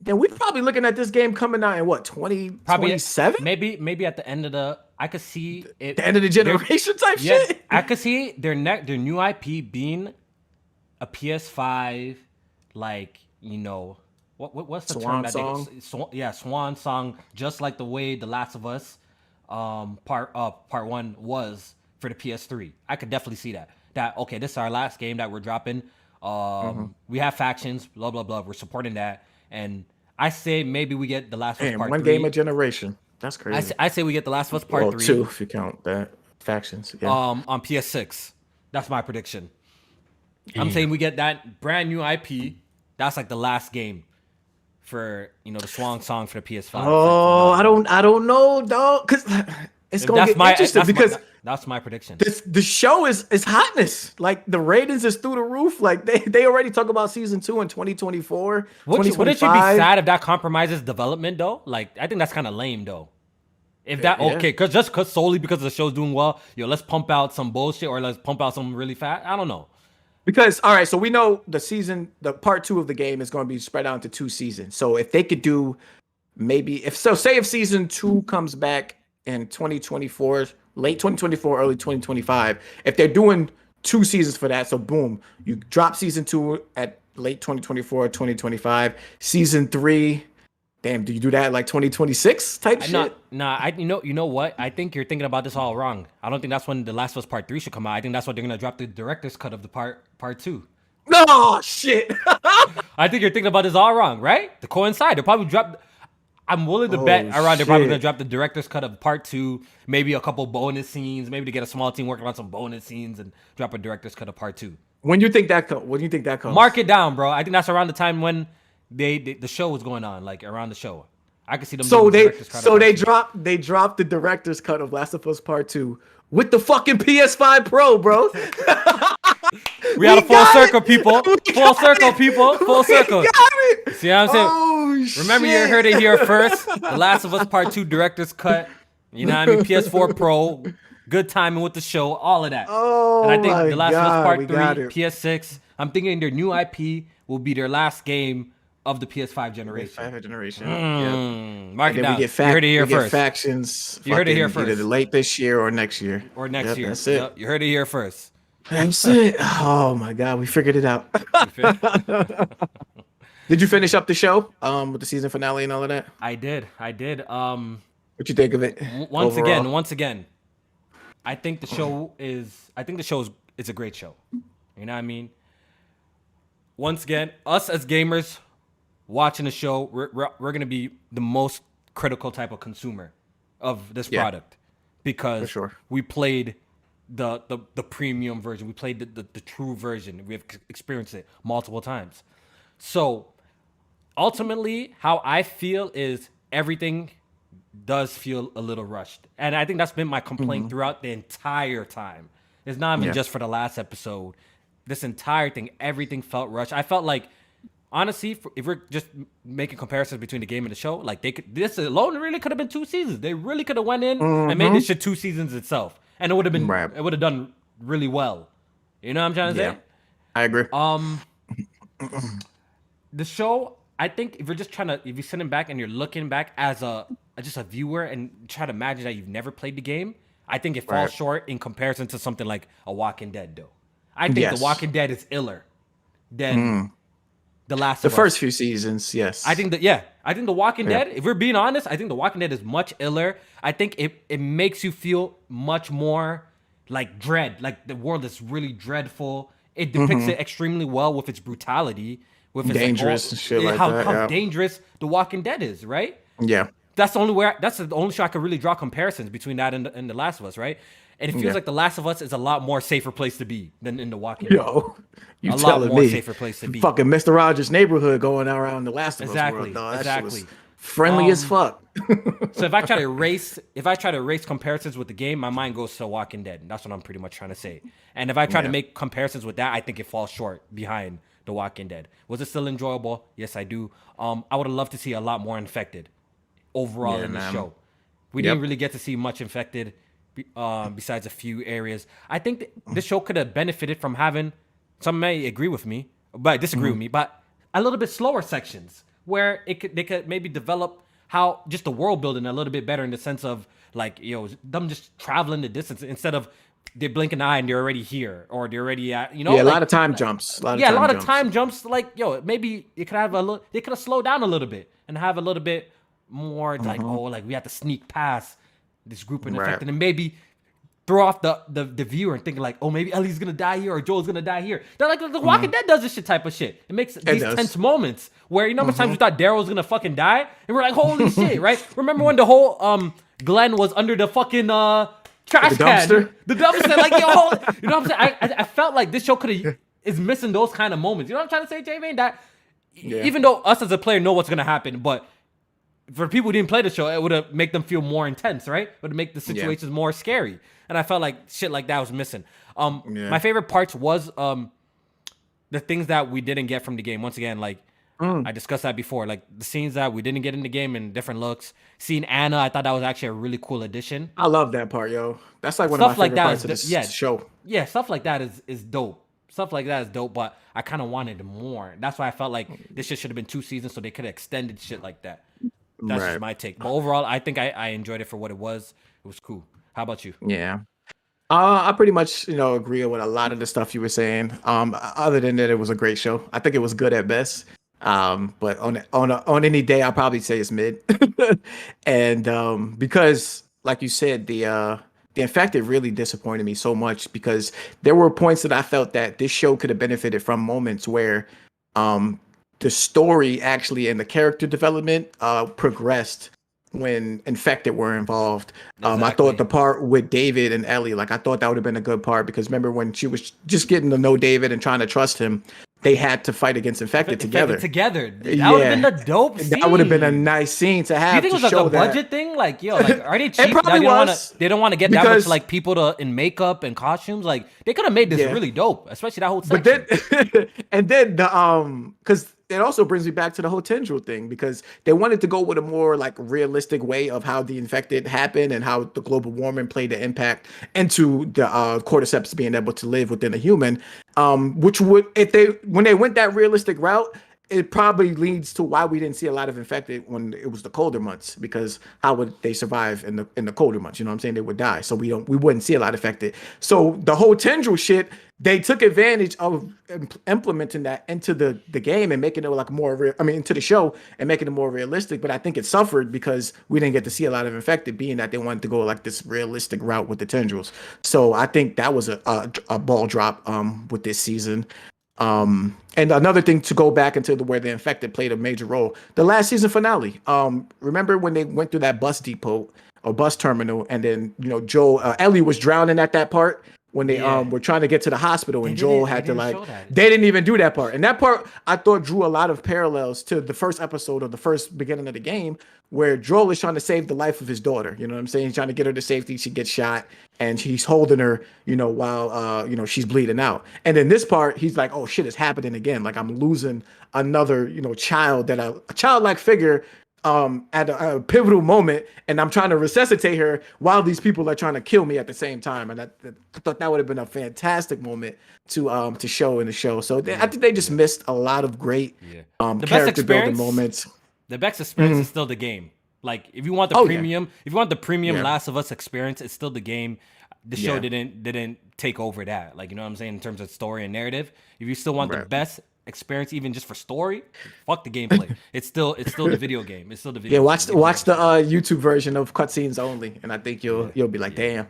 then we're probably looking at this game coming out in what, 2027? Maybe at the end of I could see it. The end of the generation type Yeah, shit? I could see their new IP being a PS5, like what's the Swan term song? Swan song, just like the way The Last of Us part 1 was for the PS3. I could definitely see that okay, this is our last game that we're dropping We have factions, blah blah blah. We're supporting that, and I say maybe we get The Last of Us Damn, Part one 3. game a generation. That's crazy. I say we get The Last of Us Part Well, 2 3 if you count that factions. Yeah. on PS6. That's my prediction. I'm Damn. saying we get that brand new IP. That's like the last game for the swan song for the PS5. From Oh, Naughty Dog. I don't know, dog, because it's gonna get interesting because That's my prediction. the show is hotness. Like the ratings is through the roof. Like they already talk about season 2 in 2024, Wouldn't you be 2025. sad if that compromises development though? Like I think that's kind of lame though. If that Yeah. okay, cause solely because the show's doing well, let's pump out some bullshit or let's pump out something really fast. I don't know. Because all right, so we know the part 2 of the game is going to be spread out into 2 seasons. So if they could do maybe say if season 2 comes back in 2024, late 2024, early 2025, if they're doing 2 seasons for that, so boom, you drop season 2 at late 2024, 2025, season 3. Damn, do you do that like 2026 type shit? You know what? I think you're thinking about this all wrong. I don't think that's when The Last of Us Part 3 should come out. I think that's when they're gonna drop the director's cut of the part 2. No shit. I think you're thinking about this all wrong, right? To coincide, they'll probably drop. I'm willing to bet around they're probably gonna drop the director's cut of part 2, maybe a couple bonus scenes, maybe to get a small team working on some bonus scenes and drop a director's cut of part 2. When do you think that comes? Mark it down, bro. I think that's around the time when the show was going on, like around the show. I could see them. So doing the director's cut they dropped the director's cut of Last of Us Part 2 with the fucking PS5 Pro, bro. We had a full circle, people. Full circle, people. Full circle. See what I'm saying? Oh, Remember, you heard it here first. The Last of Us Part 2 director's cut. You know what I mean? PS4 Pro. Good timing with the show. All of that. Oh, and I think my The Last of Us God, Part we 3, got it. PS6. I'm thinking their new IP will be their last game of the PS5 generation. PS5 generation. Mark it And then down. we get You heard it here first. factions. You heard it here fucking first. Either late this year or next year. Year. That's it. Yep, you heard it here first. That's it. Oh my God, we figured it out. Did you finish up the show with the season finale and all of that? I did. What you think of it? Once overall? again, I think the show is a great show. You know what I mean? Once again, us as gamers watching the show, we're gonna be the most critical type of consumer of this product because for sure. we played the premium version. We played the true version. We have experienced it multiple times. So ultimately, how I feel is everything does feel a little rushed. And I think that's been my complaint throughout the entire time. It's not even just for the last episode. This entire thing, everything felt rushed. I felt like, honestly, if we're just making comparisons between the game and the show, like this alone really could have been 2 seasons. They really could have went in and made this shit 2 seasons itself. And it would have been, it would have done really well. You know what I'm trying to say? I agree. The show, I think if you're sitting back and you're looking back as just a viewer and try to imagine that you've never played the game, I think it falls short in comparison to something like a Walking Dead, though. I think The Walking Dead is iller than The Last of Us. The first few seasons, yes. I think The Walking Dead, if we're being honest, I think The Walking Dead is much iller. I think it makes you feel much more like dread, like the world is really dreadful. It depicts it extremely well with its brutality, with its dangerous and shit like that. How dangerous The Walking Dead is, right? Yeah. That's the only show I could really draw comparisons between that and The Last of Us, right? And it feels like The Last of Us is a lot more safer place to be than in The Walking Dead. Yo, you a telling lot more me? safer place to be. Fucking Mr. Rogers' neighborhood going around The Last of Us Exactly, world, dog. That shit was exactly. friendly as fuck. So if I try to erase comparisons with the game, my mind goes to Walking Dead. That's what I'm pretty much trying to say. And if I try to make comparisons with that, I think it falls short behind The Walking Dead. Was it still enjoyable? Yes, I do. I would have loved to see a lot more infected overall in the show. We didn't really get to see much infected besides a few areas. I think this show could have benefited from having, some may agree with me, but disagree with me, but a little bit slower sections where they could maybe develop how just the world building a little bit better in the sense of like, them just traveling the distance instead of they blink an eye and they're already here or they're already at, a lot of time jumps. A lot of time jumps. Like, maybe it could have they could have slowed down a little bit and have a little bit more like, like we have to sneak past this group and infected, and maybe throw off the viewer and thinking like, oh, maybe Ellie's gonna die here or Joel's gonna die here. They're like the Walking Dead does this shit type of shit. It makes these tense moments where, you know how much times we thought Daryl was gonna fucking die, and we're like, holy shit, right? Remember when the whole Glenn was under the fucking trash can, the dumpster, like, yo, you know what I'm saying? I felt like this show is missing those kind of moments. You know what I'm trying to say, J-Vane? That even though us as a player know what's gonna happen, but for people who didn't play the show, it would have make them feel more intense, right? It would make the situations more scary. And I felt like shit like that was missing. My favorite parts was the things that we didn't get from the game. Once again, like I discussed that before, like the scenes that we didn't get in the game and different looks. Seeing Anna, I thought that was actually a really cool addition. I love that part, yo. That's like one of my favorite parts of this show. Yeah, stuff like that is dope. Stuff like that is dope, but I kind of wanted more. That's why I felt like this shit should have been 2 seasons so they could have extended shit like that. That's just my take. But overall, I think I enjoyed it for what it was. It was cool. How about you? Yeah. I pretty much, agree with a lot of the stuff you were saying. Other than that, it was a great show. I think it was good at best. But on any day, I'll probably say it's mid. And because, like you said, the Infected really disappointed me so much because there were points that I felt that this show could have benefited from moments where the story actually and the character development progressed when Infected were involved. I thought the part with David and Ellie, like I thought that would have been a good part because remember when she was just getting to know David and trying to trust him, they had to fight against Infected together. That would have been the dope scene. That would have been a nice scene to have. Do you think it was like a budget thing? Like, yo, like, are they cheap? It probably was. They don't want to get that much like people in makeup and costumes. Like, they could have made this really dope, especially that whole section. But then, and then because it also brings me back to the whole tendril thing because they wanted to go with a more like realistic way of how the Infected happened and how the global warming played the impact into the cordyceps being able to live within a human. Which would, when they went that realistic route, it probably leads to why we didn't see a lot of Infected when it was the colder months, because how would they survive in the colder months? You know what I'm saying? They would die. So we wouldn't see a lot affected. So the whole tendril shit, they took advantage of implementing that into the game and making it like into the show and making it more realistic. But I think it suffered because we didn't get to see a lot of Infected, being that they wanted to go like this realistic route with the tendrils. So I think that was a ball drop with this season. And another thing to go back into where the Infected played a major role, the last season finale. Remember when they went through that bus depot or bus terminal, and then Ellie was drowning at that part when they were trying to get to the hospital, and Joel had to they didn't even do that part. And that part I thought drew a lot of parallels to the first episode of the first beginning of the game, where Joel is trying to save the life of his daughter. You know what I'm saying? He's trying to get her to safety. She gets shot and he's holding her, while, she's bleeding out. And then this part, he's like, oh shit, it's happening again. Like I'm losing another, child, that a childlike figure at a pivotal moment, and I'm trying to resuscitate her while these people are trying to kill me at the same time. And I thought that would have been a fantastic moment to show in the show. So I think they just missed a lot of great character building moments. The best experience is still the game. Like if you want the premium, if you want the premium Last of Us experience, it's still the game. The show didn't take over that. Like, you know what I'm saying, in terms of story and narrative. If you still want the best experience, even just for story, fuck the gameplay. It's still the video game. It's still the video. Watch the YouTube version of cutscenes only, and I think you'll be like, damn.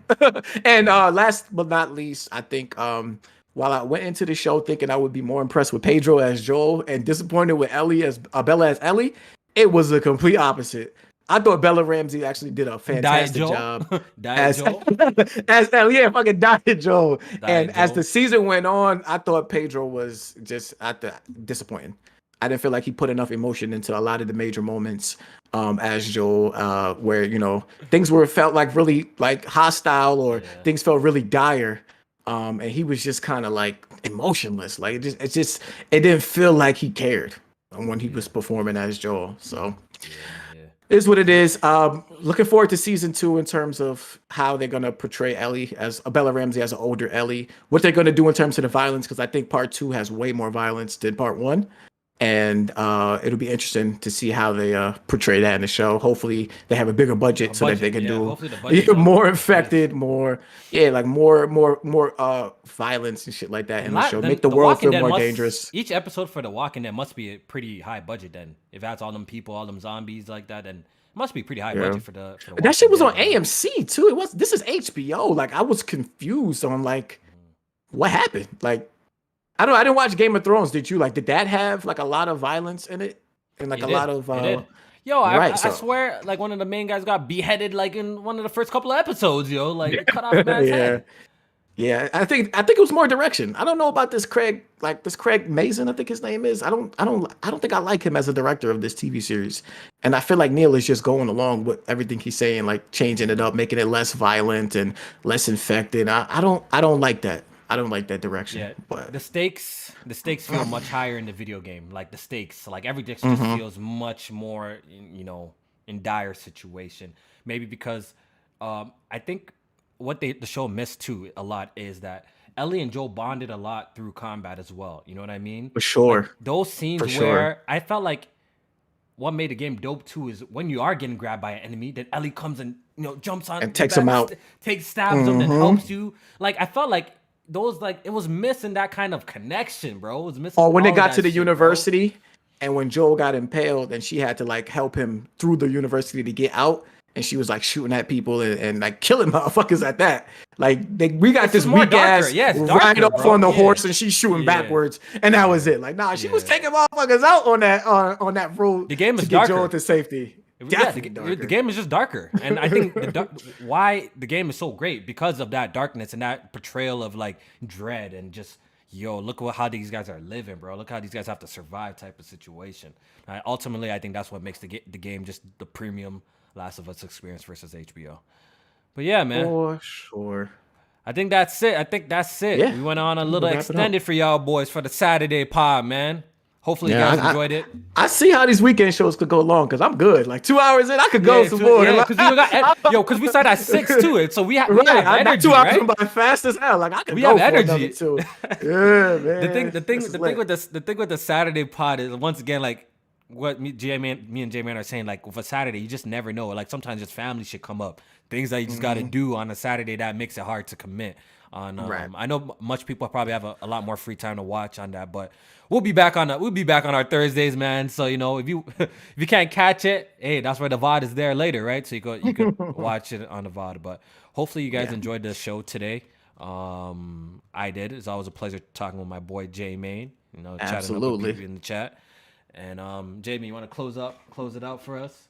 And last but not least, I think while I went into the show thinking I would be more impressed with Pedro as Joel and disappointed with Bella as Ellie, it was the complete opposite. I thought Bella Ramsey actually did a fantastic job as Ellie. Yeah, fucking Diet Joel. As the season went on, I thought Pedro was just disappointing. I didn't feel like he put enough emotion into a lot of the major moments as Joel, where things felt like really like hostile or things felt really dire, and he was just kind of like emotionless. Like it didn't feel like he cared when he was performing as Joel. So. Is what it is. Looking forward to season 2 in terms of how they're gonna portray Ellie as Bella Ramsey as an older Ellie. What they're gonna do in terms of the violence, because I think part 2 has way more violence than part 1. and it'll be interesting to see how they portray that in the show. Hopefully, they have a bigger budget so that they can do Hopefully the budget's up. more Yes. infected, more like more violence and shit like that in the show. Make the world Walking feel Dead more must, dangerous. Each episode for The Walking Dead must be a pretty high budget then. If that's all them people, all them zombies like that, then it must be pretty high budget for the That shit was on Walking Dead, AMC too. It was. This is HBO. Like I was confused on like what happened. Like I don't. I didn't watch Game of Thrones. Did you? Like, did that have like a lot of violence in it and like It a did. lot of? It did. Yo, right, I so- swear, like one of the main guys got beheaded like in one of the first couple of episodes, yo. Like they cut off a man's yeah. head. Yeah, I think it was more direction. I don't know about this Craig, like this Craig Mazin, I think his name is. I don't think I like him as a director of this TV series. And I feel like Neil is just going along with everything he's saying, like changing it up, making it less violent and less infected. I don't like that. I don't like that direction. Yeah, But the stakes feel much higher in the video game. Like the stakes, like everything just feels much more, in dire situation. Maybe because I think what the show missed too a lot is that Ellie and Joel bonded a lot through combat as well. You know what I mean? for sure. Like, those scenes For where sure. I felt like what made the game dope too is when you are getting grabbed by an enemy, then Ellie comes and jumps on And the takes back, him out. takes stabs them, and helps you. Like I felt like those it was missing that kind of connection, bro. It was missing. Or when they all got that to the shit, bro. university and when Joel got impaled and she had to like help him through the university to get out. And she was like shooting at people and like killing motherfuckers at that. Like we got It's this more weak darker. ass Yeah, it's right darker, off bro. on the Yeah. horse and she's shooting Yeah. backwards, and that was it. Like nah, she was taking motherfuckers out on that road. The game is to get darker. Joel to safety. Yeah, Definitely the darker. game is just darker, and I think why the game is so great because of that darkness and that portrayal of like dread and just look how these guys are living, bro. Look how these guys have to survive type of situation. Ultimately, I think that's what makes the game just the premium Last of Us experience versus HBO. But yeah, man, For sure. I think that's it. Yeah. We went on a We'll little wrap it up. extended for y'all boys for the Saturday pod, man. Hopefully you Yeah, guys enjoyed it. I see how these weekend shows could go long because I'm good. Like 2 hours in, I could go some more. Yeah, because we started at 6 too. So we have Right, energy, 2 hours right? went by fast as hell. Like I could We go have for energy. another two. Yeah, man. The thing with the Saturday pod is once again like what me and J-Man are saying, like with a Saturday, you just never know. Like sometimes just family should come up. Things that you just gotta do on a Saturday that makes it hard to commit on. Right. I know much people probably have a lot more free time to watch on that, but we'll be back on our Thursdays, man. So if you if you can't catch it, hey, that's where the VOD is there later, right? So you could watch it on the VOD. But hopefully you guys enjoyed the show today. I did. It's always a pleasure talking with my boy J Main. Chatting up Absolutely. with people in the chat. And Jamie, you want to close it out for us?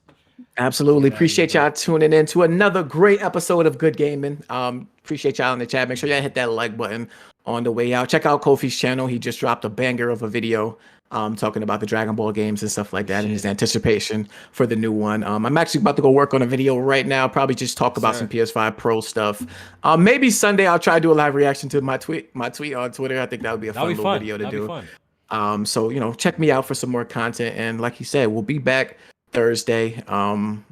Absolutely. Appreciate y'all tuning in to another great episode of Good Gaming. Appreciate y'all in the chat. Make sure y'all hit that like button on the way out. Check out Kofi's channel. He just dropped a banger of a video talking about the Dragon Ball games and stuff like that and his anticipation for the new one. I'm actually about to go work on a video right now. Probably just talk about some PS5 Pro stuff. Maybe Sunday I'll try to do a live reaction to my tweet on Twitter. I think that would be a fun little video to do. So check me out for some more content. And like you said, we'll be back Thursday.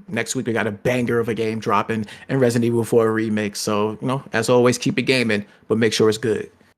Next week we got a banger of a game dropping and Resident Evil 4 remake. So as always, keep it gaming, but make sure it's good.